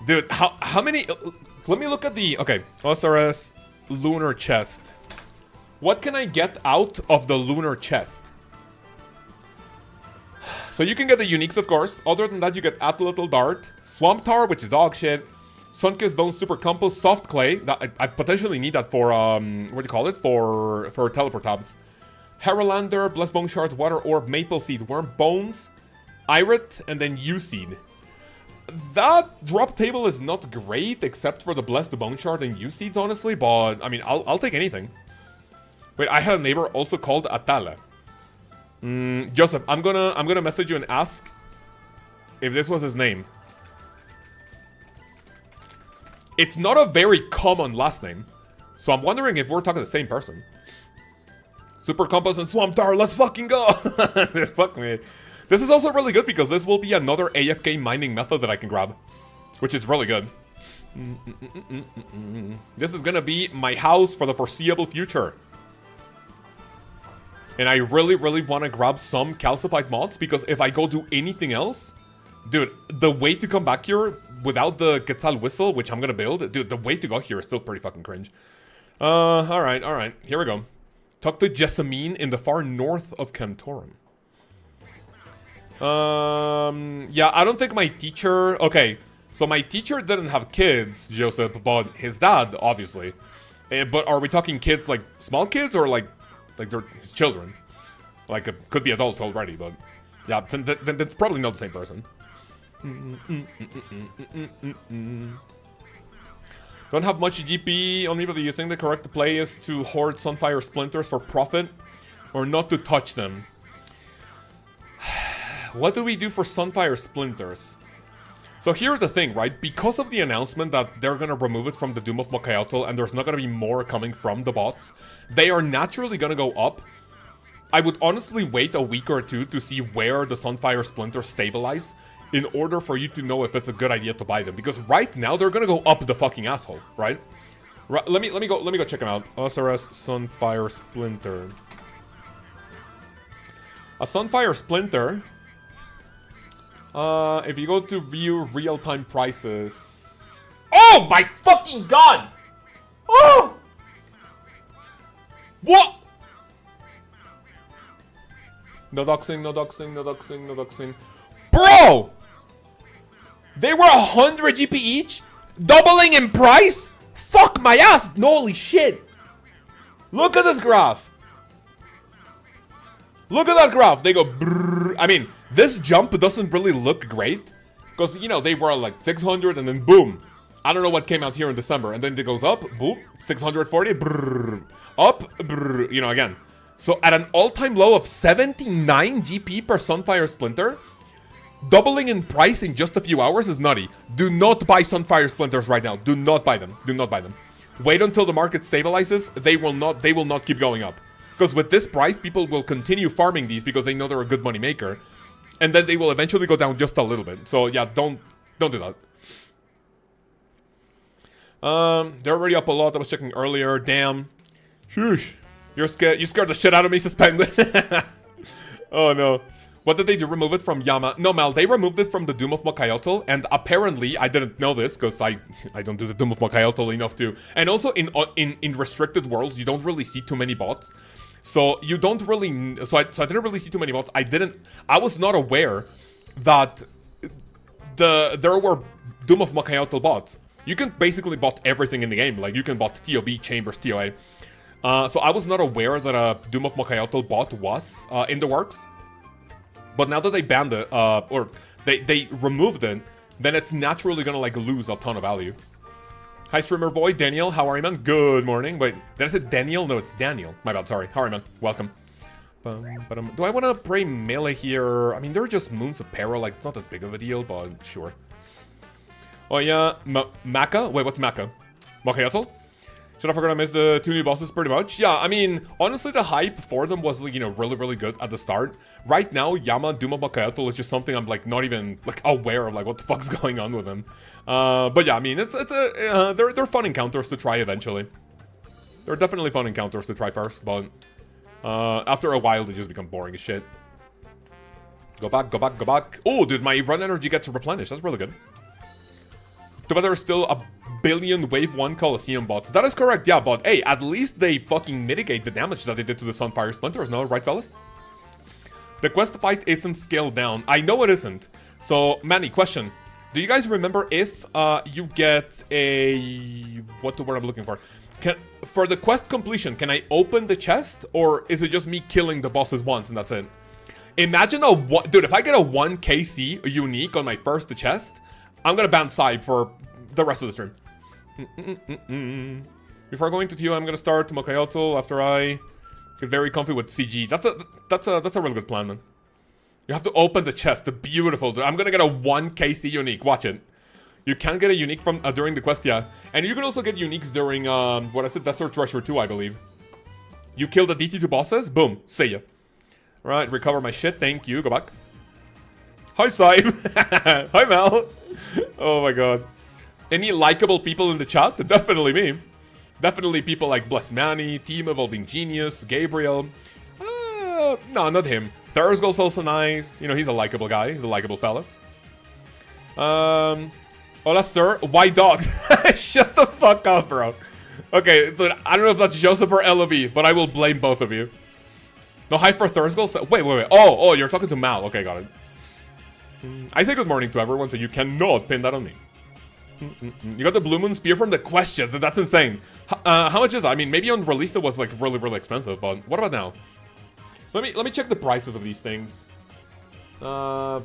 Dude, how many... Let me look at the... Okay, OSRS Lunar Chest. What can I get out of the Lunar Chest? So you can get the uniques, of course. Other than that, you get Atlatl Dart, Swamp Tar, which is dog shit, Sunkissed Bone Super Compost, Soft Clay. That I potentially need that for, what do you call it? For teleport tabs. Herolander, Blessed Bone Shards, Water Orb, Maple Seed, Worm Bones, Irit, and then U-Seed. That drop table is not great, except for the Blessed Bone Shard and U-Seeds, honestly, but, I mean, I'll take anything. Wait, I had a neighbor also called Atala. Joseph, I'm gonna message you and ask if this was his name. It's not a very common last name, so I'm wondering if we're talking the same person. Super Compost and Swamp Tar, let's fucking go! Fuck me. This is also really good because this will be another AFK mining method that I can grab, which is really good. This is gonna be my house for the foreseeable future. And I really, really want to grab some calcified mods because if I go do anything else, dude, the way to come back here without the Quetzal Whistle, which I'm gonna build, dude, the way to go here is still pretty fucking cringe. Alright, here we go. Talk to Jessamine in the far north of Cantorum. Yeah, I don't think my teacher... Okay, so my teacher didn't have kids, Joseph, but his dad, obviously. But are we talking kids, like, small kids, or, like they're his children? Like, it could be adults already, but... Yeah, then that's probably not the same person. Don't have much GP on me, but do you think the correct play is to hoard Sunfire Splinters for profit? Or not to touch them? What do we do for Sunfire Splinters? So here's the thing, right? Because of the announcement that they're gonna remove it from the Doom of Mokayotl and there's not gonna be more coming from the bots, they are naturally gonna go up. I would honestly wait a week or two to see where the Sunfire Splinters stabilize in order for you to know if it's a good idea to buy them. Because right now, they're gonna go up the fucking asshole, right? Let me go check them out. OSRS Sunfire Splinter. A Sunfire Splinter... if you go to view real-time prices... Oh my fucking god! Oh! What? No doxing, no doxing, no doxing, no doxing. Bro! They were 100 GP each? Doubling in price? Fuck my ass! Holy shit! Look at this graph! Look at that graph! They go brrrr. I mean, this jump doesn't really look great. Because, you know, they were like 600 and then boom. I don't know what came out here in December. And then it goes up, boom, 640, brrrr. Up, brrrr, you know, again. So at an all-time low of 79 GP per Sunfire Splinter, doubling in price in just a few hours is nutty. Do not buy Sunfire Splinters right now. Do not buy them. Do not buy them. Wait until the market stabilizes. They will not keep going up. Because with this price, people will continue farming these because they know they're a good money maker. And then they will eventually go down just a little bit. So yeah, don't do that. They're already up a lot. I was checking earlier. Damn. Shush. You scared the shit out of me, Suspended. Oh no. What did they do? Remove it from Yama? No, Mal, they removed it from the Doom of Mokayotl, and apparently, I didn't know this, because I don't do the Doom of Mokayotl enough to... And also, in restricted worlds, you don't really see too many bots. So, you don't really... So I didn't really see too many bots. I was not aware that there were Doom of Mokayotl bots. You can basically bot everything in the game. Like, you can bot TOB, Chambers, TOA. So I was not aware that a Doom of Mokayotl bot was in the works. But now that they banned it, or they removed it, then it's naturally gonna like lose a ton of value. Hi streamer boy, Daniel, how are you man? Good morning. Wait, did I say Daniel? No, it's Daniel. My bad, sorry. How are you man? Welcome. Do I want to pray melee here? I mean, they're just Moons of Peril, like, it's not that big of a deal, but sure. Oh yeah, Maka? Wait, what's Maka? Mokayotl? Should I forget I missed the 2 new bosses pretty much? Yeah, I mean, honestly, the hype for them was, like, you know, really, really good at the start. Right now, Yama, Doom of Mokayotl is just something I'm, like, not even, like, aware of, like, what the fuck's going on with them. But yeah, I mean, they're fun encounters to try eventually. They're definitely fun encounters to try first, but after a while, they just become boring as shit. Go back, go back, go back. Oh, dude, my run energy gets replenished. That's really good. Too bad there's still a billion Wave 1 Coliseum bots. That is correct, yeah, but hey, at least they fucking mitigate the damage that they did to the Sunfire Splinters, no? Right, fellas? The quest fight isn't scaled down. I know it isn't. So, Manny, question. Do you guys remember if you get a... What's the word I'm looking for? For the quest completion, can I open the chest? Or is it just me killing the bosses once and that's it? Imagine a... Dude, if I get a 1 KC unique on my first chest, I'm gonna ban Saib for the rest of the stream. Before going to TO, I'm gonna start Lkaoz after I get very comfy with CG. That's a really good plan, man. You have to open the chest. Beautiful. I'm gonna get a 1 KC unique. Watch it. You can get a unique from during the quest, yeah. And you can also get uniques during what I said, Desert Treasure 2, I believe. You kill the DT2 bosses, boom, see ya. Right, recover my shit. Thank you. Go back. Hi, Saib. Hi, Mel. Oh my god. Any likable people in the chat? Definitely me. Definitely people like Blessed Manny, Team Evolving Genius, Gabriel. No, not him. Thursgold's also nice. You know, he's a likable guy. He's a likable fella. Hola, sir. White dog. Shut the fuck up, bro. Okay, so I don't know if that's Joseph or LOV, but I will blame both of you. No, hi for Thursgold. Wait. Oh, you're talking to Mal. Okay, got it. I say good morning to everyone, so you cannot pin that on me. You got the Blue Moon Spear from the questions. That's insane. How much is that? I mean, maybe on release it was like really expensive, but what about now? Let me check the prices of these things. The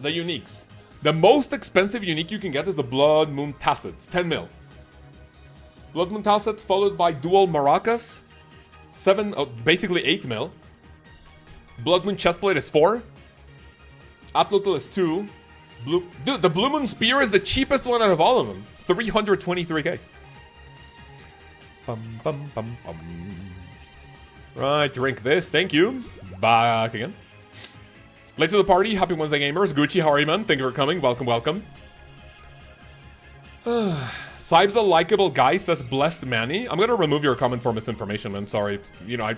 uniques. The most expensive unique you can get is the Blood Moon Tassets, 10 mil. Blood Moon Tassets followed by Dual Maracas, basically 8 mil. Blood Moon Chestplate is 4. Atlotl is 2. Dude, the Blue Moon Spear is the cheapest one out of all of them. 323k. Right, drink this. Thank you. Back again. Late to the party. Happy Wednesday, gamers. Gucci, how are you, man? Thank you for coming. Welcome. Saib's a likable guy, says Blessed Manny. I'm gonna remove your comment for misinformation, man. Sorry. You know,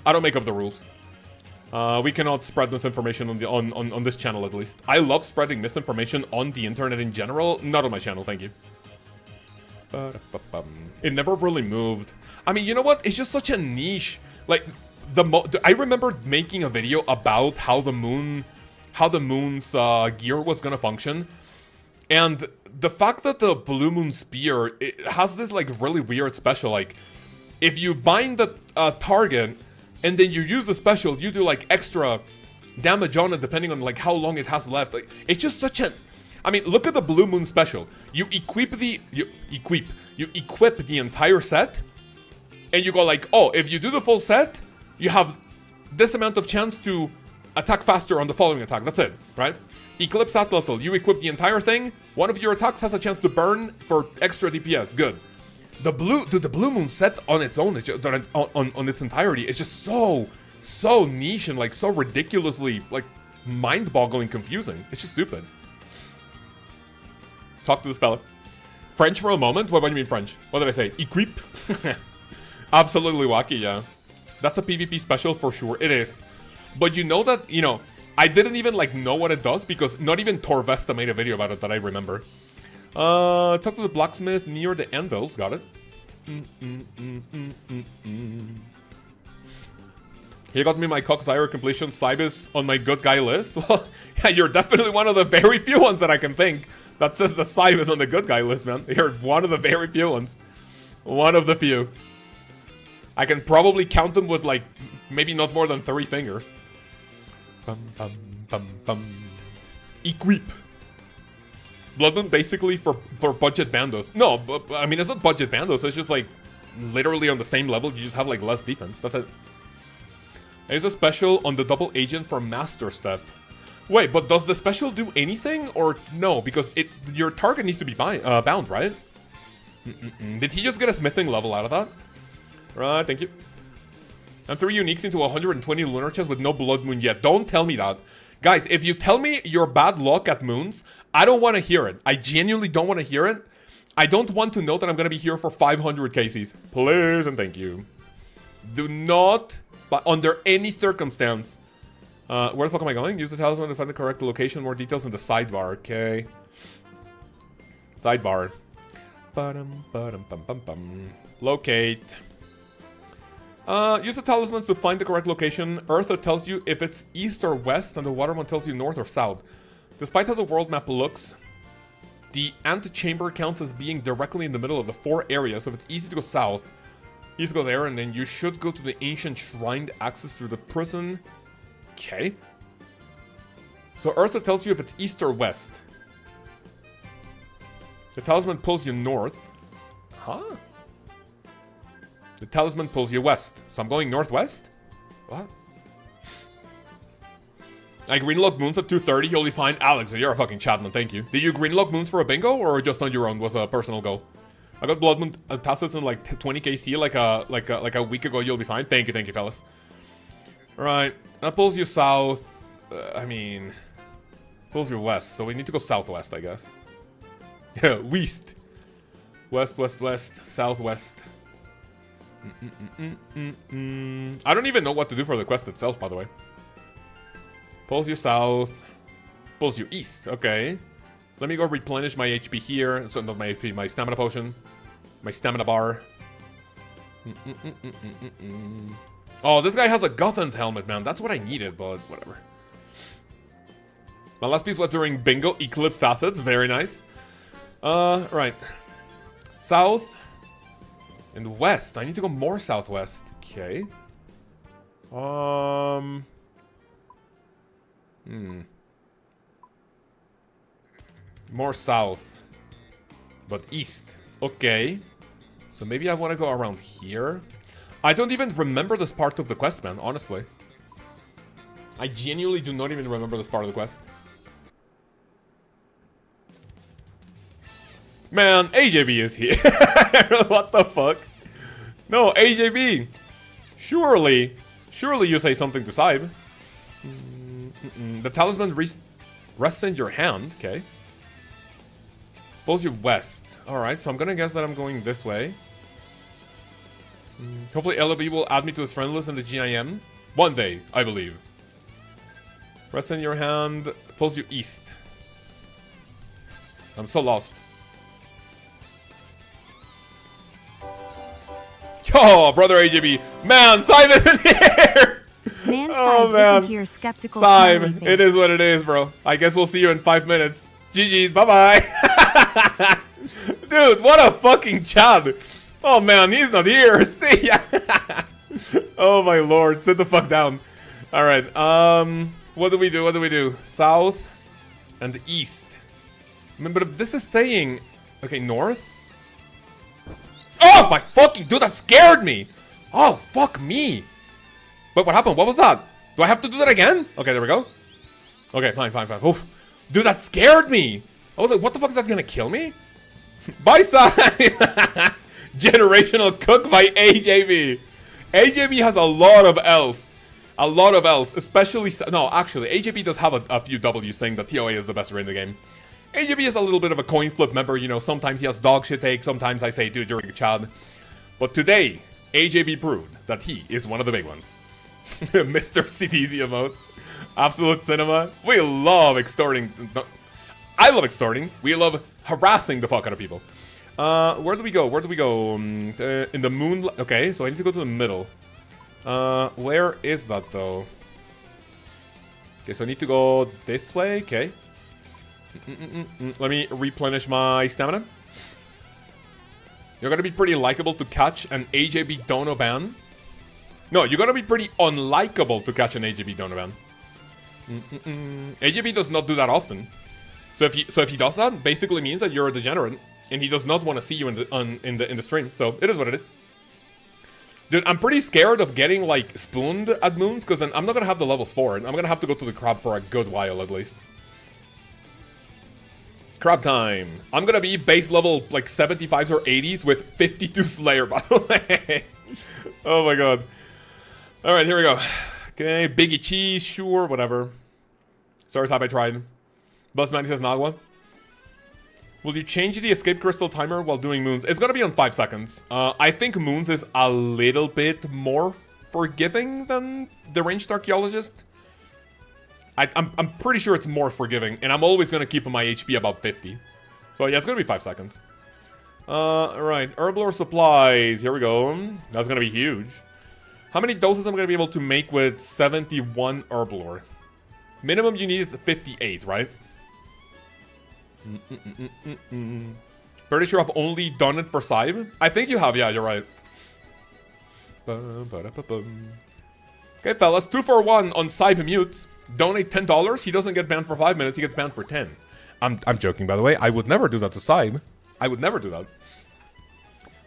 I don't make up the rules. We cannot spread misinformation on this channel, at least. I love spreading misinformation on the internet in general. Not on my channel, thank you. It never really moved. I mean, you know what? It's just such a niche. Like, I remember making a video about how the moon's gear was gonna function. And the fact that the Blue Moon Spear, it has this, like, really weird special. Like, if you bind the target... and then you use the special, you do like extra damage on it depending on like how long it has left. Like, it's just such a... I mean, look at the Blue Moon special. You equip the entire set, and you go like, oh, if you do the full set, you have this amount of chance to attack faster on the following attack. That's it, right? Eclipse Atlotl, you equip the entire thing. One of your attacks has a chance to burn for extra DPS. Good. The Blue Moon set on its own, on its entirety, is just so niche and like so ridiculously like mind-boggling confusing. It's just stupid. Talk to this fella. French for a moment? What do you mean French? What did I say? Equip? Absolutely wacky, yeah. That's a PvP special for sure. It is. But you know that, you know, I didn't even like know what it does because not even Torvesta made a video about it that I remember. Talk to the blacksmith near the anvils. Got it. He got me my Cox Dire completion. Cybis on my good guy list. Well, yeah, you're definitely one of the very few ones that I can think that says that Cybis on the good guy list, man. You're one of the very few ones. One of the few. I can probably count them with like maybe not more than 3 fingers. Equip. Blood Moon basically for budget bandos. No, but, I mean, it's not budget bandos. It's just like literally on the same level. You just have like less defense. That's it. There's a special on the double agent for Master Step. Wait, but does the special do anything or no? Because your target needs to be bound, right? Did he just get a smithing level out of that? Right, thank you. And 3 uniques into 120 lunar chests with no Blood Moon yet. Don't tell me that. Guys, if you tell me you're bad luck at moons, I don't want to hear it. I genuinely don't want to hear it. I don't want to know that I'm going to be here for 500 KCs. Please and thank you. Do not, but under any circumstance. Where the fuck am I going? Use the talisman to find the correct location. More details in the sidebar, okay? Sidebar. Locate. Use the talismans to find the correct location. Earth tells you if it's east or west, and the Waterman tells you north or south. Despite how the world map looks, The antechamber counts as being directly in the middle of the 4 areas, so if it's easy to go south, easy to go there, and then you should go to the ancient shrine access through the prison. Okay. So Ursa tells you if it's east or west. The talisman pulls you north. Huh? The talisman pulls you west. So I'm going northwest? What? I greenlock moons at 2:30, you'll be fine. Alex, you're a fucking chatman, thank you. Did you greenlock moons for a bingo, or just on your own was a personal goal? I got blood moon tacits in like 20 KC like a week ago, you'll be fine. Thank you, fellas. Alright, that pulls you south. Pulls you west, so we need to go southwest, I guess. Yeah, west. West, southwest. I don't even know what to do for the quest itself, by the way. Pulls you south. Pulls you east. Okay. Let me go replenish my HP here. So not my HP, my stamina potion. My stamina bar. Oh, this guy has a Gothan's helmet, man. That's what I needed, but whatever. My last piece was during bingo. Eclipse assets. Very nice. Right. South. And west. I need to go more southwest. Okay. More south. But east. Okay. So maybe I want to go around here. I don't even remember this part of the quest, man, honestly. I genuinely do not even remember this part of the quest. Man, AJB is here. What the fuck? No, AJB. Surely you say something to Saib. The talisman rests in your hand. Okay. Pulls you west. Alright, so I'm gonna guess that I'm going this way. Hopefully LOB will add me to his friend list in the GIM. One day, I believe. Rests in your hand. Pulls you east. I'm so lost. Yo, brother AJB. Man, Saib is in here! Man, oh, Saib man. isn't here, skeptical Saib, it is what it is, bro. I guess we'll see you in 5 minutes. GG's, bye-bye. Dude, what a fucking chad. Oh, man, he's not here. See ya. Oh, my lord. Sit the fuck down. All right. What do we do? South and east. But if this is saying... Okay, north? Oh, my fucking... Dude, that scared me. Oh, fuck me. Wait, what happened? What was that? Do I have to do that again? Okay, there we go. Okay, fine. Oof. Dude, that scared me. I was like, what the fuck, is that gonna kill me? Bye, side. Generational cook by AJB. AJB has a lot of L's. A lot of L's, especially... No, actually, AJB does have a few W's saying that TOA is the best in the game. AJB is a little bit of a coin flip member, you know, sometimes he has dog shit take, sometimes I say, dude, you're a chad. But today, AJB proved that he is one of the big ones. Mr. Cetizia mode. Absolute cinema. We love extorting. I love extorting. We love harassing the fuck out of people. Where do we go? In the moon. Okay, so I need to go to the middle. Where is that though? Okay, so I need to go this way. Okay. Let me replenish my stamina. You're gonna be pretty likable to catch an AJB dono ban. No, you're gonna be pretty unlikable to catch an AJB dono ban. AJB does not do that often. So if he does that, basically means that you're a degenerate and he does not want to see you in the stream. So it is what it is. Dude, I'm pretty scared of getting like spooned at moons because then I'm not gonna have the levels for it. I'm gonna have to go to the crab for a good while at least. Crab time. I'm gonna be base level like 75s or 80s with 52 Slayer, by the way. Oh my god. Alright, here we go. Okay, Biggie Cheese, sure, whatever. Sorry, Sab, I tried. Buzz Manny says Nagua. Will you change the escape crystal timer while doing moons? It's gonna be on 5 seconds. I think moons is a little bit more forgiving than the ranged archaeologist. I'm pretty sure it's more forgiving, and I'm always gonna keep my HP above 50. So yeah, it's gonna be 5 seconds. Right, Herblore supplies. Here we go. That's gonna be huge. How many doses am I gonna be able to make with 71 Herblore? Minimum you need is 58, right? Pretty sure I've only done it for Cybe. I think you have, yeah, you're right. Okay, fellas, 2 for 1 on Cybe mutes. Donate $10. He doesn't get banned for 5 minutes, he gets banned for 10. I'm joking, by the way. I would never do that to Cybe. I would never do that.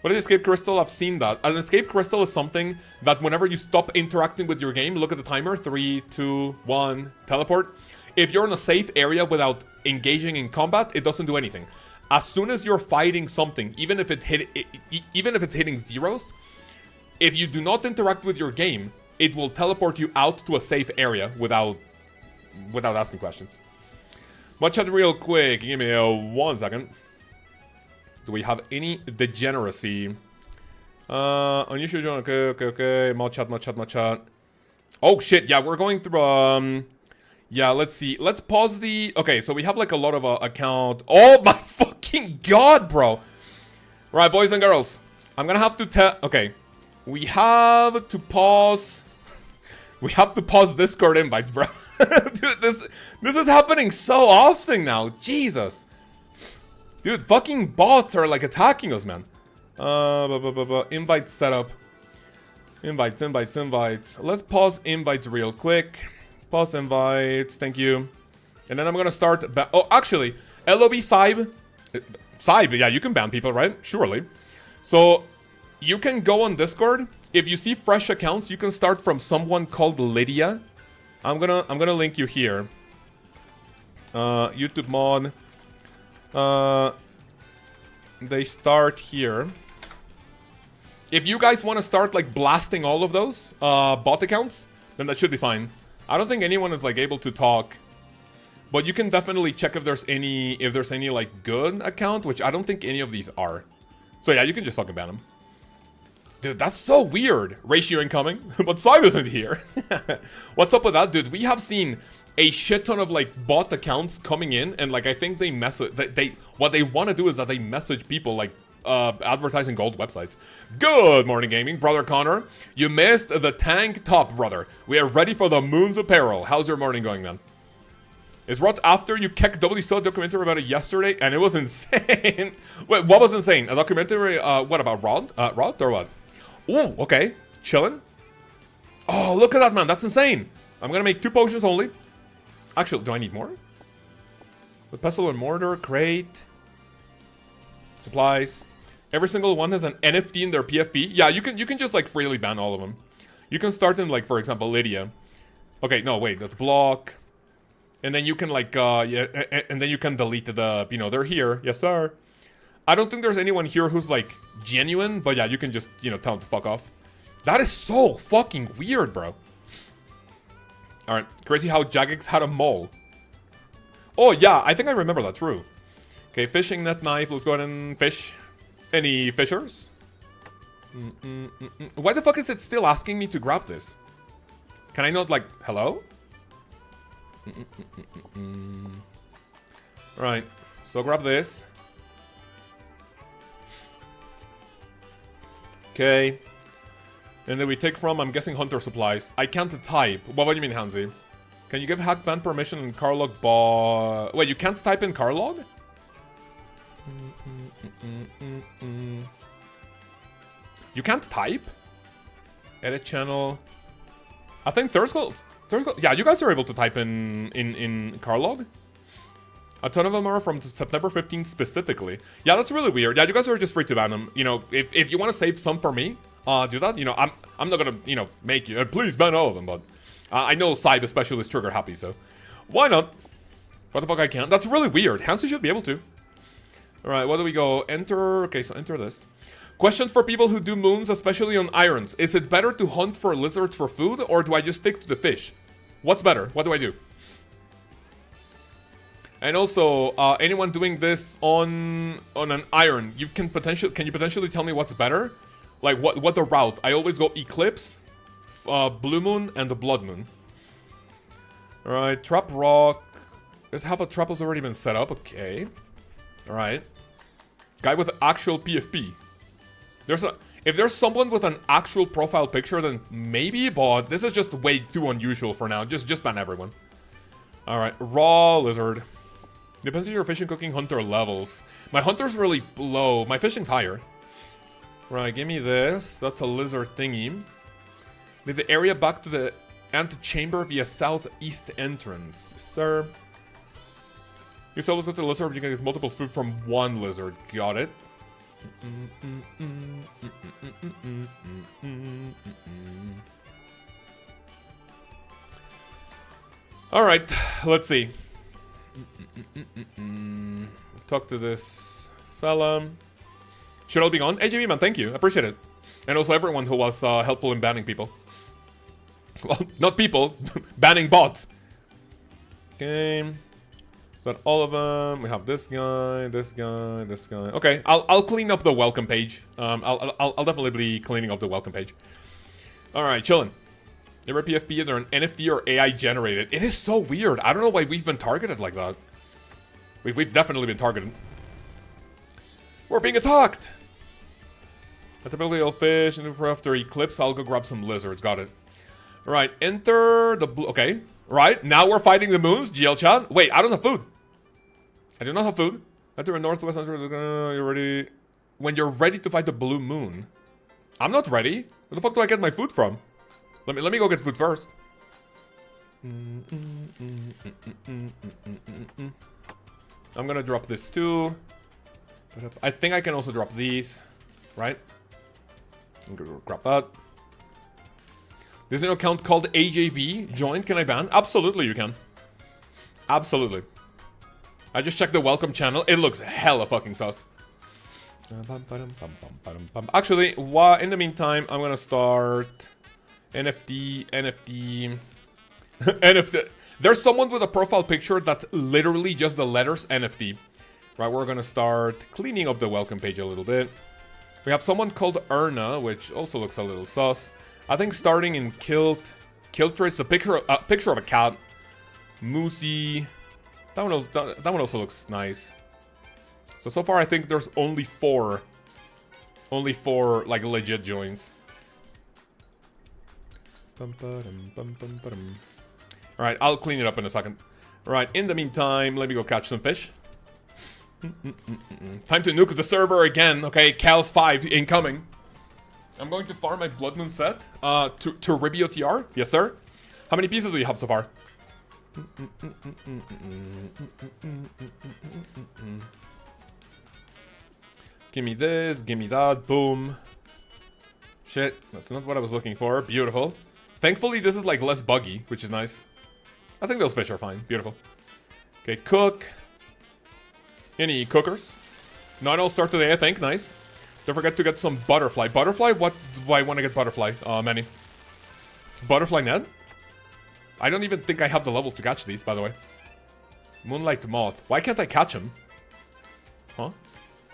What is escape crystal? I've seen that. An escape crystal is something that whenever you stop interacting with your game, look at the timer. 3, 2, 1, teleport. If you're in a safe area without engaging in combat, it doesn't do anything. As soon as you're fighting something, even if it's hitting zeros, if you do not interact with your game, it will teleport you out to a safe area without asking questions. Watch chat real quick. Give me 1 second. Do we have any degeneracy? Unusual join. Okay. Mod chat. Oh shit, yeah, we're going through yeah, let's see. Let's pause the... Okay, so we have like a lot of account... Oh my fucking god, bro! Right, boys and girls. I'm gonna have to tell... Okay. We have to pause... We have to pause Discord invites, bro. Dude, this is happening so often now. Jesus. Dude, fucking bots are like attacking us, man. Invite setup. Invites. Let's pause invites real quick. Pause invites, thank you. And then I'm gonna start... Oh, actually, LOB Cybe. Cybe, yeah, you can ban people, right? Surely. So, you can go on Discord. If you see fresh accounts, you can start from someone called Lydia. I'm gonna link you here. YouTube mod. They start here. If you guys want to start like blasting all of those bot accounts, then that should be fine. I don't think anyone is like able to talk, but you can definitely check if there's any like good account, which I don't think any of these are. So yeah, you can just fucking ban them. Dude, that's so weird. Ratio incoming, but Cybe isn't here. What's up with that, dude? We have seen a shit ton of like bot accounts coming in, and like I think they what they want to do is that they message people like advertising gold websites. Good morning, gaming. Brother Connor, you missed the tank top, brother. We are ready for the moon's apparel. How's your morning going, man? Is right after you kicked W saw a documentary about it yesterday, and it was insane. Wait, what was insane? A documentary, what about Rod or what? Ooh, okay. Chillin'. Oh, look at that, man. That's insane. I'm gonna make 2 potions only. Actually, do I need more? The pestle and mortar, crate. Supplies. Every single one has an NFT in their PFP. Yeah, you can just like freely ban all of them. You can start in like, for example, Lydia. Okay, no, wait, that's block. And then you can like, yeah, and then you can delete the, you know, they're here. Yes, sir. I don't think there's anyone here who's like genuine, but yeah, you can just, you know, tell them to fuck off. That is so fucking weird, bro. Alright, crazy how Jagex had a mole. Oh yeah, I think I remember that, true. Okay, fishing net knife, let's go ahead and fish. Any fishers? Why the fuck is it still asking me to grab this? Can I not like, hello? Right, so grab this. Okay. And then we take from, I'm guessing, hunter supplies. I can't type. What do you mean, Hansi? Can you give hackban permission in carlog Wait, you can't type in carlog? You can't type? Edit channel. I think Thursgold. Yeah, you guys are able to type in carlog. A ton of them are from September 15th specifically. Yeah, that's really weird. Yeah, you guys are just free to ban them. You know, if you want to save some for me, do that. You know, I'm not gonna, you know, make you please ban all of them, but I know Cybe especially is trigger happy, so why not? What the fuck, I can't? That's really weird. Hansi should be able to. All right, where do we go? Enter. Okay, so enter this. Questions for people who do moons, especially on irons. Is it better to hunt for lizards for food, or do I just stick to the fish? What's better? What do I do? And also, anyone doing this on an iron, can you potentially tell me what's better? Like what the route? I always go Eclipse, Blue Moon, and the Blood Moon. All right, Trap Rock. Does half a trap has already been set up? Okay. All right. Guy with actual PFP. If there's someone with an actual profile picture, then maybe, but this is just way too unusual for now. Just ban everyone. All right, Raw Lizard. Depends on your fishing, cooking, hunter levels. My hunter's really low. My fishing's higher. Right, give me this. That's a lizard thingy. Leave the area back to the antechamber via southeast entrance. Yes, sir. You always go to the lizard, but you can get multiple food from one lizard. Got it. Alright, let's see. Talk to this fella. Should all be gone? AJB, man, thank you. Appreciate it. And also everyone who was helpful in banning people. Well, not people. Banning bots. Okay. So that all of them. We have this guy, this guy, this guy. Okay, I'll clean up the welcome page. I'll definitely be cleaning up the welcome page. Alright, chillin'. Every PFP, they're an NFT or AI generated. It is so weird. I don't know why we've been targeted like that. We've definitely been targeted. We're being attacked! A typical fish, and after Eclipse, I'll go grab some lizards. Got it. Alright, enter the blue. Okay. Right, now we're fighting the moons. GL chat. Wait, I don't have food. I do not have food. Enter a northwest. You're ready. When you're ready to fight the blue moon. I'm not ready. Where the fuck do I get my food from? Let me go get food first. I'm gonna drop this too. I think I can also drop these, right? I'm gonna grab that. There's an account called AJB. Join, can I ban? Absolutely you can. Absolutely. I just checked the welcome channel. It looks hella fucking sus. Actually, in the meantime, I'm gonna start NFT. NFT. There's someone with a profile picture that's literally just the letters NFT. Right, we're gonna start cleaning up the welcome page a little bit. We have someone called Erna, which also looks a little sus. I think starting in kilt traits, a picture of a cat. Moosey. That one also looks nice. So far I think there's only four like legit joins. Alright, I'll clean it up in a second. Alright, in the meantime, let me go catch some fish. Time to nuke the server again. Okay, Cal's 5 incoming. I'm going to farm my Blood Moon set to Ribio TR. Yes, sir. How many pieces do you have so far? Give me this, give me that. Boom. Shit, that's not what I was looking for. Beautiful. Thankfully, this is like less buggy, which is nice. I think those fish are fine. Beautiful. Okay, cook. Any cookers? 9 all start today, I think. Nice. Don't forget to get some butterfly. Butterfly? What do I want to get butterfly? Manny. Butterfly net? I don't even think I have the levels to catch these, by the way. Moonlight moth. Why can't I catch him? Huh?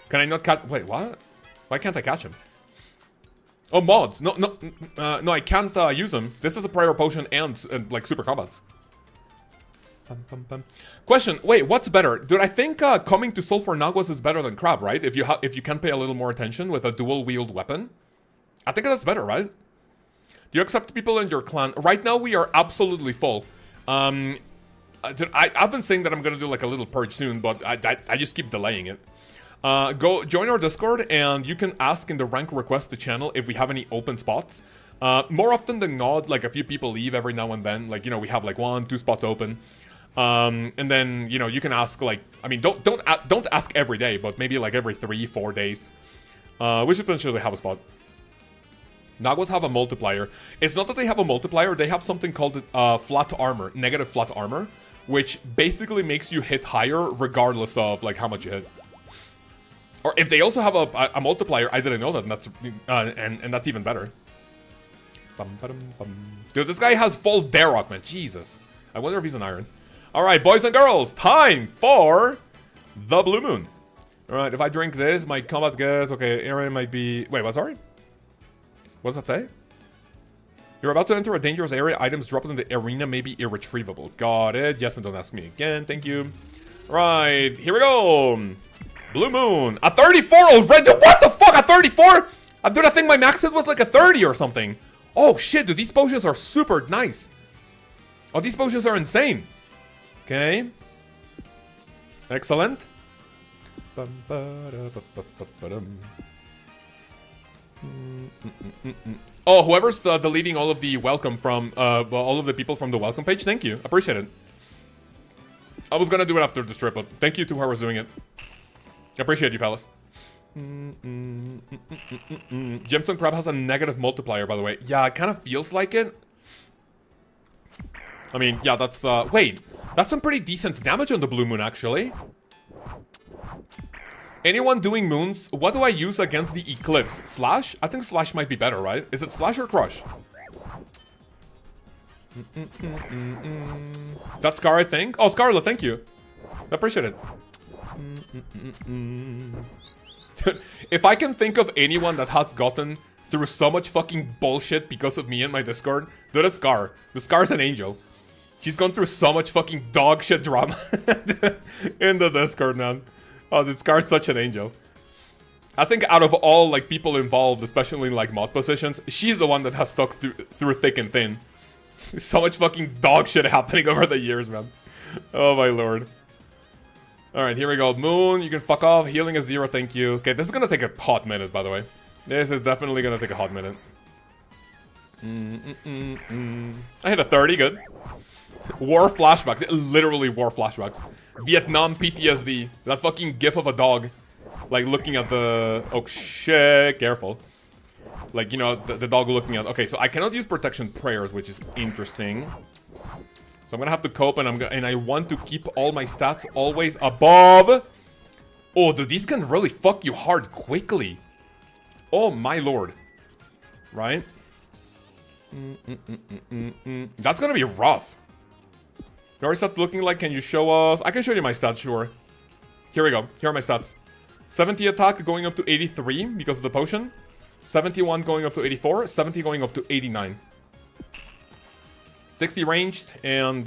Can I not catch... Wait, what? Why can't I catch him? Oh, mods. No, I can't use them. This is a prayer potion and like super combats. Question. Wait, what's better? Dude, I think coming to Sulfur Naguas is better than Crab, right? If you can pay a little more attention with a dual wield weapon. I think that's better, right? Do you accept people in your clan? Right now we are absolutely full. Dude, I've been saying that I'm gonna do like a little purge soon, but I just keep delaying it. Go join our Discord and you can ask in the rank request to channel if we have any open spots. More often than not, like a few people leave every now and then. Like, you know, we have like 1-2 spots open. And then, you know, you can ask like, I mean, don't ask every day, but maybe like every 3-4 days. We should potentially have a spot. Naguas have a multiplier. It's not that they have a multiplier, they have something called flat armor, negative flat armor, which basically makes you hit higher regardless of like how much you hit. Or if they also have a multiplier, I didn't know that, and that's and that's even better. Dude, this guy has full Darok, man. Jesus. I wonder if he's an iron. Alright, boys and girls, time for the Blue Moon. Alright, if I drink this, my combat gets... Okay, area might be... Wait, what? Sorry? What does that say? You're about to enter a dangerous area. Items dropped in the arena may be irretrievable. Got it. Yes, and don't ask me again. Thank you. Right, here we go. Blue Moon. A 34 already? What the fuck? A 34? Dude, I think my max hit was like a 30 or something. Oh, shit, dude. These potions are super nice. Oh, these potions are insane. Okay. Excellent. Oh, whoever's deleting all of the welcome from, all of the people from the welcome page, thank you. Appreciate it. I was gonna do it after the strip, but thank you to whoever's doing it. Appreciate you, fellas. Gemstone Crab has a negative multiplier, by the way. Yeah, it kind of feels like it. I mean, yeah, that's, wait. That's some pretty decent damage on the blue moon, actually. Anyone doing moons, what do I use against the eclipse? Slash? I think slash might be better, right? Is it slash or crush? That's Scar, I think. Oh, Scarlet, thank you. I appreciate it. If I can think of anyone that has gotten through so much fucking bullshit because of me and my Discord, dude, it's Scar. The Scar's an angel. She's gone through so much fucking dog shit drama in the Discord, man. Oh, this Scar's such an angel. I think out of all, like, people involved, especially in, like, mod positions, she's the one that has stuck through thick and thin. So much fucking dog shit happening over the years, man. Oh, my lord. Alright, here we go. Moon, you can fuck off. Healing is 0, thank you. Okay, this is gonna take a hot minute, by the way. This is definitely gonna take a hot minute. I hit a 30, good. War flashbacks. Literally war flashbacks. Vietnam PTSD. That fucking gif of a dog. Like, looking at the... Oh, shit. Careful. Like, you know, the dog looking at... Okay, so I cannot use protection prayers, which is interesting. So I'm gonna have to cope, and I want to keep all my stats always above. Oh, dude, these can really fuck you hard quickly. Oh, my lord. Right? That's gonna be rough. You already stopped looking like, can you show us? I can show you my stats, sure. Here we go. Here are my stats. 70 attack going up to 83 because of the potion. 71 going up to 84. 70 going up to 89. 60 ranged and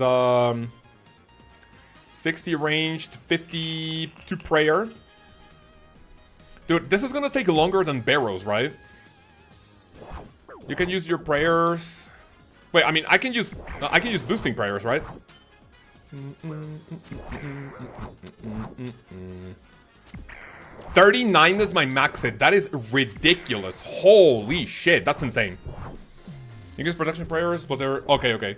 60 ranged, 50 to prayer. Dude, this is gonna take longer than Barrows, right? You can use your prayers. Wait, I mean, I can use boosting prayers, right? 39 is my max hit. That is ridiculous. Holy shit, that's insane. You can use protection prayers, but they're... Okay.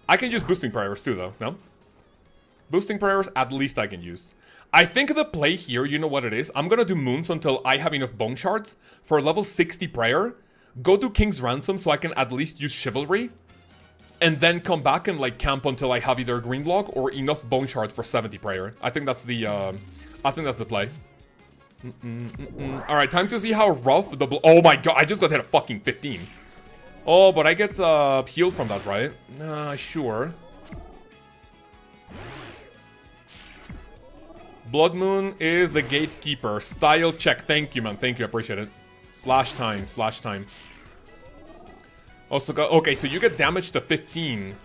I can use boosting prayers too, though, no? Boosting prayers, at least I can use. I think the play here, you know what it is? I'm gonna do moons until I have enough bone shards for level 60 prayer. Go do King's Ransom so I can at least use chivalry. And then come back and, like, camp until I have either green block or enough bone shards for 70 prayer. I think that's the, play. Alright, time to see how rough the... Oh my god, I just got hit a fucking 15. Oh, but I get, healed from that, right? Sure. Blood Moon is the gatekeeper. Style check. Thank you, man. Thank you, I appreciate it. Slash time. Also, okay, so you get damage to 15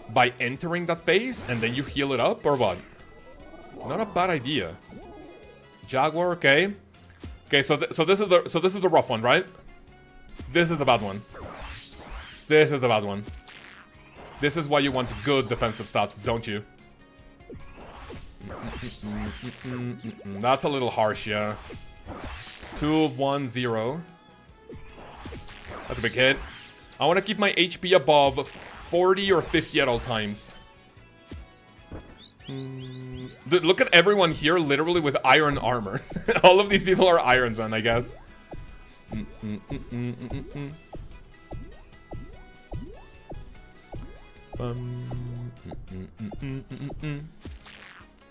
by entering that phase, and then you heal it up, or what? Not a bad idea. Jaguar, okay. Okay, so this is the rough one, right? This is the bad one. This is the bad one. This is why you want good defensive stats, don't you? That's a little harsh, yeah. 2, 1, 0. That's a big hit. I want to keep my HP above 40 or 50 at all times. Dude, look at everyone here literally with iron armor. All of these people are irons, man, I guess.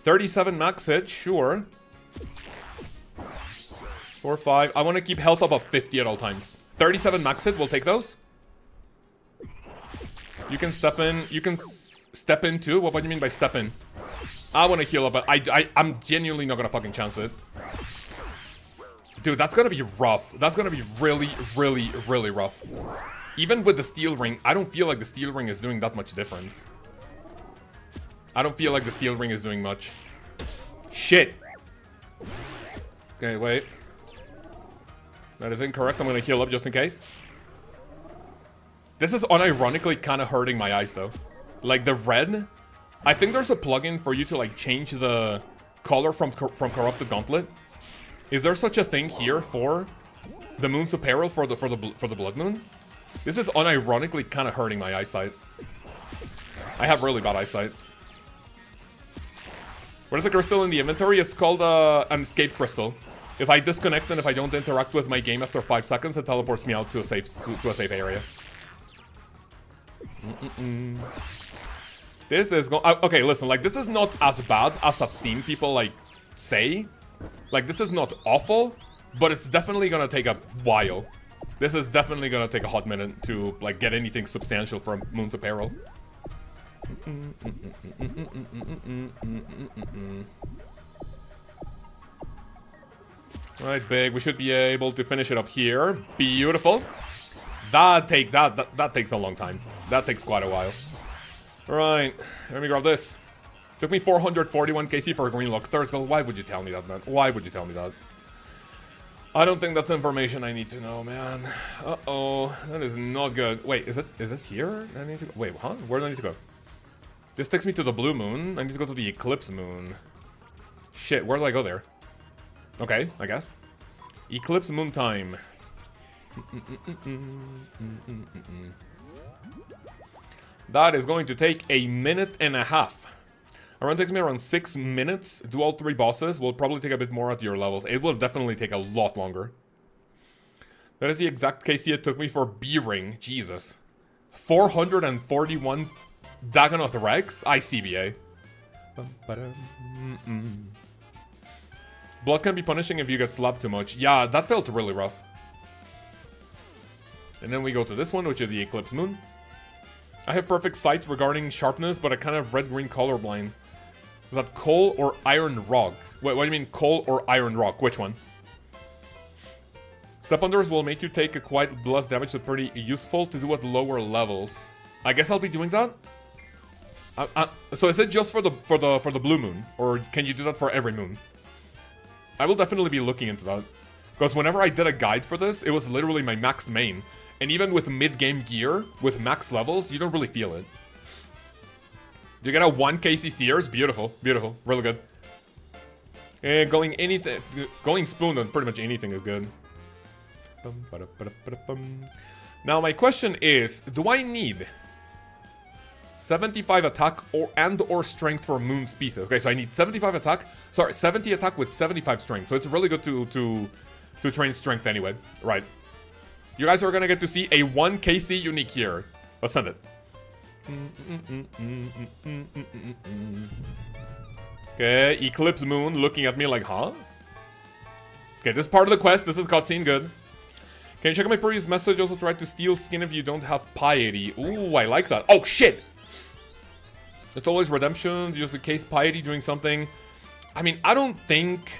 37 max hit, sure. 4, 5. I want to keep health above 50 at all times. 37 max hit, we'll take those. You can step in. You can step in too. What do you mean by step in? I want to heal up, but I'm genuinely not gonna fucking chance it. Dude, that's gonna be rough. That's gonna be really, really, really rough. Even with the steel ring, I don't feel like the steel ring is doing that much difference. I don't feel like the steel ring is doing much. Shit. Okay, wait. That is incorrect. I'm gonna heal up just in case. This is unironically kind of hurting my eyes, though. Like, the red... I think there's a plugin for you to, like, change the color from Corrupted Gauntlet? Is there such a thing here for the Moon's Apparel for the Blood Moon? This is unironically kind of hurting my eyesight. I have really bad eyesight. What is the crystal in the inventory? It's called an escape crystal. If I disconnect and if I don't interact with my game after 5 seconds, it teleports me out to a safe area. This is okay, listen, like, this is not as bad as I've seen people, like, say. Like, this is not awful, but it's definitely gonna take a while. This is definitely gonna take a hot minute to, like, get anything substantial from Moon's Apparel. Right, big. We should be able to finish it up here. Beautiful. That takes a long time. That takes quite a while. Right, let me grab this. Took me 441 KC for a green lock. Third skull. Why would you tell me that, man? Why would you tell me that? I don't think that's information I need to know, man. Uh-oh. That is not good. Wait, is this here? I need to go. Wait, huh? Where do I need to go? This takes me to the blue moon. I need to go to the eclipse moon. Shit, where do I go there? Okay, I guess. Eclipse moon time. That is going to take a minute and a half. Around takes me around 6 minutes. Do all 3 bosses. Will probably take a bit more at your levels. It will definitely take a lot longer. That is the exact KC it took me for B-Ring. Jesus. 441 Dagonoth Rex? ICBA. Blood can be punishing if you get slapped too much. Yeah, that felt really rough. And then we go to this one, which is the Eclipse Moon. I have perfect sight regarding sharpness, but I kind of red-green colorblind. Is that coal or iron rock? Wait, what do you mean coal or iron rock? Which one? Step unders will make you take a quite less damage, so pretty useful to do at lower levels. I guess I'll be doing that. So is it just for the blue moon, or can you do that for every moon? I will definitely be looking into that, because whenever I did a guide for this, it was literally my maxed main, and even with mid-game gear with max levels, you don't really feel it. You get a 1 KC Sears, beautiful, beautiful, really good. And going spoon on pretty much anything is good. Now my question is, do I need 75 attack or strength for Moon's pieces? Okay, so I need 75 attack. Sorry, 70 attack with 75 strength. So it's really good to train strength anyway. Right. You guys are gonna get to see a 1 KC unique here. Let's send it. Okay, Eclipse Moon looking at me like, huh? Okay, this part of the quest. This is cutscene good. Can you check out my previous message? Also try to steal skin if you don't have piety. Ooh, I like that. Oh, shit! It's always redemption, just in case piety doing something. I mean, I don't think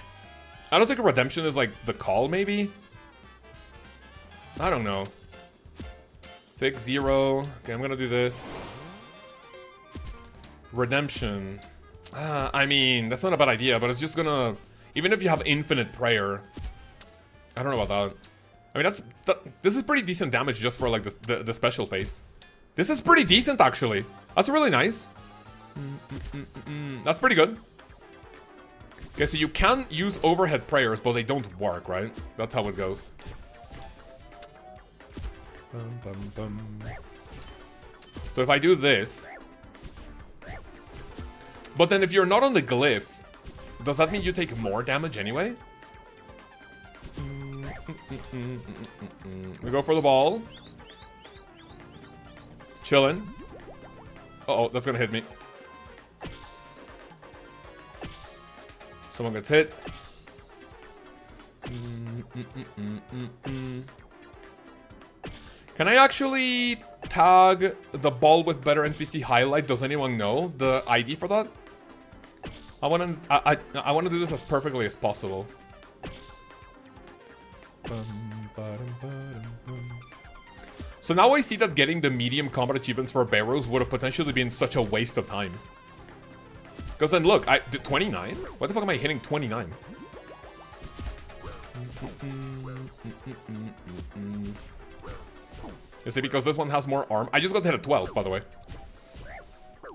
a redemption is like the call, maybe? I don't know. 6-0. Okay, I'm gonna do this. Redemption. I mean, that's not a bad idea, but it's just gonna... Even if you have infinite prayer... I don't know about that. I mean, this is pretty decent damage just for, like, the special phase. This is pretty decent, actually. That's really nice. That's pretty good. Okay, so you can use overhead prayers, but they don't work, right? That's how it goes. So if I do this... But then if you're not on the glyph, does that mean you take more damage anyway? We go for the ball. Chillin'. Uh-oh, that's gonna hit me. Someone gets hit. Can I actually tag the ball with better NPC highlight? Does anyone know the ID for that? I want to do this as perfectly as possible. So now I see that getting the medium combat achievements for Barrows would have potentially been such a waste of time. Because then look, 29? What the fuck am I hitting 29? Is it because this one has more arm? I just got hit at 12, by the way.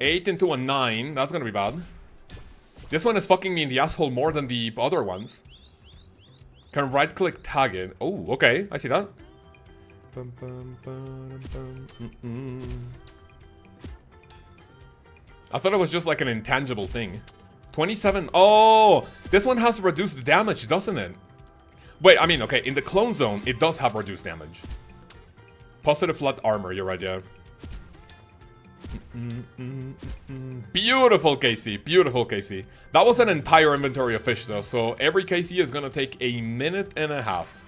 8 into a 9. That's gonna be bad. This one is fucking me in the asshole more than the other ones. Can right-click tag it. Oh, okay. I see that. I thought it was just like an intangible thing. 27. Oh, this one has reduced damage, doesn't it? Wait, I mean, okay, in the clone zone, it does have reduced damage. Positive flat armor, you're right, yeah. Beautiful, KC. Beautiful, KC. That was an entire inventory of fish, though, so every KC is gonna take a minute and a half.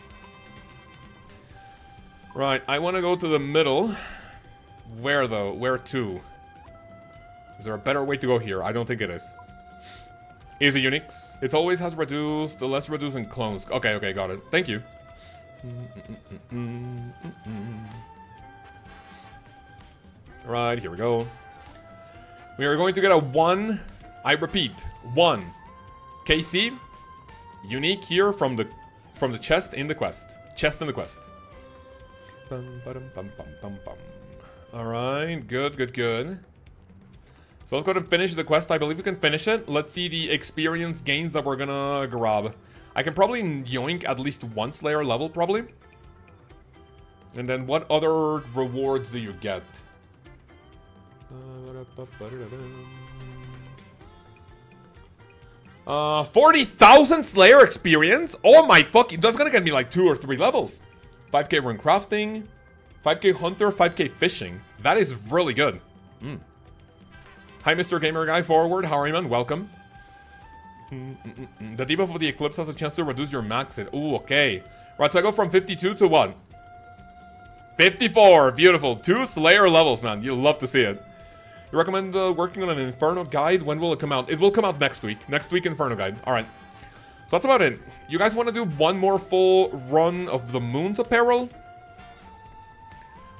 Right, I want to go to the middle. Where, though? Where to? Is there a better way to go here? I don't think it is. Easy uniques. It always has reduced, the less reduced in clones. Okay, okay, got it. Thank you. Right, here we go. We are going to get a 1, I repeat, 1 KC unique here from the chest in the quest. Chest in the quest. Alright, good, good, good. So let's go ahead and finish the quest. I believe we can finish it. Let's see the experience gains that we're gonna grab. I can probably yoink at least one Slayer level, probably. And then what other rewards do you get? 40,000 Slayer experience? Oh my fucking... That's gonna get me like 2 or 3 levels. 5k rune crafting, 5k hunter, 5k fishing. That is really good. Hi, Mr. Gamer Guy Forward. How are you, man? Welcome. The debuff of the Eclipse has a chance to reduce your max hit. Ooh, okay. Right, so I go from 52 to what? 54. Beautiful. 2 Slayer levels, man. You'll love to see it. You recommend working on an Inferno guide? When will it come out? It will come out next week. Next week, Inferno guide. All right. So that's about it. You guys want to do one more full run of the Moon's Apparel?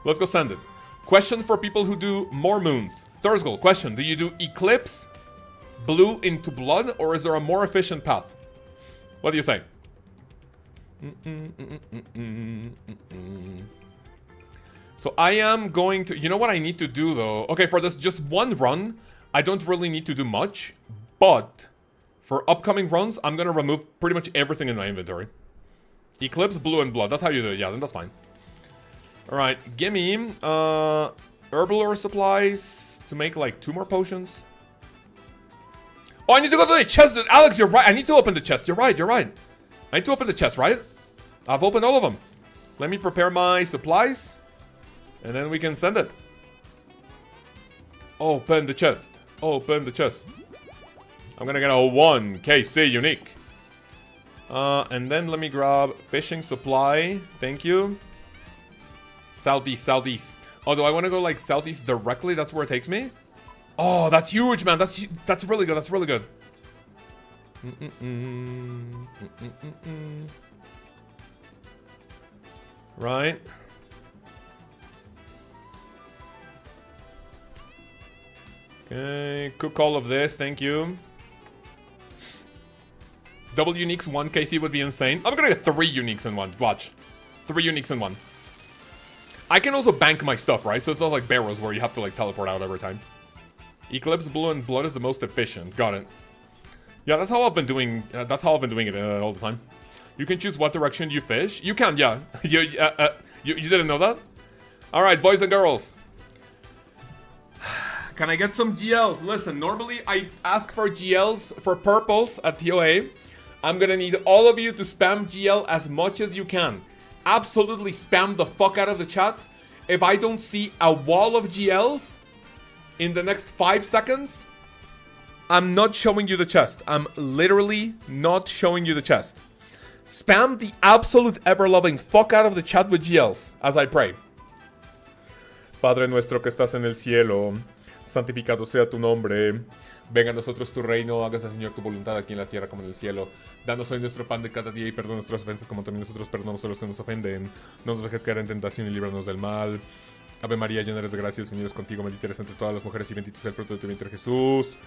Let's go send it. Question for people who do more moons. Thursgold, question. Do you do Eclipse, Blue into Blood, or is there a more efficient path? What do you say? So I am going to... You know what I need to do, though? Okay, for this just one run, I don't really need to do much. But for upcoming runs, I'm going to remove pretty much everything in my inventory. Eclipse, Blue, and Blood. That's how you do it. Yeah, then that's fine. Alright, gimme herbal ore supplies to make like 2 more potions. Oh, I need to go to the chest. Alex, you're right. I need to open the chest. You're right, you're right. I need to open the chest, right? I've opened all of them. Let me prepare my supplies. And then we can send it. Open the chest. Open the chest. I'm gonna get a 1 KC unique. And then let me grab fishing supply. Thank you. Southeast, southeast. Oh, do I want to go like southeast directly? That's where it takes me? Oh, that's huge, man. That's really good. That's really good. Right. Okay, cook all of this. Thank you. Double uniques, 1 KC would be insane. I'm gonna get 3 uniques in one. Watch. 3 uniques in one. I can also bank my stuff, right? So it's not like Barrows where you have to like teleport out every time. Eclipse, Blue, and Blood is the most efficient. Got it. Yeah, that's how I've been doing. That's how I've been doing it all the time. You can choose what direction you fish. You can, yeah. you didn't know that? All right, boys and girls. Can I get some GLs? Listen, normally I ask for GLs for purples at TOA. I'm gonna need all of you to spam GL as much as you can. Absolutely spam the fuck out of the chat. If I don't see a wall of GLs in the next 5 seconds, I'm not showing you the chest. I'm literally not showing you the chest. Spam the absolute ever-loving fuck out of the chat with GLs as I pray. Padre nuestro que estás en el cielo, santificado sea tu nombre. Venga a nosotros tu reino, hágase, Señor, tu voluntad aquí en la tierra como en el cielo. Danos hoy nuestro pan de cada día y perdona nuestras ofensas como también nosotros perdonamos a los que nos ofenden. No nos dejes caer en tentación y líbranos del mal. Ave María, llena eres de gracia, el Señor es contigo, bendita eres entre todas las mujeres y bendito es el fruto de tu vientre, Jesús.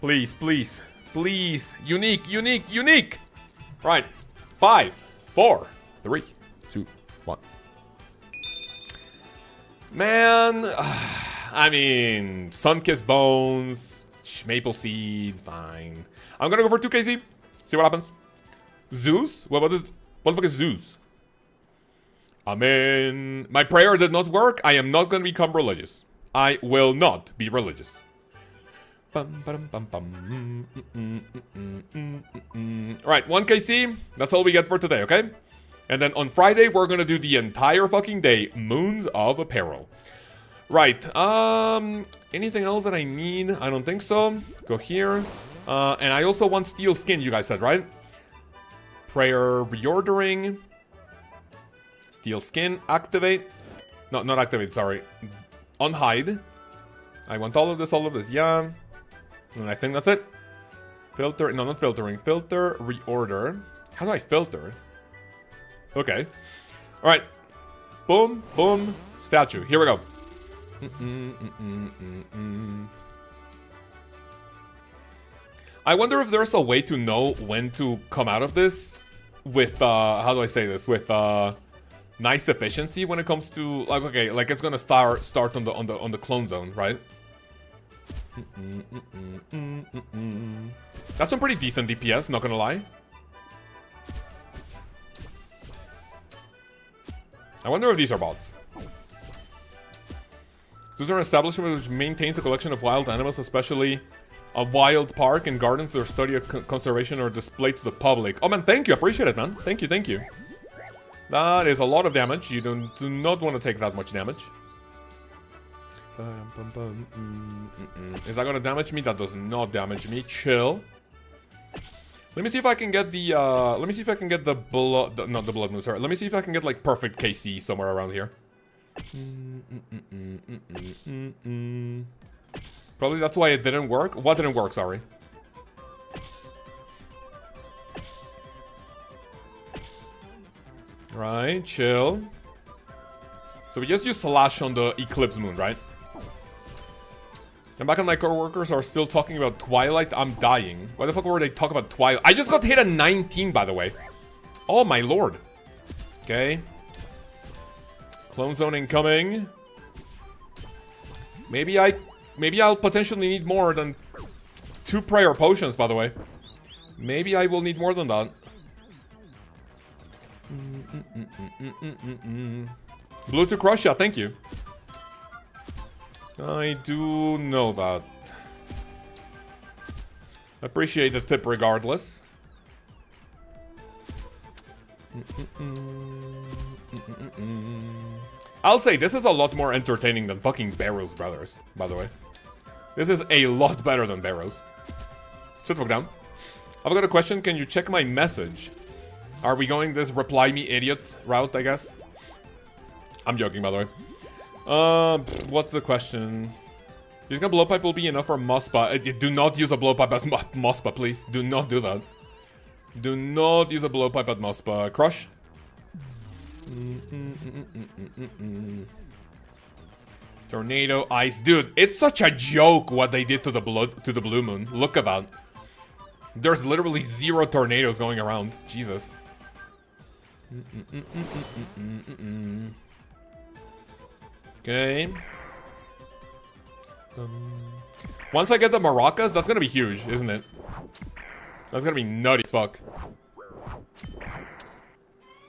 Please, please, please. Unique, unique, unique. Right. 5, 4, 3, 2, 1. Man, I mean, Sunkissed Bones, Mage. Maple Seed. Fine. I'm gonna go for 2KZ. See what happens. Zeus? What the fuck is Zeus? Amen. My prayer did not work. I am not gonna become religious. I will not be religious. Right, 1KC. That's all we get for today, okay? And then on Friday, we're gonna do the entire fucking day. Moons of Apparel. Right, anything else that I need? I don't think so. Go here. And I also want steel skin, you guys said, right? Prayer reordering. Steel skin, activate. No, not activate, sorry. Unhide. I want all of this, yeah. And I think that's it. Filter, no, not filtering. Filter, reorder. How do I filter? Okay. Alright. Boom, boom, statue. Here we go. I wonder if there's a way to know when to come out of this with, how do I say this? With, nice efficiency when it comes to, like, okay, like it's gonna start on the clone zone, right? That's some pretty decent DPS, not gonna lie. I wonder if these are bots. These are an establishment which maintains a collection of wild animals, especially a wild park and gardens that are study of conservation or displayed to the public. Oh man, thank you, appreciate it, man. Thank you, thank you. That is a lot of damage. You do not want to take that much damage. Is that gonna damage me? That does not damage me. Chill. Let me see if I can get the blood, not the blood moon, sorry. Let me see if I can get like perfect KC somewhere around here. Probably that's why it didn't work. What didn't work, sorry? Right, chill. So we just use Slash on the Eclipse Moon, right? And back and my coworkers are still talking about Twilight. I'm dying. Why the fuck were they talking about Twilight? I just got hit at 19, by the way. Oh my lord. Okay. Clone zone incoming. Maybe I'll potentially need more than 2 prayer potions, by the way. Maybe I will need more than that. Blue to crush, yeah, thank you. I do know that. Appreciate the tip regardless. I'll say this is a lot more entertaining than fucking Barrows Brothers, by the way. This is a lot better than Barrows. Sit fuck down. I've got a question, can you check my message? Are we going this reply me idiot route, I guess? I'm joking, by the way. What's the question? Do you think a blowpipe will be enough for Mospa? Do not use a blowpipe as Mospa, please. Do not do that. Do not use a blowpipe at Mospa. Crush? Tornado, ice. Dude, it's such a joke what they did to the blue moon. Look at that. There's literally 0 tornadoes going around. Jesus. Okay. Once I get the maracas, that's gonna be huge, isn't it? That's gonna be nutty as fuck.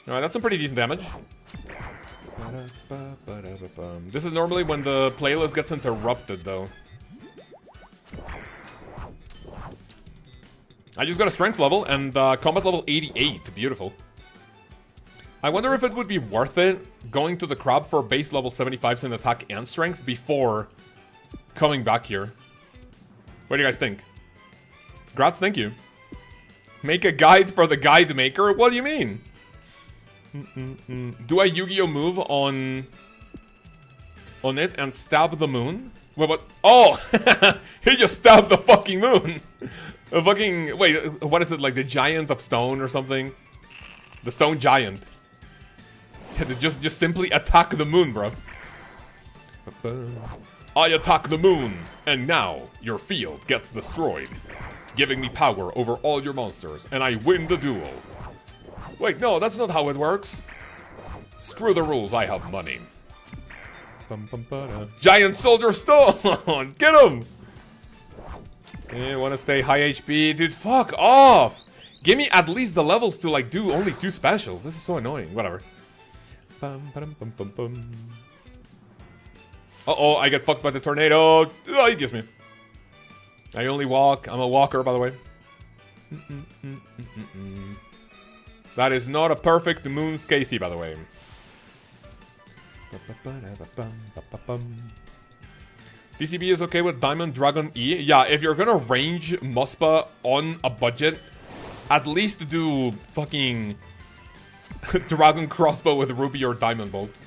Alright, that's some pretty decent damage. This is normally when the playlist gets interrupted, though. I just got a strength level and combat level 88. Beautiful. I wonder if it would be worth it going to the crab for base level 75s in attack and strength before coming back here. What do you guys think? Grats, thank you. Make a guide for the guide maker? What do you mean? Do I Yu-Gi-Oh move on it and stab the moon? Wait, what? Oh! He just stabbed the fucking moon! A fucking... Wait, what is it? Like the Giant of Stone or something? The Stone Giant. Just simply attack the moon, bro. I attack the moon, and now your field gets destroyed, giving me power over all your monsters, and I win the duel. Wait, no, that's not how it works. Screw the rules, I have money. Giant Soldier Stone! Get him! Okay, wanna stay high HP? Dude, fuck off! Give me at least the levels to like do only 2 specials. This is so annoying. Whatever. Uh-oh, I get fucked by the tornado. Oh, he gives me. I only walk. I'm a walker, by the way. That is not a perfect Moon's Casey, by the way. DCB is okay with Diamond Dragon E. Yeah, if you're gonna range Muspa on a budget, at least do fucking Dragon Crossbow with Ruby or Diamond Bolt.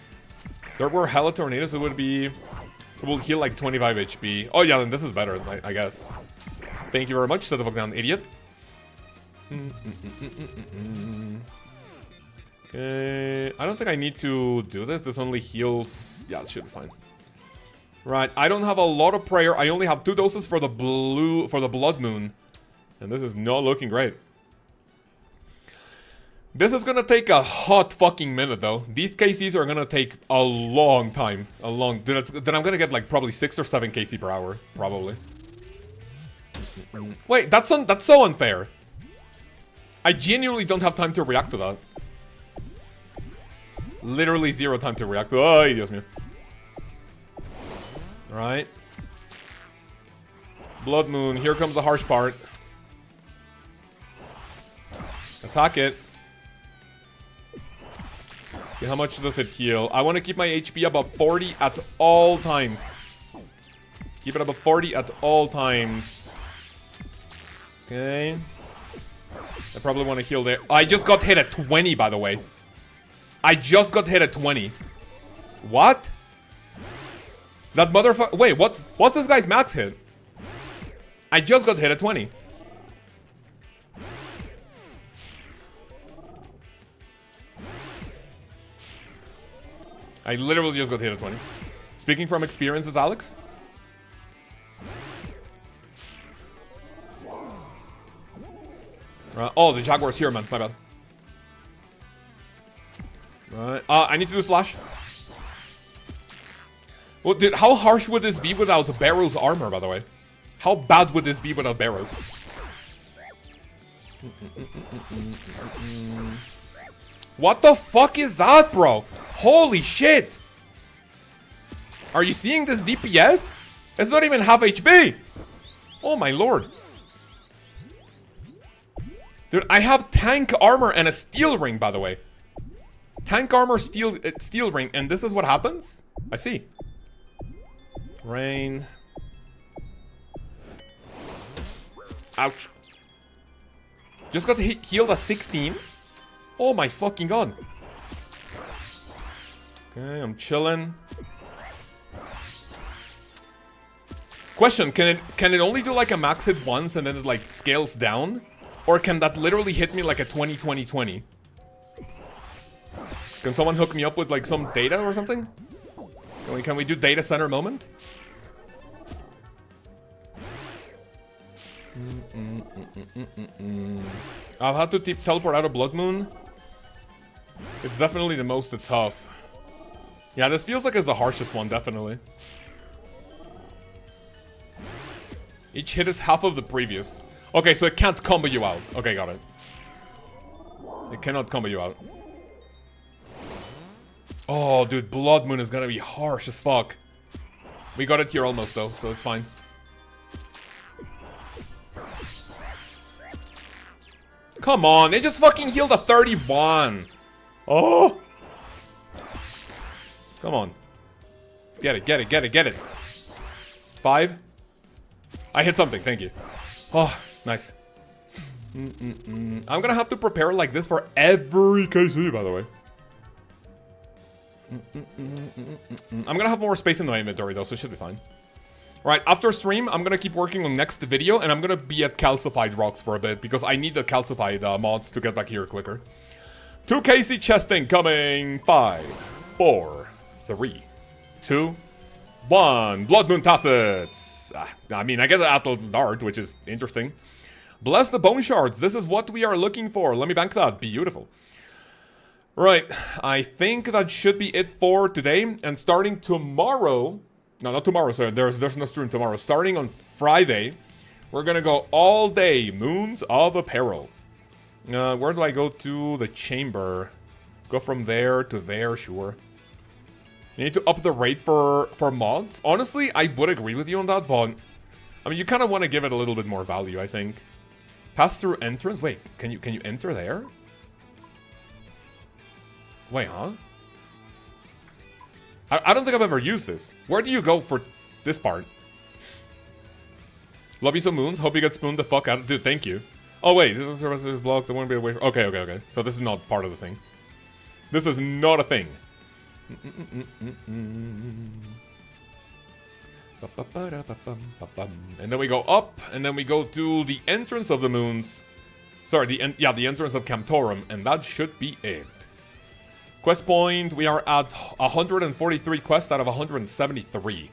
There were Hella Tornadoes, it would be... It will heal like 25 HP. Oh yeah, then this is better, I guess. Thank you very much, set the fuck down, idiot. Okay, I don't think I need to do this. This only heals... Yeah, this should be fine. Right, I don't have a lot of prayer. I only have 2 doses for the Blood Moon. And this is not looking great. This is gonna take a hot fucking minute, though. These KCs are gonna take a long time. Then I'm gonna get like probably 6 or 7 KC per hour, probably. Wait, that's so unfair. I genuinely don't have time to react to that. Literally 0 time to react to. Oh, he does me. Alright. Blood Moon, here comes the harsh part. Attack it. Okay, how much does it heal? I want to keep my HP above 40 at all times. Keep it above 40 at all times. Okay. I probably want to heal there. I just got hit at 20, by the way. I just got hit at 20. What? That motherfucker... Wait, what's this guy's max hit? I just got hit at 20. I literally just got hit at 20. Speaking from experiences, Alex? Oh, the Jaguar's here, man. My bad. Right. I need to do slash. Well, dude, how harsh would this be without Barrows armor, by the way? How bad would this be without Barrows? What the fuck is that, bro? Holy shit! Are you seeing this DPS? It's not even half HP! Oh my lord. Dude, I have tank armor and a steel ring, by the way. Tank armor, steel ring, and this is what happens? I see. Rain. Ouch. Just got healed at 16. Oh my fucking god. Okay, I'm chilling. Question, can it only do like a max hit once and then it like scales down? Or can that literally hit me like a 20-20-20? Can someone hook me up with like some data or something? Can we do data center moment? I've had to teleport out of Blood Moon. It's definitely the most tough. Yeah, this feels like it's the harshest one, definitely. Each hit is half of the previous. Okay, so it can't combo you out. Okay, got it. It cannot combo you out. Oh, dude, Blood Moon is gonna be harsh as fuck. We got it here almost, though, so it's fine. Come on, they just fucking healed a 31. Oh! Come on. Get it, get it, get it, get it. 5. I hit something, thank you. Oh, nice. I'm gonna have to prepare like this for every KC, by the way. I'm gonna have more space in my inventory, though, so it should be fine. Right, after stream, I'm gonna keep working on next video, and I'm gonna be at calcified rocks for a bit, because I need the calcified mods to get back here quicker. 2 KC chesting coming. 5, 4, 3, 2, 1. Blood Moon Tassets. I mean, I get the Atlas Dart, which is interesting. Bless the Bone Shards. This is what we are looking for. Let me bank that. Beautiful. Right, I think that should be it for today, and starting tomorrow... No, not tomorrow, sorry. There's no stream tomorrow. Starting on Friday, We're gonna go all day. Moons of Apparel. Where do I go to the chamber? Go from there to there, sure. You need to up the rate for mods. Honestly, I would agree with you on that, but I mean, you kind of want to give it a little bit more value, I think. Pass through entrance. Wait, can you enter there? Wait, huh? I don't think I've ever used this. Where do you go for this part? Love you some moons. Hope you get spooned the fuck out. Dude, thank you. Oh wait, this is blocked. I want to be away from. Okay. So this is not part of the thing. This is not a thing. And then we go up, and then we go to the entrance of the moons. Sorry, the entrance of Camptorum, and that should be it. Quest point, we are at 143 quests out of 173.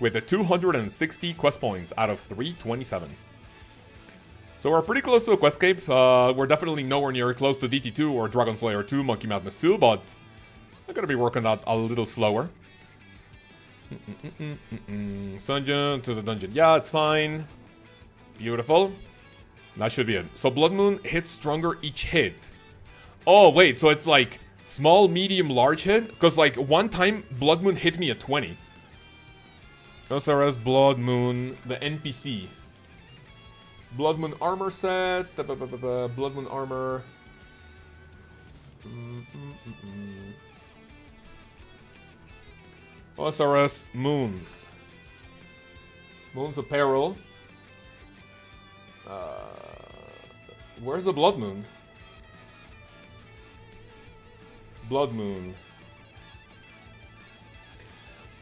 With a 260 quest points out of 327. So we're pretty close to a questscape. We're definitely nowhere near close to DT2 or Dragon Slayer 2, Monkey Madness 2, but I'm gonna be working that a little slower. Dungeon to the dungeon. Yeah, it's fine. Beautiful. That should be it. So Blood Moon hits stronger each hit. Oh, wait, so it's like small, medium, large hit? Because like one time Blood Moon hit me at 20. OSRS Blood Moon, the NPC. Blood Moon armor set. Blood Moon armor. OSRS Moons. Moons Apparel. Where's the Blood Moon? Blood Moon.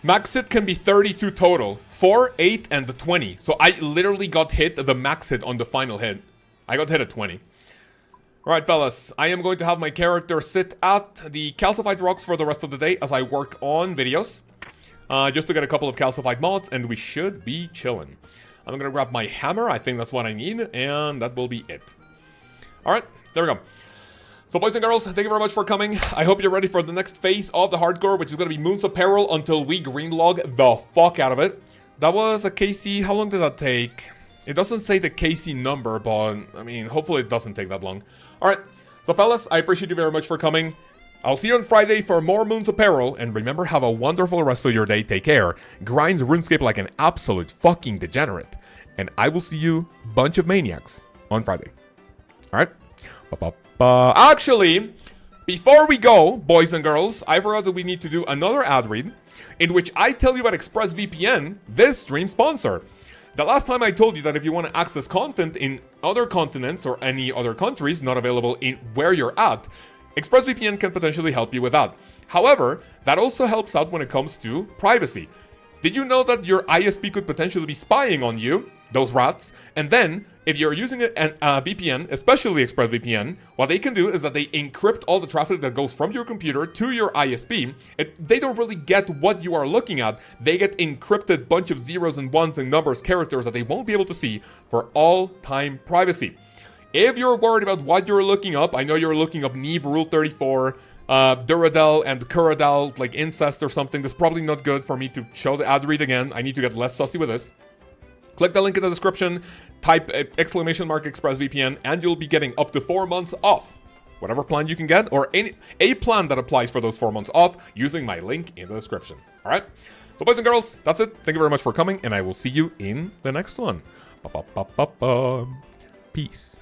Max hit can be 32 total. 4, 8, and the 20. So I literally got hit the max hit on the final hit. I got hit at 20. Alright, fellas. I am going to have my character sit at the calcified rocks for the rest of the day as I work on videos. Just to get a couple of calcified mods, and we should be chilling. I'm gonna grab my hammer. I think that's what I need, and that will be it. Alright, there we go. So boys and girls, thank you very much for coming. I hope you're ready for the next phase of the hardcore, which is going to be Moons Apparel until we greenlog the fuck out of it. That was a KC. How long did that take? It doesn't say the KC number, but I mean, hopefully it doesn't take that long. Alright, so fellas, I appreciate you very much for coming. I'll see you on Friday for more Moons Apparel, and remember, have a wonderful rest of your day. Take care. Grind RuneScape like an absolute fucking degenerate. And I will see you, bunch of maniacs, on Friday. Alright? Bye-bye. Actually, before we go, boys and girls, I forgot that we need to do another ad read in which I tell you about ExpressVPN, this stream sponsor. The last time I told you that if you want to access content in other continents or any other countries not available in where you're at, ExpressVPN can potentially help you with that. However, that also helps out when it comes to privacy. Did you know that your ISP could potentially be spying on you, those rats, and then if you're using a VPN, especially ExpressVPN, what they can do is that they encrypt all the traffic that goes from your computer to your ISP. They don't really get what you are looking at. They get encrypted bunch of zeros and ones and numbers, characters that they won't be able to see for all-time privacy. If you're worried about what you're looking up, I know you're looking up Neve Rule 34, Duradel and Curadel, like incest or something. That's probably not good for me to show the ad read again. I need to get less sussy with this. Click the link in the description, type exclamation mark ExpressVPN, and you'll be getting up to 4 months off. Whatever plan you can get, or a plan that applies for those 4 months off, using my link in the description. Alright? So boys and girls, that's it. Thank you very much for coming, and I will see you in the next one. Peace.